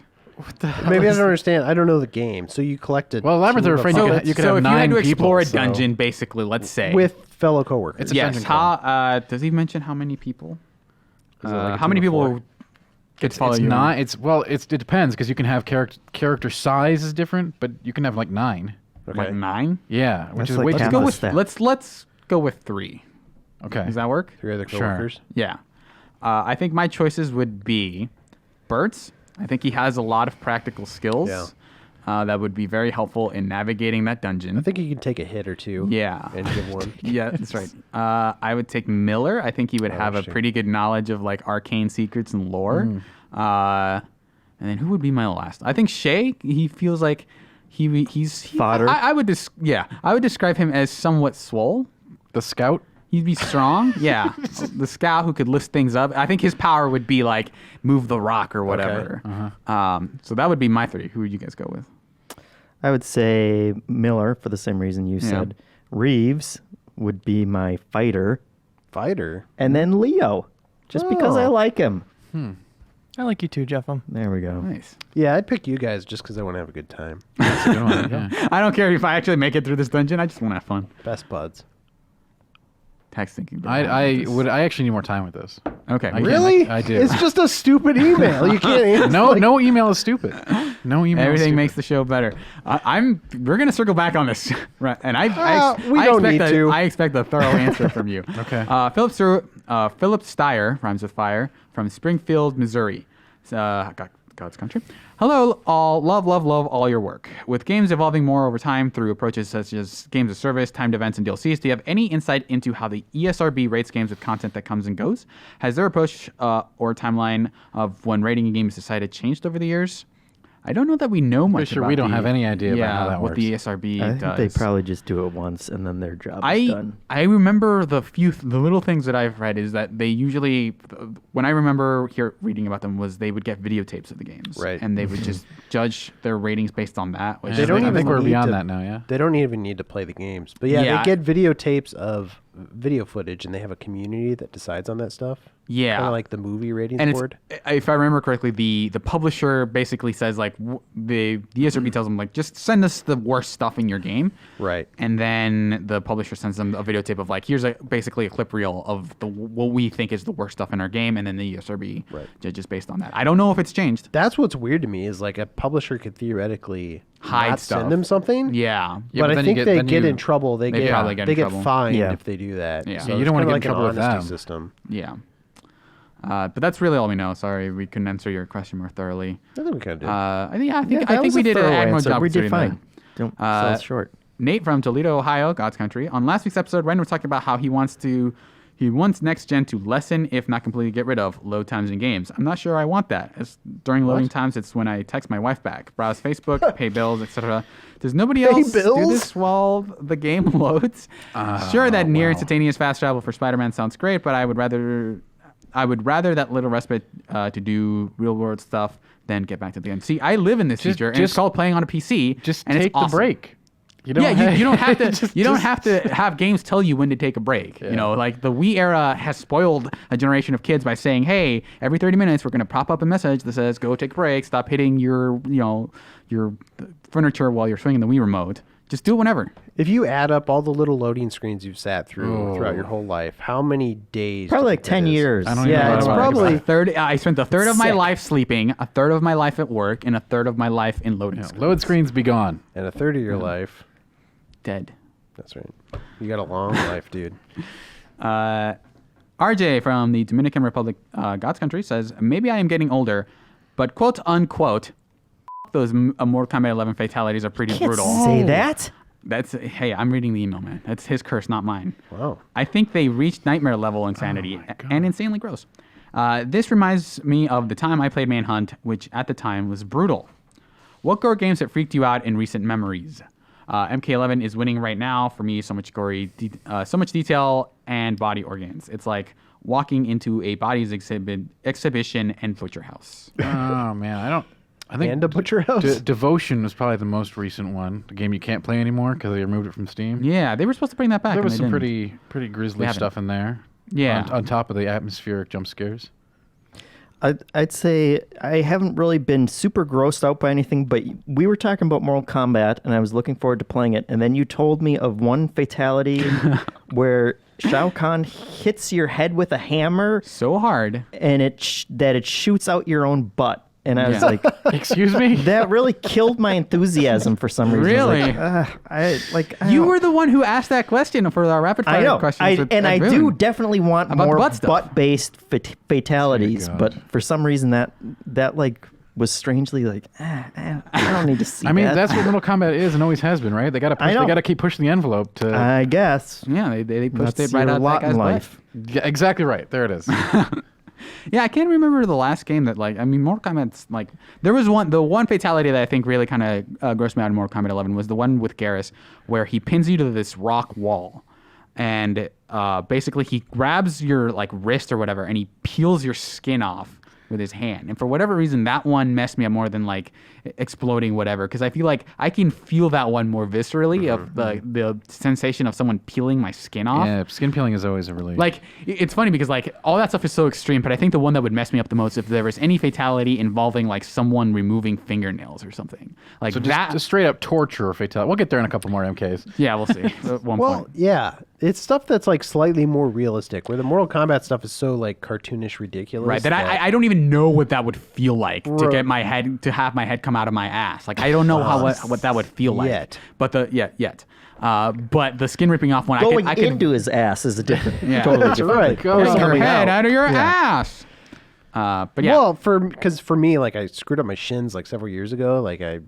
Maybe I don't understand. I don't know the game. So you collected. Well, Labyrinth of Refrain, you could have if you had 9 to people. explore a so- dungeon, basically, let's say. with fellow coworkers. It's a yes, dungeon how, does he mention how many people? Is it like a How many team of people 4? could follow It's you? not. It depends because you can have character size is different, but you can have like 9. Okay. Like 9? Yeah, which That's is like way half too the Go much. with, staff. let's go with 3. Okay. Does that work? 3 other Sure. coworkers. Yeah. I think my choices would be Bert's, I think he has a lot of practical skills. Yeah. That would be very helpful in navigating that dungeon. I think he can take a hit or two. Yeah. And give one. Yeah, that's right. I would take Miller. I think he would have a pretty good knowledge of like arcane secrets and lore. And then who would be my last? I think Shay. He feels like he's Fodder. I would describe him as somewhat swole. The scout. He'd be strong. Yeah, the scout who could lift things up. I think his power would be like move the rock or whatever. So that would be my three. Who would you guys go with? I would say Miller for the same reason you said. Reeves would be my fighter. Fighter? And then Leo, just because I like him. I like you too, Jeff. There we go. Nice. Yeah, I'd pick you guys just because I want to have a good time. That's a good one. Yeah. I don't care if I actually make it through this dungeon. I just want to have fun. Best buds. Tax thinking. I actually need more time with this. Okay. Really? I do. It's just a stupid email. You can't answer. No email is stupid. No email. Everything is stupid. makes the show better. We're gonna circle back on this, right? And I expect a thorough answer from you. Okay. Philip Steyer rhymes with fire from Springfield, Missouri. God's country. Hello, all. Love all your work. With games evolving more over time through approaches such as games of service, timed events, and DLCs, do you have any insight into how the ESRB rates games with content that comes and goes? Has their approach or timeline of when rating a game is decided changed over the years? I don't know that we know much about we don't have any idea about how that what works. the ESRB I does. think they probably just do it once and then their job is done. I remember the little things that I've read is that they usually, when I remember reading about them, was they would get videotapes of the games, right? And they would just judge their ratings based on that. Which They don't I even think we're need beyond to- that now. Yeah. They don't even need to play the games. But yeah, they get videotapes of video footage, and they have a community that decides on that stuff. Yeah. Kind of like the movie ratings and board. If I remember correctly, the publisher basically says like the ESRB tells them like just send us the worst stuff in your game, Right. and then the publisher sends them a videotape of like here's basically a clip reel of what we think is the worst stuff in our game, and then the ESRB judges based on that. I don't know if it's changed. That's what's weird to me is like a publisher could theoretically Hide not stuff. send them something. Yeah. But I then think you they then get you- in trouble. They probably get in trouble. fined Yeah. if they do that. Yeah. So You it's don't wanna kinda get in like trouble an with honesty them. system. Yeah. But that's really all we know. Sorry, we couldn't answer your question more thoroughly. I think we kind of did. I think that was we a did an thorough admirable answer. job. We did considering fine. that. Don't sell us short. Nate from Toledo, Ohio, God's country. On last week's episode, Ryan was talking about how he wants next gen to lessen, if not completely get rid of, load times in games. I'm not sure I want that. During loading times, it's when I text my wife back, browse Facebook, pay bills, etc. Does nobody else do bills? this while the game loads? Sure, that near instantaneous fast travel for Spider-Man sounds great, but I would rather that little respite to do real world stuff than get back to the game. See, I live in this feature, and it's called playing on a PC. Just and take it's awesome. the break. You don't have to. You don't have to have games tell you when to take a break. Yeah. You know, like the Wii era has spoiled a generation of kids by saying, "Hey, every 30 minutes we're going to pop up a message that says go take a break, stop hitting your furniture while you're swinging the Wii remote. Just do it whenever." If you add up all the little loading screens you've sat through throughout your whole life, how many days? Probably do you like think that 10 is? years. I don't even Yeah, know it's what I like probably A third. I spent a third of my Sick. life sleeping, a third of my life at work, and a third of my life in loading. Yeah, screens. load screens be gone. and a third of your life. Dead. That's right. You got a long life, dude. RJ from the Dominican Republic, God's country, says, maybe I am getting older, but quote unquote, those Mortal Kombat 11 fatalities are pretty brutal. Say that? Hey, I'm reading the email, man. That's his curse, not mine. Wow. I think they reached nightmare level insanity and insanely gross. This reminds me of the time I played Manhunt, which at the time was brutal. What gore games that freaked you out in recent memories? MK11 is winning right now for me. So much gory, so much detail and body organs. It's like walking into a bodies exhibition and butcher house. Oh man, I think And a butcher house. Devotion was probably the most recent one. The game you can't play anymore because they removed it from Steam. Yeah, they were supposed to bring that back. There and was they some didn't. pretty grisly haven't. stuff in there. Yeah. On top of the atmospheric jump scares. I'd say I haven't really been super grossed out by anything, but we were talking about Mortal Kombat, and I was looking forward to playing it. And then you told me of one fatality where Shao Kahn hits your head with a hammer, So hard. and it shoots out your own butt. And I was Yeah. like, Excuse me? that really killed my enthusiasm for some reason. Really? I was like, I You don't- were the one who asked that question for our rapid fire I know. questions. I do definitely want About more butt stuff. butt-based fatalities, God. but for some reason that like was strangely like, I don't need to see I mean, that. that's what Mortal Kombat is and always has been, right? They got to push. I know. They got to keep pushing the envelope to. I guess. Yeah, they pushed That's it right your out lot that guy's in butt. life. Yeah, exactly right. There it is. Yeah, I can't remember the last game that Mortal Kombat's there was the one fatality that I think really kind of grossed me out in Mortal Kombat 11 was the one with Garrus where he pins you to this rock wall, and basically he grabs your wrist or whatever and he peels your skin off with his hand. And for whatever reason, that one messed me up more than exploding whatever, because I feel like I can feel that one more viscerally of the sensation of someone peeling my skin off. Yeah, skin peeling is always a relief. It's funny because all that stuff is so extreme, but I think the one that would mess me up the most if there was any fatality involving someone removing fingernails or something so just straight up torture or fatality. We'll get there in a couple more MKs. Yeah, we'll see. At one Well, point. yeah, it's stuff that's slightly more realistic, where the Mortal Kombat stuff is so cartoonish, ridiculous. Right, that I don't even know what that would feel like to get my head to have my head come out of my ass. I don't know what that would feel like Yet. But but the skin ripping off one, Going I could into his ass is a different, Yeah. totally That's different right. thing. Goes take your coming head out. out of your ass. But yeah, Well, because for me, I screwed up my shins several years ago. I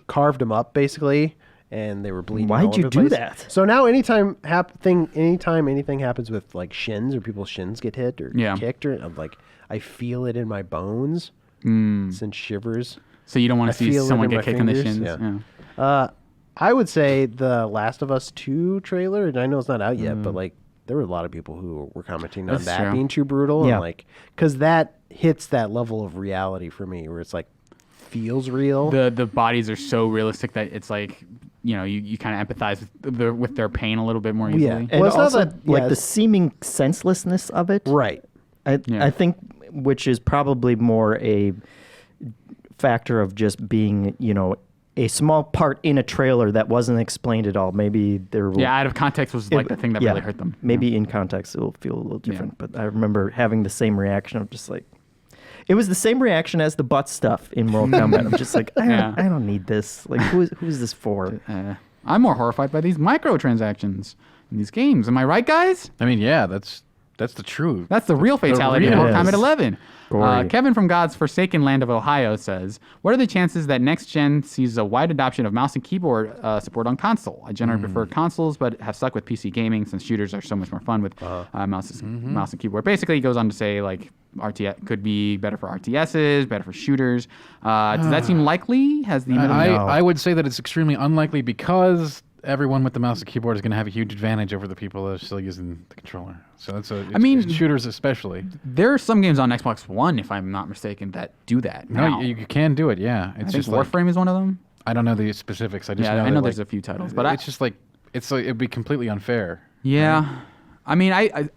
carved them up basically, and they were bleeding. Why'd all over you the do place. that? So now, anytime anything happens with shins or people's shins get hit or kicked, or I'm I feel it in my bones. Sends shivers. so you don't want I to see feel it someone in get my kicked in the fingers, shins. yeah. I would say the Last of Us 2 trailer, and I know it's not out yet, but there were a lot of people who were commenting on That's that true. being too brutal. Yeah. And because that hits that level of reality for me where it's feels real. The bodies are so realistic that it's you kind of empathize with their pain a little bit more easily. Yeah. And Well, it's not also, that- yeah, the seeming senselessness of it. Right. I think, which is probably more a factor of just being, a small part in a trailer that wasn't explained at all. Maybe there will... Yeah, out of context was the thing that really hurt them. Maybe in context it will feel a little different, but I remember having the same reaction of just it was the same reaction as the butt stuff in Mortal Kombat. I'm just I don't need this. Who is this for? I'm more horrified by these microtransactions in these games. Am I right, guys? I mean, yeah, that's the truth. That's the real fatality in real- Mortal Kombat 11. Gory. Kevin from God's Forsaken Land of Ohio says, what are the chances that next gen sees a wide adoption of mouse and keyboard support on console? I generally prefer consoles, but have stuck with PC gaming since shooters are so much more fun with mouse and keyboard. Basically, he goes on to say, RTS could be better for RTSs, better for shooters. Does that seem likely? Has the I would say that it's extremely unlikely because everyone with the mouse and keyboard is going to have a huge advantage over the people that are still using the controller. So it's shooters especially. there are some games on Xbox One, if I'm not mistaken, that do that. No, now. you can do it. Yeah, I think Warframe is one of them. I don't know the specifics. I just Yeah, know I know that, there's a few titles, but it's just it'd be completely unfair. Yeah, I mean, I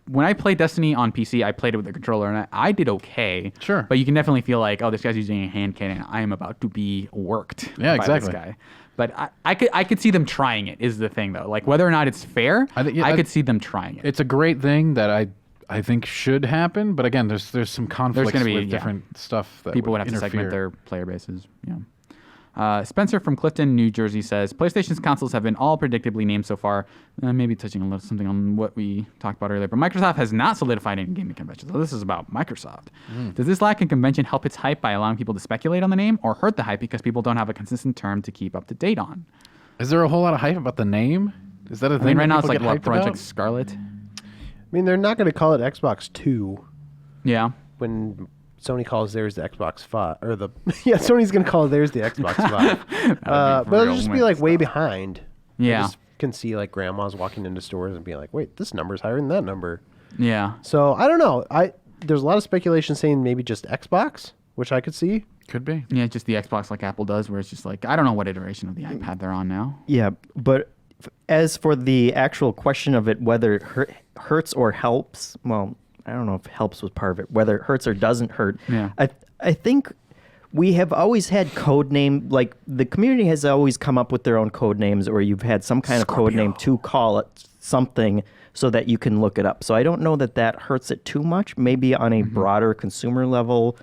when I played Destiny on PC, I played it with the controller, and I did okay. Sure. But you can definitely feel oh, this guy's using a hand cannon. I am about to be worked. Yeah, by exactly. This guy. But I could see them trying it. Is the thing though? Whether or not it's fair, I could see them trying it. It's a great thing that I think should happen, but again, there's some conflicts gonna be, with different stuff that People would have to interfere. segment their player bases. Yeah. Spencer from Clifton, New Jersey says, PlayStation's consoles have been all predictably named so far, maybe touching a little something on what we talked about earlier, but Microsoft has not solidified any gaming conventions. So this is about Microsoft. Does this lack in convention help its hype by allowing people to speculate on the name, or hurt the hype because people don't have a consistent term to keep up to date on? Is there a whole lot of hype about the name? Is that a I thing? mean, right that now it's people get hyped Project about? Scarlet. I mean, they're not going to call it Xbox 2 Yeah. when Sony calls theirs the Xbox 5. Or Sony's going to call theirs the Xbox 5. But it'll just be way behind. Yeah. I just can see grandmas walking into stores and being wait, this number's higher than that number. Yeah. So I don't know. There's a lot of speculation saying maybe just Xbox, which I could see. Could be. Yeah, just the Xbox like Apple does, where it's just I don't know what iteration of the iPad they're on now. Yeah, but as for the actual question of it, whether it hurts or helps, well, I don't know if helps was part of it. Whether it hurts or doesn't hurt, Yeah. I think we have always had code name. The community has always come up with their own code names, or you've had some kind of code name to call it something so that you can look it up. So I don't know that hurts it too much. Maybe on a broader consumer level,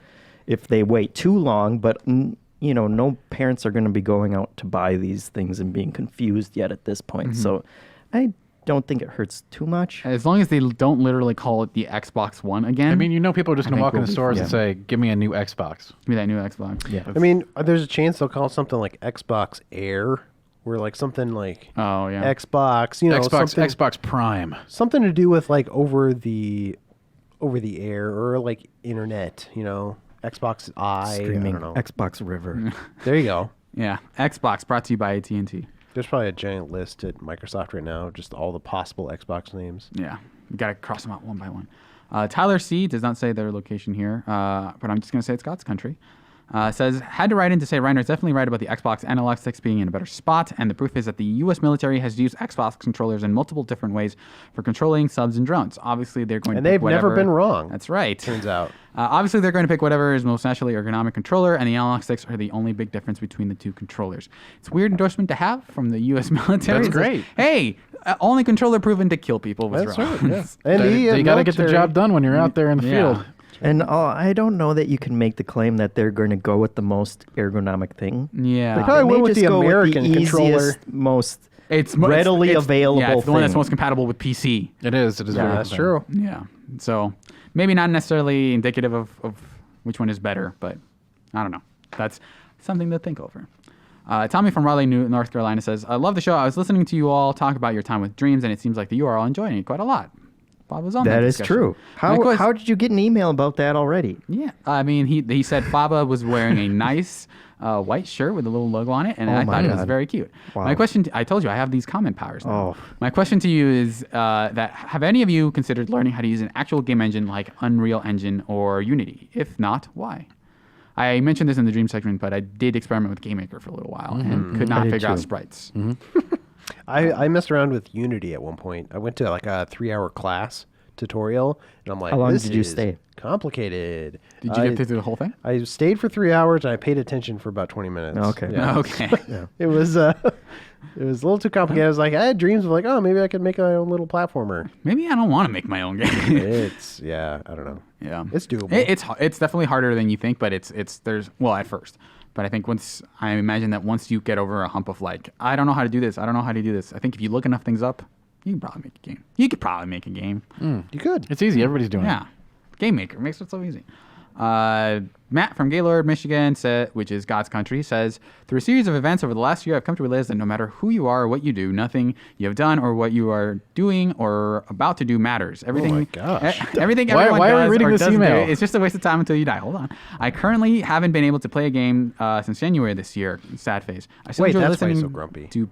if they wait too long, but no parents are going to be going out to buy these things and being confused yet at this point. So don't think it hurts too much. As long as they don't literally call it the Xbox One again. I mean, people are just going to think walk in we'll the be stores fine. and say, "Give me a new Xbox." Give me that new Xbox. Yeah. I mean, there's a chance they'll call it something like Xbox Air, where like something like Oh yeah. Xbox, you know, something, Xbox Prime. something to do with like over the air or like internet, you know, Xbox I Streaming don't know. Xbox River. There you go. Yeah. Xbox brought to you by AT&T. There's probably a giant list at Microsoft right now, of just all the possible Xbox names. Yeah. You got to cross them out one by one. Tyler C. does not say their location here, but I'm just going to say it's God's country. Says, had to write in to say Reiner's definitely right about the Xbox analog sticks being in a better spot, and the proof is that the U.S. military has used Xbox controllers in multiple different ways for controlling subs and drones. Obviously, they're going And to pick they've never whatever- been wrong. That's right. Turns out. Obviously, they're going to pick whatever is most naturally ergonomic controller, and the analog sticks are the only big difference between the two controllers. It's a weird endorsement to have from the U.S. military. That's It says, great. Hey, only controller proven to kill people with That's drones. right. Yeah. And They got to get the job done when you're out there in the Yeah. field. And I don't know that you can make the claim that they're going to go with the most ergonomic thing. Yeah. They probably may went with just the go American with the controller. easiest, most It's readily it's- available Yeah, it's the one that's thing. most compatible with PC. It is. It is. Yeah, very that's good. true. Yeah. So maybe not necessarily indicative of which one is better, but I don't know. That's something to think over. Tommy from Raleigh, North Carolina says, I love the show. I was listening to you all talk about your time with Dreams, and it seems like that you are all enjoying it quite a lot. Bob was on that That is discussion. true. How did you get an email about that already? Yeah. I mean, he said Faba was wearing a nice white shirt with a little logo on it, and Oh I my thought it was God. very cute. Wow. My question, I told you, I have these comment powers now. Oh. My question to you is that have any of you considered learning how to use an actual game engine like Unreal Engine or Unity? If not, why? I mentioned this in the Dream segment, but I did experiment with GameMaker for a little while and could not did figure out too. sprites. I messed around with Unity at one point. I went to like a 3-hour class tutorial, and I'm like, How long this did you is stay? complicated. Did you get through the whole thing? I stayed for 3 hours, and I paid attention for about 20 minutes. Okay. Yeah. Okay. It was a little too complicated. I was like, I had dreams of like, oh, maybe I could make my own little platformer. Maybe I don't want to make my own game. I don't know. Yeah, It's doable. It's definitely harder than you think, but there's at first. But I think I imagine that once you get over a hump of like, I don't know how to do this, I don't know how to do this. I think if you look enough things up, you can probably make a game. You could probably make a game. You could. It's easy. Everybody's doing Yeah, Game Maker makes it so easy. Matt from Gaylord, Michigan, which is God's country, says, through a series of events over the last year, I've come to realize that no matter who you are or what you do, nothing you have done or what you are doing or about to do matters. Everything, my gosh. Everything Why- everyone why are we does reading or this doesn't do, email? it's just a waste of time until you die. Hold on. I currently haven't been able to play a game since January this year. Sad face. I still Wait, enjoy that's why he's listening so grumpy. to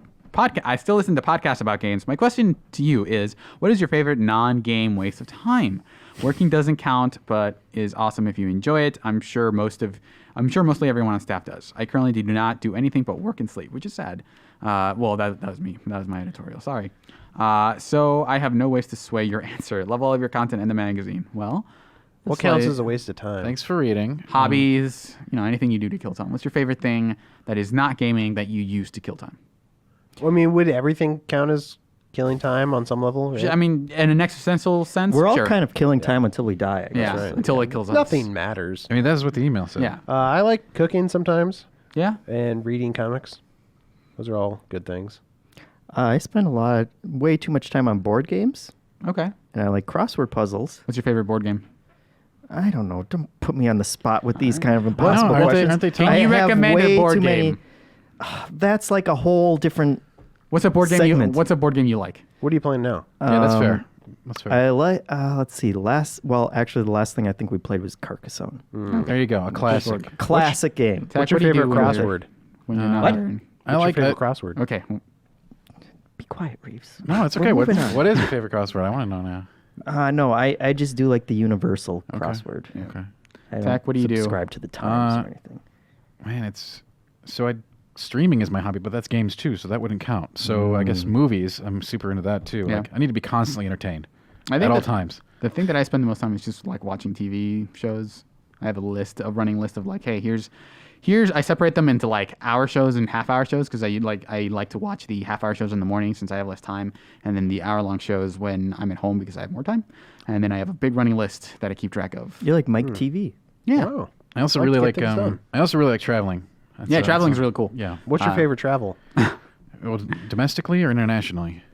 I still listen to podcasts about games. My question to you is, what is your favorite non-game waste of time? Working doesn't count, but is awesome if you enjoy it. I'm sure mostly everyone on staff does. I currently do not do anything but work and sleep, which is sad. Well, that was me. That was my editorial. Sorry. So I have no ways to sway your answer. Love all of your content in the magazine. Well, What it's counts like as a waste of time? Thanks for reading. hobbies, anything you do to kill time. What's your favorite thing that is not gaming that you use to kill time? I mean, would everything count as killing time on some level? I mean, in an existential sense, We're all sure. kind of killing time until we die, I guess. yeah, right. until it kills us. Nothing matters. I mean, that's what the email said. Yeah, I like cooking sometimes yeah. and reading comics. Those are all good things. I spend way too much time on board games, Okay. and I like crossword puzzles. What's your favorite board game? I don't know. Don't put me on the spot with these kind of No, impossible aren't questions. they Can tough? you have recommend a way board too many- game? That's like a whole different. What's a board game? Segment. What's a board game you like? What are you playing now? Yeah, that's fair. That's fair. I like. Let's see. The last thing I think we played was Carcassonne. There you go. A classic. Classic game. Tech, What's your what do you favorite do when you're- crossword? When you're not What? learning? I What's like your it. favorite crossword? Okay. Be quiet, Reeves. No, it's We're okay. moving on. What is your favorite crossword? I want to know now. No, I just do like the universal crossword. Okay. I don't Tech, what do you do? subscribe to the times or anything. Man, streaming is my hobby, but that's games too, so that wouldn't count. So I guess movies, I'm super into that too. Yeah. Like I need to be constantly entertained I think at all that- times. The thing that I spend the most time is just like watching TV shows. I have a running list of like, hey, here's. I separate them into like hour shows and half-hour shows because I like to watch the half-hour shows in the morning since I have less time, and then the hour-long shows when I'm at home because I have more time, and then I have a big running list that I keep track of. You're like Mike TV. Yeah, Oh. I also Like to really get like things done. I also really like traveling. That's, yeah, traveling's that's- really cool. Yeah. What's your favorite travel? Well, domestically or internationally?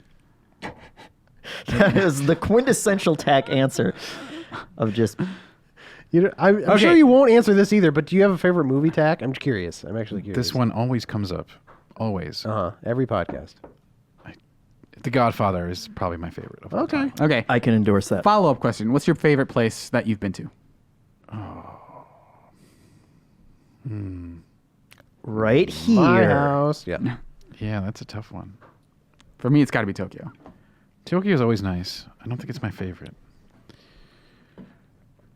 That is the quintessential tack answer of just. I'm sure you won't answer this either, but do you have a favorite movie tack? I'm curious. I'm actually curious. This one always comes up. Always. Every podcast. The Godfather is probably my favorite. Of all time. Okay. I can endorse that. Follow-up question. What's your favorite place that you've been to? Right here. My house. Yeah. Yeah, that's a tough one. For me, it's got to be Tokyo. Tokyo is always nice. I don't think it's my favorite.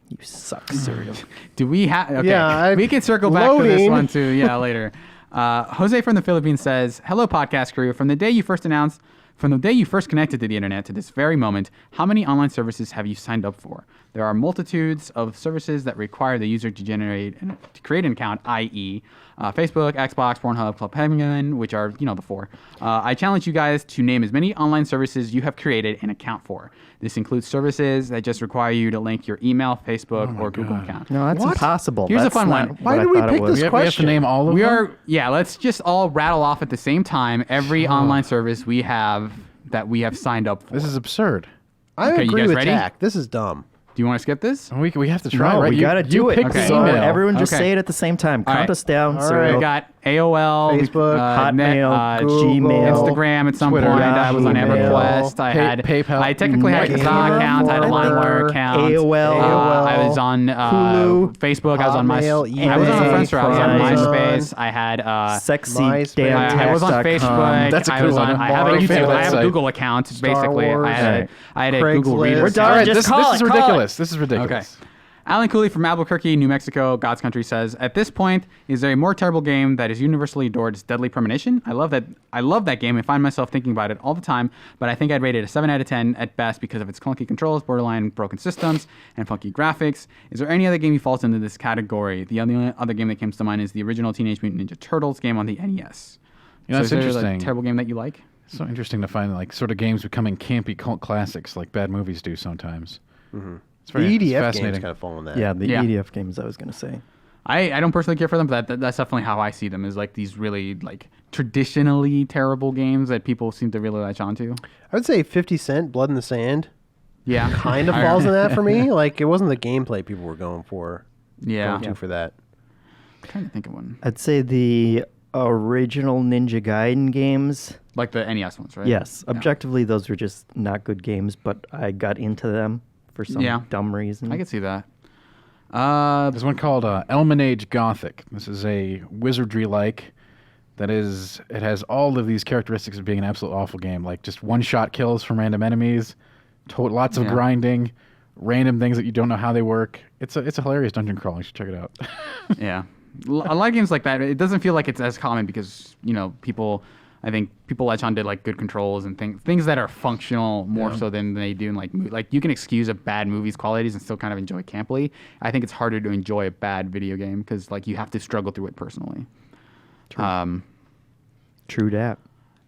You suck, cereal. Do we have? Okay. Yeah, we can circle back to this loading. one too. Yeah, later. Jose from the Philippines says, "Hello, podcast crew. From the day you first connected to the internet to this very moment, how many online services have you signed up for? There are multitudes of services that require the user to create an account, i.e., Facebook, Xbox, Pornhub, Club Penguin, which are, the four. I challenge you guys to name as many online services you have created an account for. This includes services that just require you to link your email, Facebook, or Google account. No, that's impossible. Here's a That's fun not one. Why what I did we thought it pick was. this We have to name all of them? Let's just all rattle off at the same time every online service we have that we have signed up for. This is absurd. I Okay, you agree guys with ready? tack. This is dumb. Do you want to skip this? We have to try, No, right? we gotta do it. picked Okay. the email. Everyone just Okay. say it at the same time. Count right. us down, All cereal. We got AOL, Facebook, Hotmail, Google, Gmail, Instagram at some Twitter, point. I was on Yahoo, EverQuest. I had PayPal. I technically had a Kazaa account. I had a LimeWire account. AOL. I was on Hulu, Facebook. I was on Hotmail, I was on eBay, Friendster. I was on Amazon, MySpace. I had sexy MySpace. damn I was on Facebook. That's a I good was one. on. I have a Big fan YouTube. of that I have a site. Google account. Basically, Wars. I had a Google Craigslist. Reader. We're done. All right, Just this call is it, call ridiculous. This is ridiculous. Okay. Alan Cooley from Albuquerque, New Mexico, God's Country says, "At this point, is there a more terrible game that is universally adored as Deadly Premonition? I love that game and find myself thinking about it all the time, but I think I'd rate it a 7 out of 10 at best because of its clunky controls, borderline broken systems, and funky graphics. Is there any other game you falls into this category? The only other game that comes to mind is the original Teenage Mutant Ninja Turtles game on the NES. You know, that's is there interesting. a terrible game that you like? It's so interesting to find like sort of games becoming campy cult classics like bad movies do sometimes. It's The very EDF games fascinating. kind of fall in that. Yeah, the Yeah. EDF games I was going to say. I don't personally care for them, but that's definitely how I see them, is like these really like traditionally terrible games that people seem to really latch onto. I would say 50 Cent, Blood in the Sand, Yeah. kind of falls in that for me. Like, it wasn't the gameplay people were going for. Yeah. Going to for that. I'm trying to think of one. I'd say the original Ninja Gaiden games. Like the NES ones, right? Yes, Yeah. objectively, those were just not good games, but I got into them for some Yeah. dumb reason. I could see that. There's one called Elmanage Gothic. This is a wizardry-like. It has all of these characteristics of being an absolute awful game, like just one-shot kills from random enemies, lots of Yeah. grinding, random things that you don't know how they work. It's a hilarious dungeon crawl. You should check it out. Yeah. A lot of games like that, it doesn't feel like it's as common because, I think people latch on to like good controls and things that are functional more so than they do in like you can excuse a bad movie's qualities and still kind of enjoy it campily. I think it's harder to enjoy a bad video game because like you have to struggle through it personally. True dat.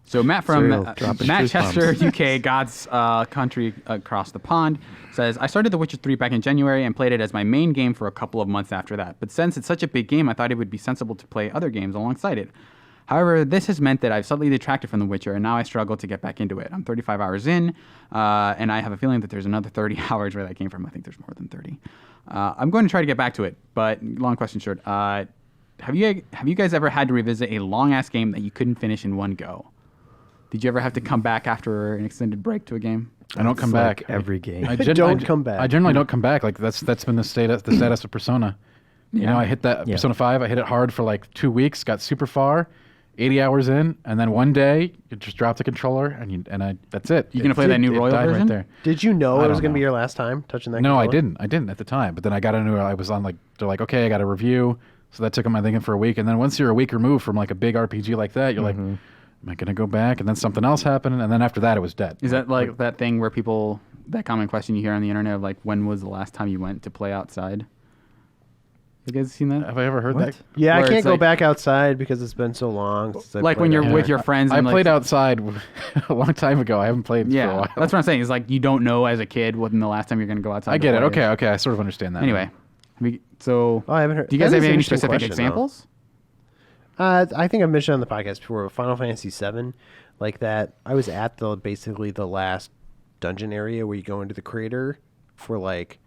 So Matt from Cereal, dropping Matt truth Chester, bombs. UK, God's country across the pond, says, I started The Witcher 3 back in January and played it as my main game for a couple of months after that. But since it's such a big game, I thought it would be sensible to play other games alongside it. However, this has meant that I've suddenly detracted from The Witcher, and now I struggle to get back into it. I'm 35 hours in, and I have a feeling that there's another 30 hours where that came from. I think there's more than 30. I'm going to try to get back to it, but long question short. Have you guys ever had to revisit a long-ass game that you couldn't finish in one go? Did you ever have to come back after an extended break to a game? I don't come back Like every game. Don't come back. I generally don't come back. Like that's been the status of Persona. You know, I hit that Persona 5. I hit it hard for like 2 weeks. Got super far, 80 hours in, and then one day you just drop the controller and that's it. You gonna play that new Royal died version? right there. Did you know I it was don't going to be know. your last time touching that No, I controller? didn't. I didn't at the time. But then I got into it. I was on like they're like, okay, I got a review. So that took my thinking for a week. And then once you're a week removed from like a big RPG like that, you're like, am I gonna go back? And then something else happened, and then after that, it was dead. Is that like that thing where that common question you hear on the internet of like, when was the last time you went to play outside? You guys seen that? Have I ever heard that? Yeah, I Where can't it's go like- back outside because it's been so long. Since I Like when played you're outside. with your friends. I and played like, outside a long time ago. I haven't played for a Yeah, while. that's what I'm saying. It's like you don't know as a kid when the last time you're going to go outside. I to get it. play Okay, I sort of understand that. Anyway, so Oh, I haven't heard. do you guys that have is an any interesting specific question, though. examples? I think I've mentioned on the podcast before, Final Fantasy VII, like that. I was at basically the last dungeon area where you go into the crater for like,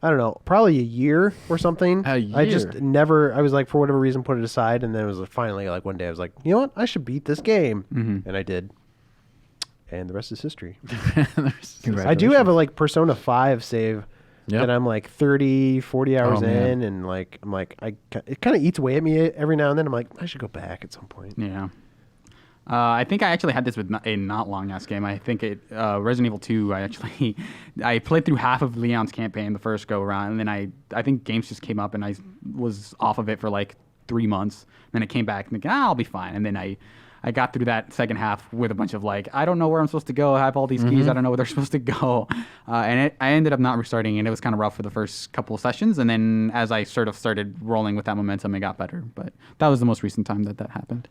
I don't know, probably a year or something. A year? I just never, I was like, for whatever reason, put it aside. And then it was finally like one day I was like, you know what? I should beat this game. And I did. And the rest is history. I do have a like Persona 5 save that I'm like 30, 40 hours in. And like, I'm like, it kind of eats away at me every now and then. I'm like, I should go back at some point. Yeah. I think I actually had this with a not long ass game. I think Resident Evil 2. I played through half of Leon's campaign the first go around, and then I think games just came up, and I was off of it for like 3 months. Then it came back, and I'll be fine. And then I got through that second half with a bunch of like, I don't know where I'm supposed to go. I have all these keys. I don't know where they're supposed to go. I ended up not restarting, and it was kind of rough for the first couple of sessions. And then as I sort of started rolling with that momentum, it got better. But that was the most recent time that happened.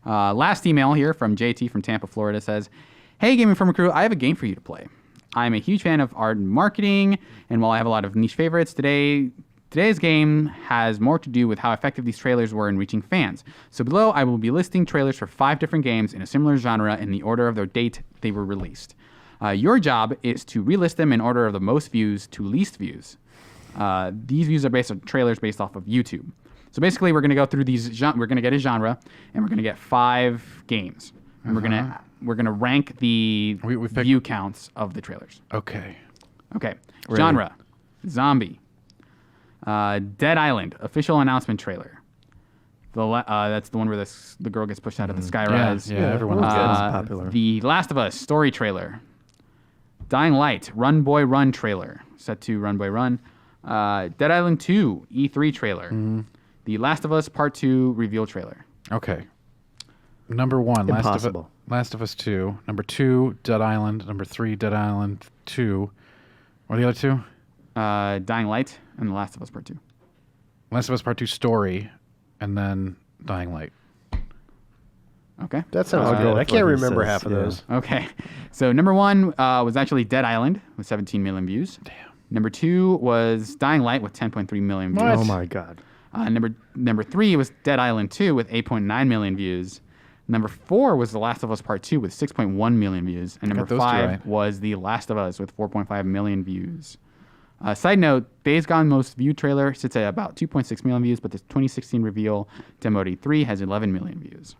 Last email here from JT from Tampa, Florida says, "Hey, Game Informer crew, I have a game for you to play. I'm a huge fan of art and marketing, and while I have a lot of niche favorites, today's game has more to do with how effective these trailers were in reaching fans. So below, I will be listing trailers for 5 different games in a similar genre in the order of their date they were released. Your job is to relist them in order of the most views to least views. These views are based on trailers based off of YouTube. So basically, we're going to go through these. We're going to get a genre, and we're going to get 5 games, and we're gonna rank the view counts of the trailers. Okay. Genre: zombie. Dead Island official announcement trailer. That's the one where the girl gets pushed out of the skyrise. Yeah, everyone It's popular. The Last of Us story trailer. Dying Light Run Boy Run trailer. Set to Run Boy Run. Dead Island 2 E3 trailer. The Last of Us Part 2 reveal trailer. Okay. Number 1, Impossible. Last of Us 2. Number 2, Dead Island. Number 3, Dead Island 2. What are the other 2? Dying Light and The Last of Us Part 2. Last of Us Part 2 story, and then Dying Light. Okay. That sounds good. I can't remember half of those. Okay. So number 1 was actually Dead Island with 17 million views. Damn. Number 2 was Dying Light with 10.3 million views. Oh my god. Number 3 was Dead Island 2 with 8.9 million views. Number 4 was The Last of Us Part 2 with 6.1 million views. And number 5 was The Last of Us with 4.5 million views. Side note, Days Gone most viewed trailer sits at about 2.6 million views, but the 2016 reveal Demo Day 3 has 11 million views.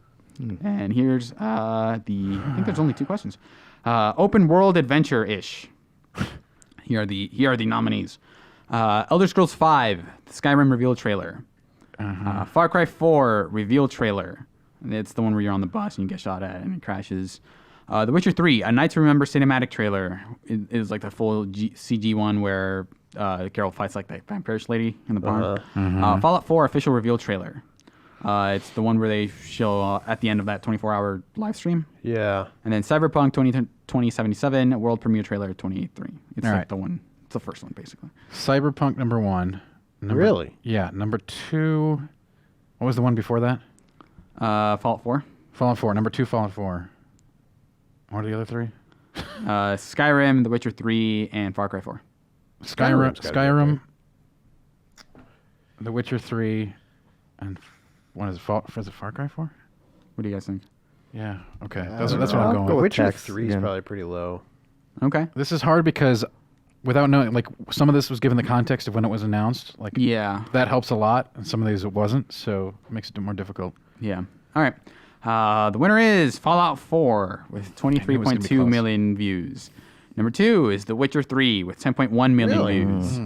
And here's I think there's only 2 questions. Open world adventure-ish. Here are the nominees. Elder Scrolls V, the Skyrim reveal trailer. Far Cry 4 reveal trailer. It's the one where you're on the bus and you get shot at and it crashes. The Witcher 3, A Night to Remember cinematic trailer. It is like the full CG one where Geralt fights like that vampirish lady in the barn. Fallout 4 official reveal trailer. It's the one where they show at the end of that 24-hour live stream. Yeah. And then Cyberpunk 2077 world premiere trailer 2083. It's like the one. It's the first one, basically. Cyberpunk number 1. Really? Yeah. Number 2. What was the one before that? Fallout 4. Fallout 4. Number 2, Fallout 4. What are the other 3? Skyrim, The Witcher 3, and Far Cry 4. Skyrim, The Witcher 3, and what is it? Is it Far Cry 4? What do you guys think? Yeah. Okay. That's what I'm going with. Witcher 3 is probably pretty low. Okay. This is hard because without knowing, like, some of this was given the context of when it was announced. Like, yeah, that helps a lot, and some of these it wasn't, so it makes it more difficult. Yeah. All right. The winner is Fallout 4 with 23.2 million views. Number 2 is The Witcher 3 with 10.1 million views.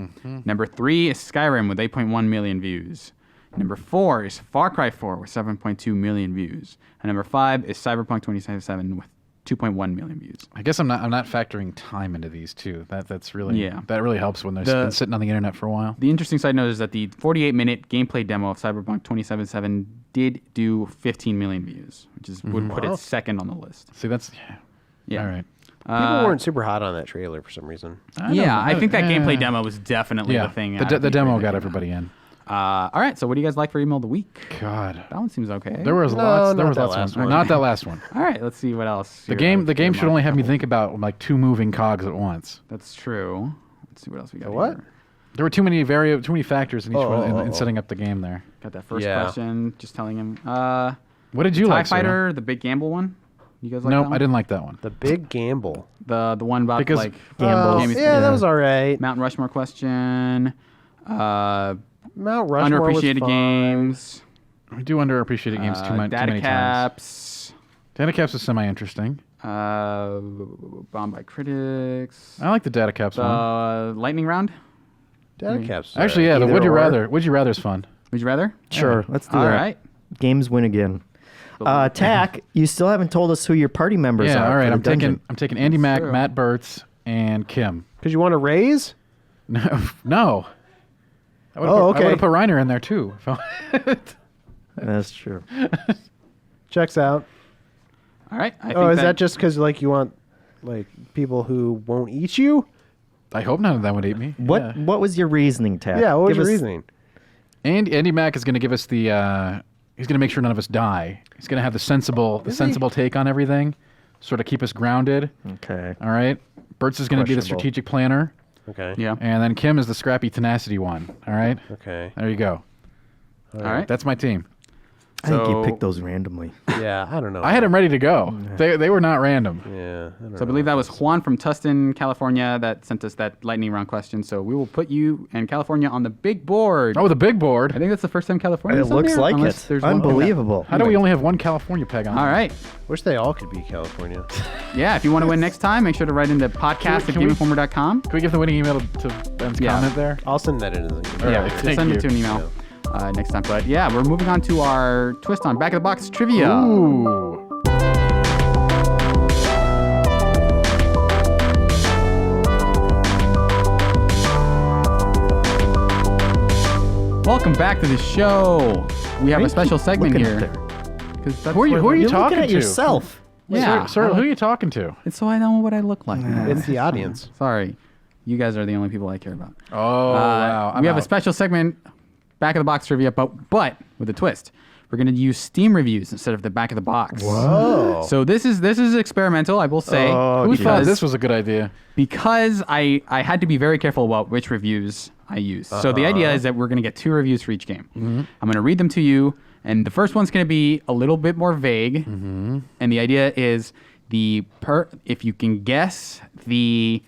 Number 3 is Skyrim with 8.1 million views. Number 4 is Far Cry 4 with 7.2 million views. And number 5 is Cyberpunk 2077 with 2.1 million views. I guess I'm not factoring time into these too. That really helps when they've been sitting on the internet for a while. The interesting side note is that the 48-minute gameplay demo of Cyberpunk 2077 did do 15 million views, which would put it second on the list. See, that's yeah. All right. People weren't super hot on that trailer for some reason. I think that gameplay demo was definitely the thing. The demo got everybody in. All right, so what do you guys like for email of the week? God, that one seems okay. There was lots. There was lots. Not that last one. All right, let's see what else. The game should only have me think about like 2 moving cogs at once. That's true. Let's see what else we got. What? Here. There were too many factors in each one in setting up the game there. Got that first question. Just telling him. What did you like? TIE Fighter, the big gamble one. You guys like No, that one? I didn't like that one. The Big Gamble. The one about Because- like Gambles. Yeah, that was all right. Mount Rushmore question. Mount Rushmore was Underappreciated fine. games. We do underappreciated games too Data many times. caps. Data caps is semi-interesting. Bombed by critics. I like the data caps one. Lightning round. Data caps. Actually, yeah, the either Would You or. Rather. Would You Rather is fun. Would you rather? Sure, let's do All that. right. Games win again. Tack, you still haven't told us who your party members Yeah, are. all right. for I'm the dungeon. taking Andy Mack, true. Matt Burtz, and Kim. Because you want to raise? No. I would okay. have put Reiner in there too. That's true. Checks out. All right. I Oh, think is that just because like you want like people who won't eat you? I hope none of them would eat me. What Yeah. What was your reasoning, Tack? Yeah. What was Give your us- reasoning? And Andy Mack is going to give us the. He's going to make sure none of us die. He's going to have the sensible take on everything, sort of keep us grounded. Okay. All right. Burtz is going to be the Questionable. strategic planner, Okay. Yeah. and then Kim is the scrappy tenacity one. All right. Okay. There you go. All right. That's my team. I think you So- picked those randomly. Yeah. I don't know. I had them ready to go. They were not random. Yeah. I don't So I believe that was Juan from Tustin, California, that sent us that lightning round question. So we will put you and California on the big board. Oh, the big board. I think that's the first time California. It looks like it. Unbelievable. How do we only have one California peg on? All right. Wish they all could be California. Yeah. If you want to win next time, make sure to write into podcast@gameinformer.com. Can we give the winning email to Ben's Yeah. comment there? I'll send that in as an email. All Yeah, right, just thank send you. it to an email next time. But yeah, we're moving on to our twist on Back of the Box trivia. Ooh. Welcome back to the show. We have a special segment looking here. up there? 'Cause that's Who are you where- You're talking looking at to? yourself. Yeah. Sir, who are you talking to? It's so I know what I look like. It's the audience. Sorry. You guys are the only people I care about. Oh, wow. We have a special segment, Back of the Box trivia, but with a twist. We're going to use Steam reviews instead of the Back of the Box. Oh. So this is experimental, I will say. Oh, Who geez. thought this was a good idea? Because I had to be very careful about which reviews I use. So the idea is that we're going to get 2 reviews for each game. I'm going to read them to you, and the first one's going to be a little bit more vague. And the idea is if you can guess the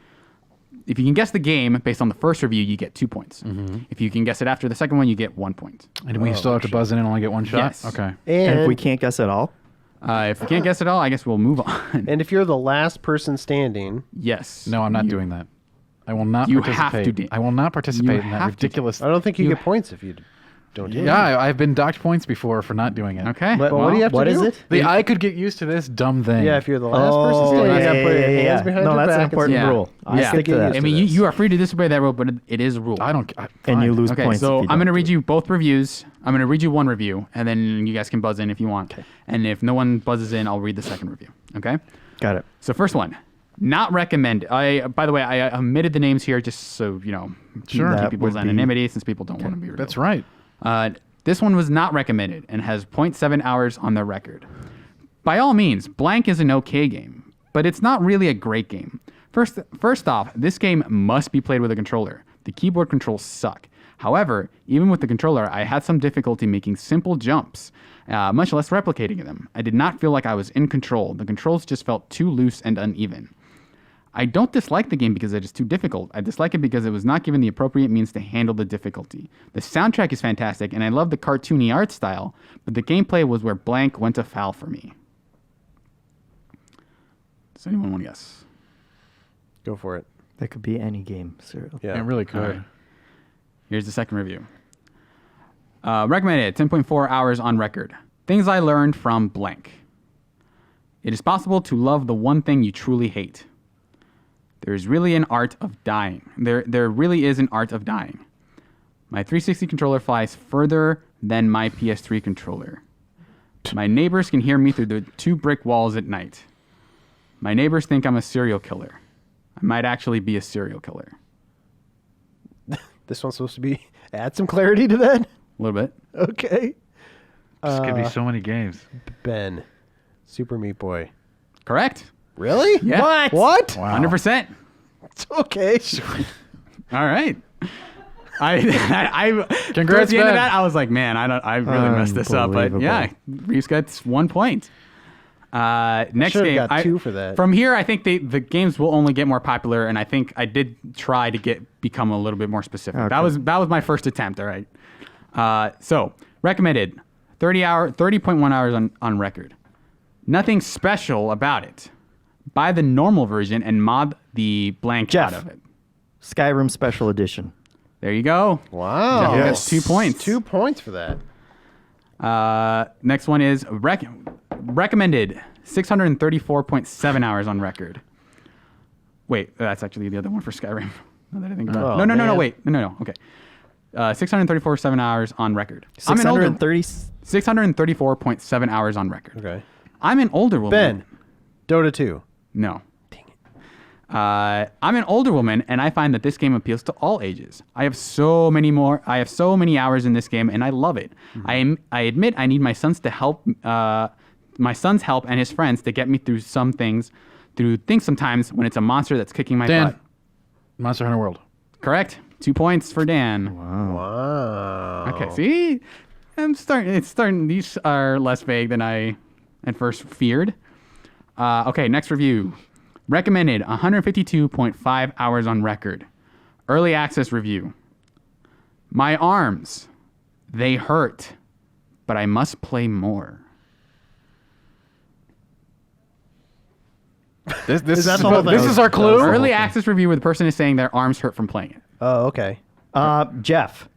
game based on the first review, you get 2 points. If you can guess it after the second one, you get 1 point. And we still have to buzz in and only get one shot? Yes. Okay. And if we And, can't guess at all, If you can't guess it all, I guess we'll move on. and if you're the last person standing, Yes. No, I'm not doing that. I will not You participate. have to do- I will not participate in that have to. ridiculous. I don't think you You- get points if you don't do it. Yeah, I've been docked points before for not doing it. Okay. But what do you have to what do? is it? I could get used to this dumb thing. Yeah, if you're the last person standing, you gotta put your hands behind No, your that's back an and important Yeah. rule. I Yeah. stick to that. I mean, you are free to disobey that rule, but it is a rule. I don't. And fine. you lose Okay, points. so if you I'm going to don't read do you both reviews. I'm going to read you one review, and then you guys can buzz in if you want. And if no one buzzes in, I'll read the second review. Okay? it. Got it. So first one, not recommended. By the way, I omitted the names here just so, Sure. keep That people's would be- anonymity since people don't want to be revealed. That's right. This one was not recommended and has 0.7 hours on the record. By all means, Blank is an okay game, but it's not really a great game. First off, this game must be played with a controller. The keyboard controls suck. However, even with the controller, I had some difficulty making simple jumps, much less replicating them. I did not feel like I was in control. The controls just felt too loose and uneven. I don't dislike the game because it is too difficult. I dislike it because it was not given the appropriate means to handle the difficulty. The soundtrack is fantastic, and I love the cartoony art style, but the gameplay was where Blank went afoul for me. Does anyone want to guess? Go for it. That could be any game, Cyril. Yeah. It really could. All right. Here's the second review. Recommended, 10.4 hours on record. Things I learned from Blank. It is possible to love the one thing you truly hate. There is really an art of dying. There really is an art of dying. My 360 controller flies further than my PS3 controller. My neighbors can hear me through the 2 brick walls at night. My neighbors think I'm a serial killer. I might actually be a serial killer. This one's supposed to be add some clarity to that. A little bit. Okay. This could be so many games. Ben, Super Meat Boy. Correct. Really? Yeah. What? Wow. 100%. Okay. All right. I Congrats, towards the end of Ben. that, I was like, man, I really messed this up. But yeah, Reeves gets 1 point. Next should've game. got 2 for that. From here, I think the games will only get more popular, and I think I did try to become a little bit more specific. Okay. That was my first attempt. All right. So recommended 30.1 hours on record. Nothing special about it. Buy the normal version and mod the blank out of it. Skyrim Special Edition. There you go. Wow. Jeff gets 2 points. 2 points for that. Next one is recommended 634.7 hours on record. Wait, that's actually the other one for Skyrim. Now that I think about it. No, wait. No. Okay. 634.7 hours on record. 634.7 hours on record. Okay. I'm an older woman. Ben, Dota 2. No. Dang it. I'm an older woman, and I find that this game appeals to all ages. I have so many hours in this game, and I love it. I admit I need my son's help and his friends to get me through things sometimes when it's a monster that's kicking my butt. Monster Hunter World. Correct. 2 points for Dan. Wow. Okay. See, It's starting. These are less vague than I at first feared. Okay, next review. Recommended 152.5 hours on record. Early access review. My arms, they hurt, but I must play more. This Is that the whole thing? This is our clue. Early access review where the person is saying their arms hurt from playing it. Oh, okay. Jeff.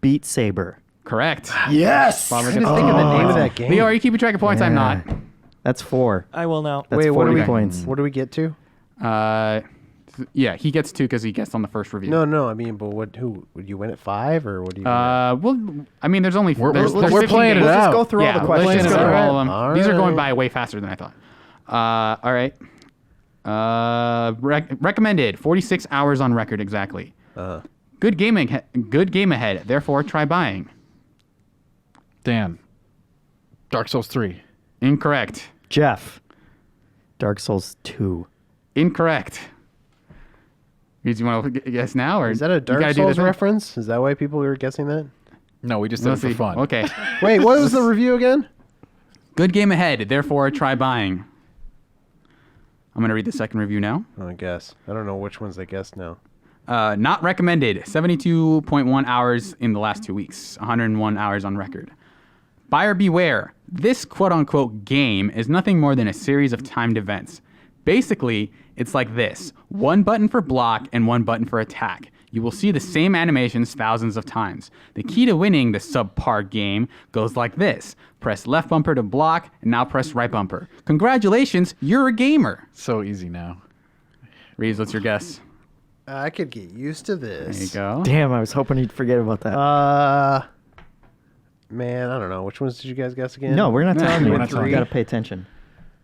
Beat Saber. Correct. Yes. I couldn't think of the name of that game. Leo, are you keeping track of points? I'm not. That's 4. I will now. That's Wait, what do 40 we points. What do we get to? Yeah, he gets 2 because he guessed on the first review. No. I mean, but who would you win at 5 or what do you? Well, I mean, there's only We're there's playing 15 it games. Let's just out. go through all the questions. Let's just go through all of them. All These are going right. by way faster than I thought. All right. Recommended 46 hours on record exactly. Good game ahead. Therefore, try buying. Dan. Dark Souls 3. Incorrect. Jeff. Dark Souls 2. Incorrect. Do you want to guess now, or Is that a you Dark gotta do Souls this reference? Is that why people were guessing that? No, we just did it Let's for see. fun. Okay. Wait, what was the review again? Good game ahead. Therefore, try buying. I'm gonna read the second review now. Oh, I guess. I don't know which ones they guessed now. Not recommended. 72.1 hours in the last 2 weeks. 101 hours on record. Buyer beware. This quote-unquote game is nothing more than a series of timed events. Basically, it's like this. 1 button for block and 1 button for attack. You will see the same animations thousands of times. The key to winning the subpar game goes like this. Press left bumper to block, and now press right bumper. Congratulations, you're a gamer. So easy now. Reeves, what's your guess? I could get used to this. There you go. Damn, I was hoping he'd forget about that. Man, I don't know. Which ones did you guys guess again? No, we're not telling you. we're not telling You you. got to pay attention.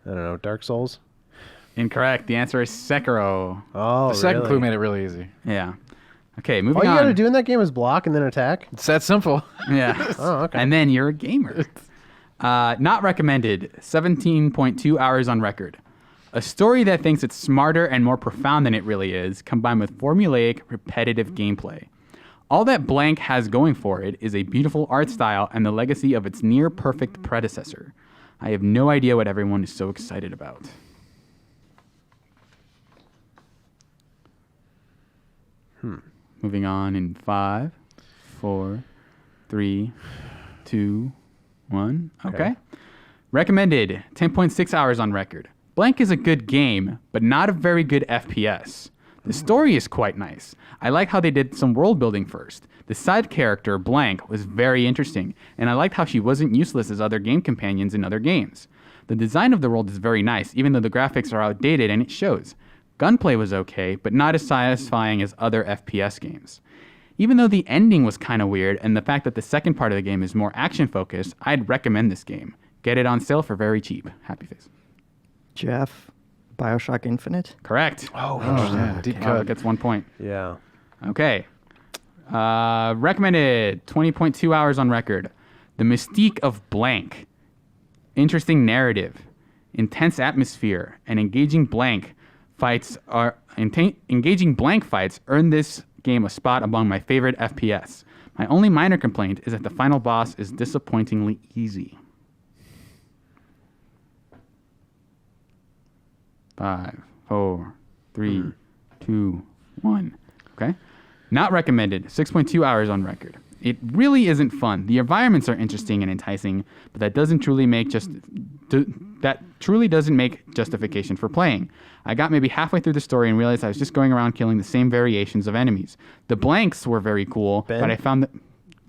I don't know. Dark Souls? Incorrect. The answer is Sekiro. Oh, The second really? clue made it really easy. Yeah. Okay, moving All you on. gotta do in that game is block and then attack? It's that simple. Yeah. Oh, okay. And then you're a gamer. Not recommended. 17.2 hours on record. A story that thinks it's smarter and more profound than it really is, combined with formulaic, repetitive gameplay. All that Blank has going for it is a beautiful art style and the legacy of its near-perfect predecessor. I have no idea what everyone is so excited about. Moving on in 5, 4, 3, 2, 1. Okay. Recommended 10.6 hours on record. Blank is a good game, but not a very good FPS. The story is quite nice. I like how they did some world building first. The side character, Blank, was very interesting, and I liked how she wasn't useless as other game companions in other games. The design of the world is very nice, even though the graphics are outdated and it shows. Gunplay was okay, but not as satisfying as other FPS games. Even though the ending was kind of weird, and the fact that the second part of the game is more action-focused, I'd recommend this game. Get it on sale for very cheap. Happy face. Jeff. Bioshock Infinite. Correct. Oh, Yeah, deep Wow, cut. gets 1 point. yeah. Okay. Recommended 20.2 hours on record. The Mystique of Blank. Interesting narrative, intense atmosphere, and engaging blank fights earn this game a spot among my favorite FPS. My only minor complaint is that the final boss is disappointingly easy. 5, 4, 3, 2, 1. Okay. Not recommended. 6.2 hours on record. It really isn't fun. The environments are interesting and enticing, but that truly doesn't make justification for playing. I got maybe halfway through the story and realized I was just going around killing the same variations of enemies. The blanks were very cool, but I found that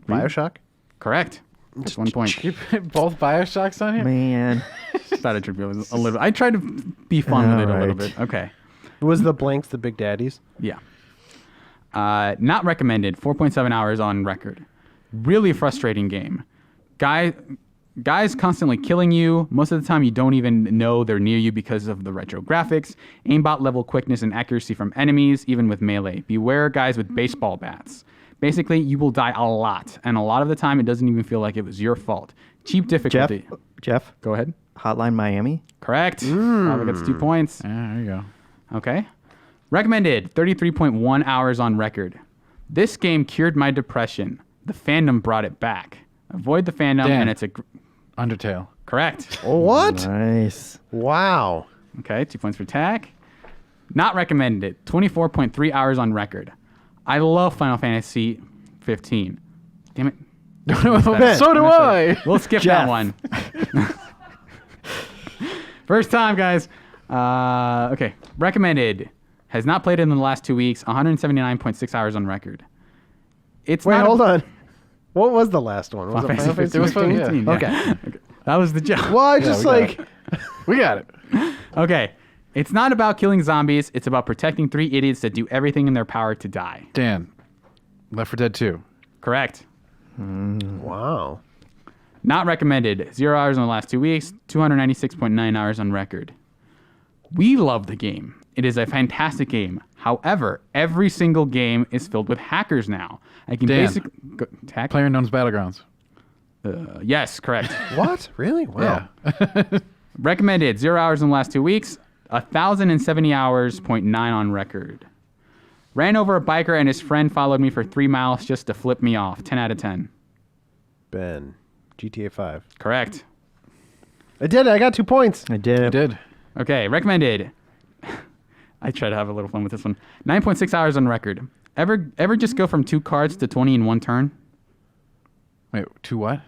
BioShock? Correct. Just 1 point. You put both Bioshocks on here? Man. Thought it should be a little. I tried to be fun with it a little bit. Okay. Was the blanks the big daddies? Yeah. Not recommended. 4.7 hours on record. Really frustrating game. Guys constantly killing you. Most of the time you don't even know they're near you because of the retro graphics. Aimbot level quickness and accuracy from enemies, even with melee. Beware guys with baseball bats. Basically, you will die a lot. And a lot of the time, it doesn't even feel like it was your fault. Cheap difficulty. Jeff? Go ahead. Hotline Miami? Correct. Probably gets 2 points. Yeah, there you go. Okay. Recommended. 33.1 hours on record. This game cured my depression. The fandom brought it back. Avoid the fandom, Dan. and it's a... Undertale. Correct. What? Nice. Wow. Okay, 2 points for Tack. Not recommended. 24.3 hours on record. I love Final Fantasy 15. Damn it. So do I. We'll skip Jeff. that one. First time, guys. Okay. Recommended. Has not played it in the last 2 weeks. 179.6 hours on record. It's Wait, not hold on. What was the last one? Was it Final Fantasy 15? 15? Yeah. Okay. That was the joke. Well, I just we got it. Okay. It's not about killing zombies. It's about protecting 3 idiots that do everything in their power to die. Dan, Left 4 Dead 2. Correct. Wow. Not recommended. 0 hours in the last 2 weeks. 296.9 hours on record. We love the game. It is a fantastic game. However, every single game is filled with hackers now. I can Dan. basically... PlayerUnknown's Battlegrounds. Yes, correct. What? Really? Wow. Yeah. Recommended. 0 hours in the last 2 weeks. 1,070 hours, 0.9 on record. Ran over a biker and his friend followed me for 3 miles just to flip me off. 10 out of 10. Ben, GTA 5. Correct. I did it. I got 2 points. I did. I did. Okay, recommended. I try to have a little fun with this one. 9.6 hours on record. Ever just go from 2 cards to 20 in one turn? Wait, 2 what?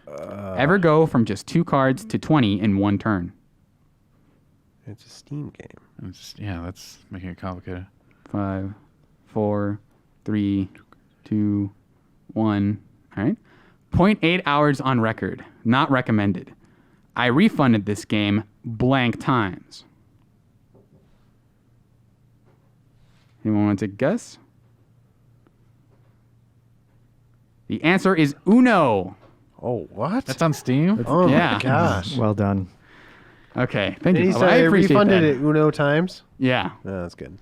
Ever go from just 2 cards to 20 in one turn? It's a Steam game. Yeah, that's making it complicated. 5, 4, 3, 2, 1. All right. 0.8 hours on record. Not recommended. I refunded this game blank times. Anyone want to guess? The answer is Uno. Oh, what? That's on Steam? Oh, yeah. my gosh. Well done. Okay, thank And you. he I said they appreciate refunded that. it Uno times? Yeah. Oh, that's good.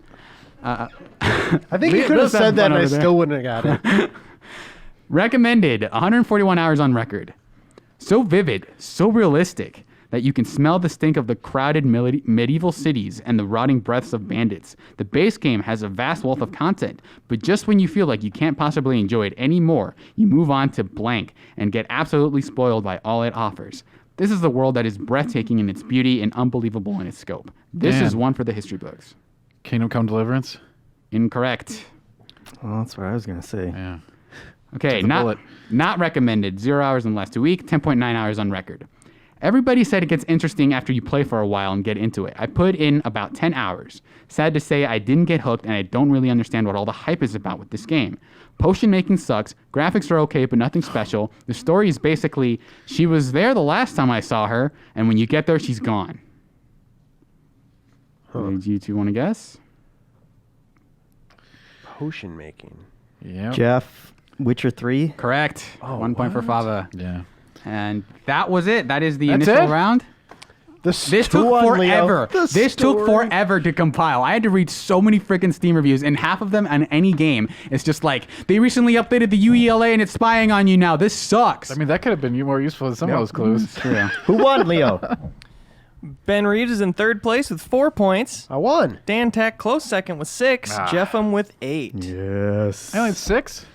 Uh, I think you could have Bill's having said that fun and I over there. still wouldn't have got it. Recommended. 141 hours on record. So vivid, so realistic that you can smell the stink of the crowded medieval cities and the rotting breaths of bandits. The base game has a vast wealth of content, but just when you feel like you can't possibly enjoy it anymore, you move on to blank and get absolutely spoiled by all it offers. This is a world that is breathtaking in its beauty and unbelievable in its scope. This Damn. is one for the history books. Kingdom Come Deliverance? Incorrect. Well, that's what I was going to say. Yeah. Okay, the bullet. not recommended. 0 hours in the last 2 weeks, 10.9 hours on record. Everybody said it gets interesting after you play for a while and get into it. I put in about 10 hours. Sad to say, I didn't get hooked and I don't really understand what all the hype is about with this game. Potion making sucks, graphics are okay but nothing special. The story is basically, she was there the last time I saw her, and when you get there, she's gone. Did you two want to guess? Potion making. Yeah. Jeff, Witcher 3? Correct. 1 point for Fava. Yeah. And that was it. That is the That's initial it? round. This took forever. This took forever to compile. I had to read so many freaking Steam reviews, and half of them on any game. It's just like, they recently updated the UELA and it's spying on you now. This sucks. I mean, that could have been more useful than some of those clues. Yeah. Who won, Leo? Ben Reeves is in third place with 4 points. I won. Dan Tack close second with 6. Jeffem with 8. Yes. I only had 6?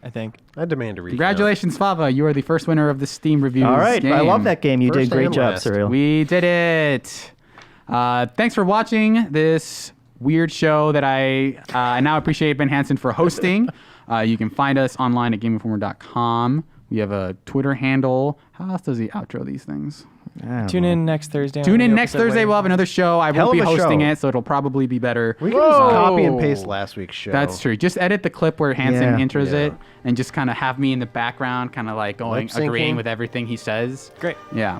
I think. I demand a recount. Congratulations, Fava. You are the first winner of the Steam reviews. All right. game. I love that game. You First did a great and job, last. Surreal. We did it. Thanks for watching this weird show that I now appreciate Ben Hansen for hosting. You can find us online at GameInformer.com. We have a Twitter handle. How else does he outro these things? Tune in next Thursday. Tune in next Thursday. We'll have another show. I won't be hosting it, so it'll probably be better. We can just copy and paste last week's show. That's true. Just edit the clip where Hansen intros it and just kind of have me in the background, kind of like going, agreeing with everything he says. Great. Yeah.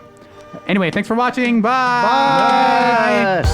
Anyway, thanks for watching. Bye. Bye.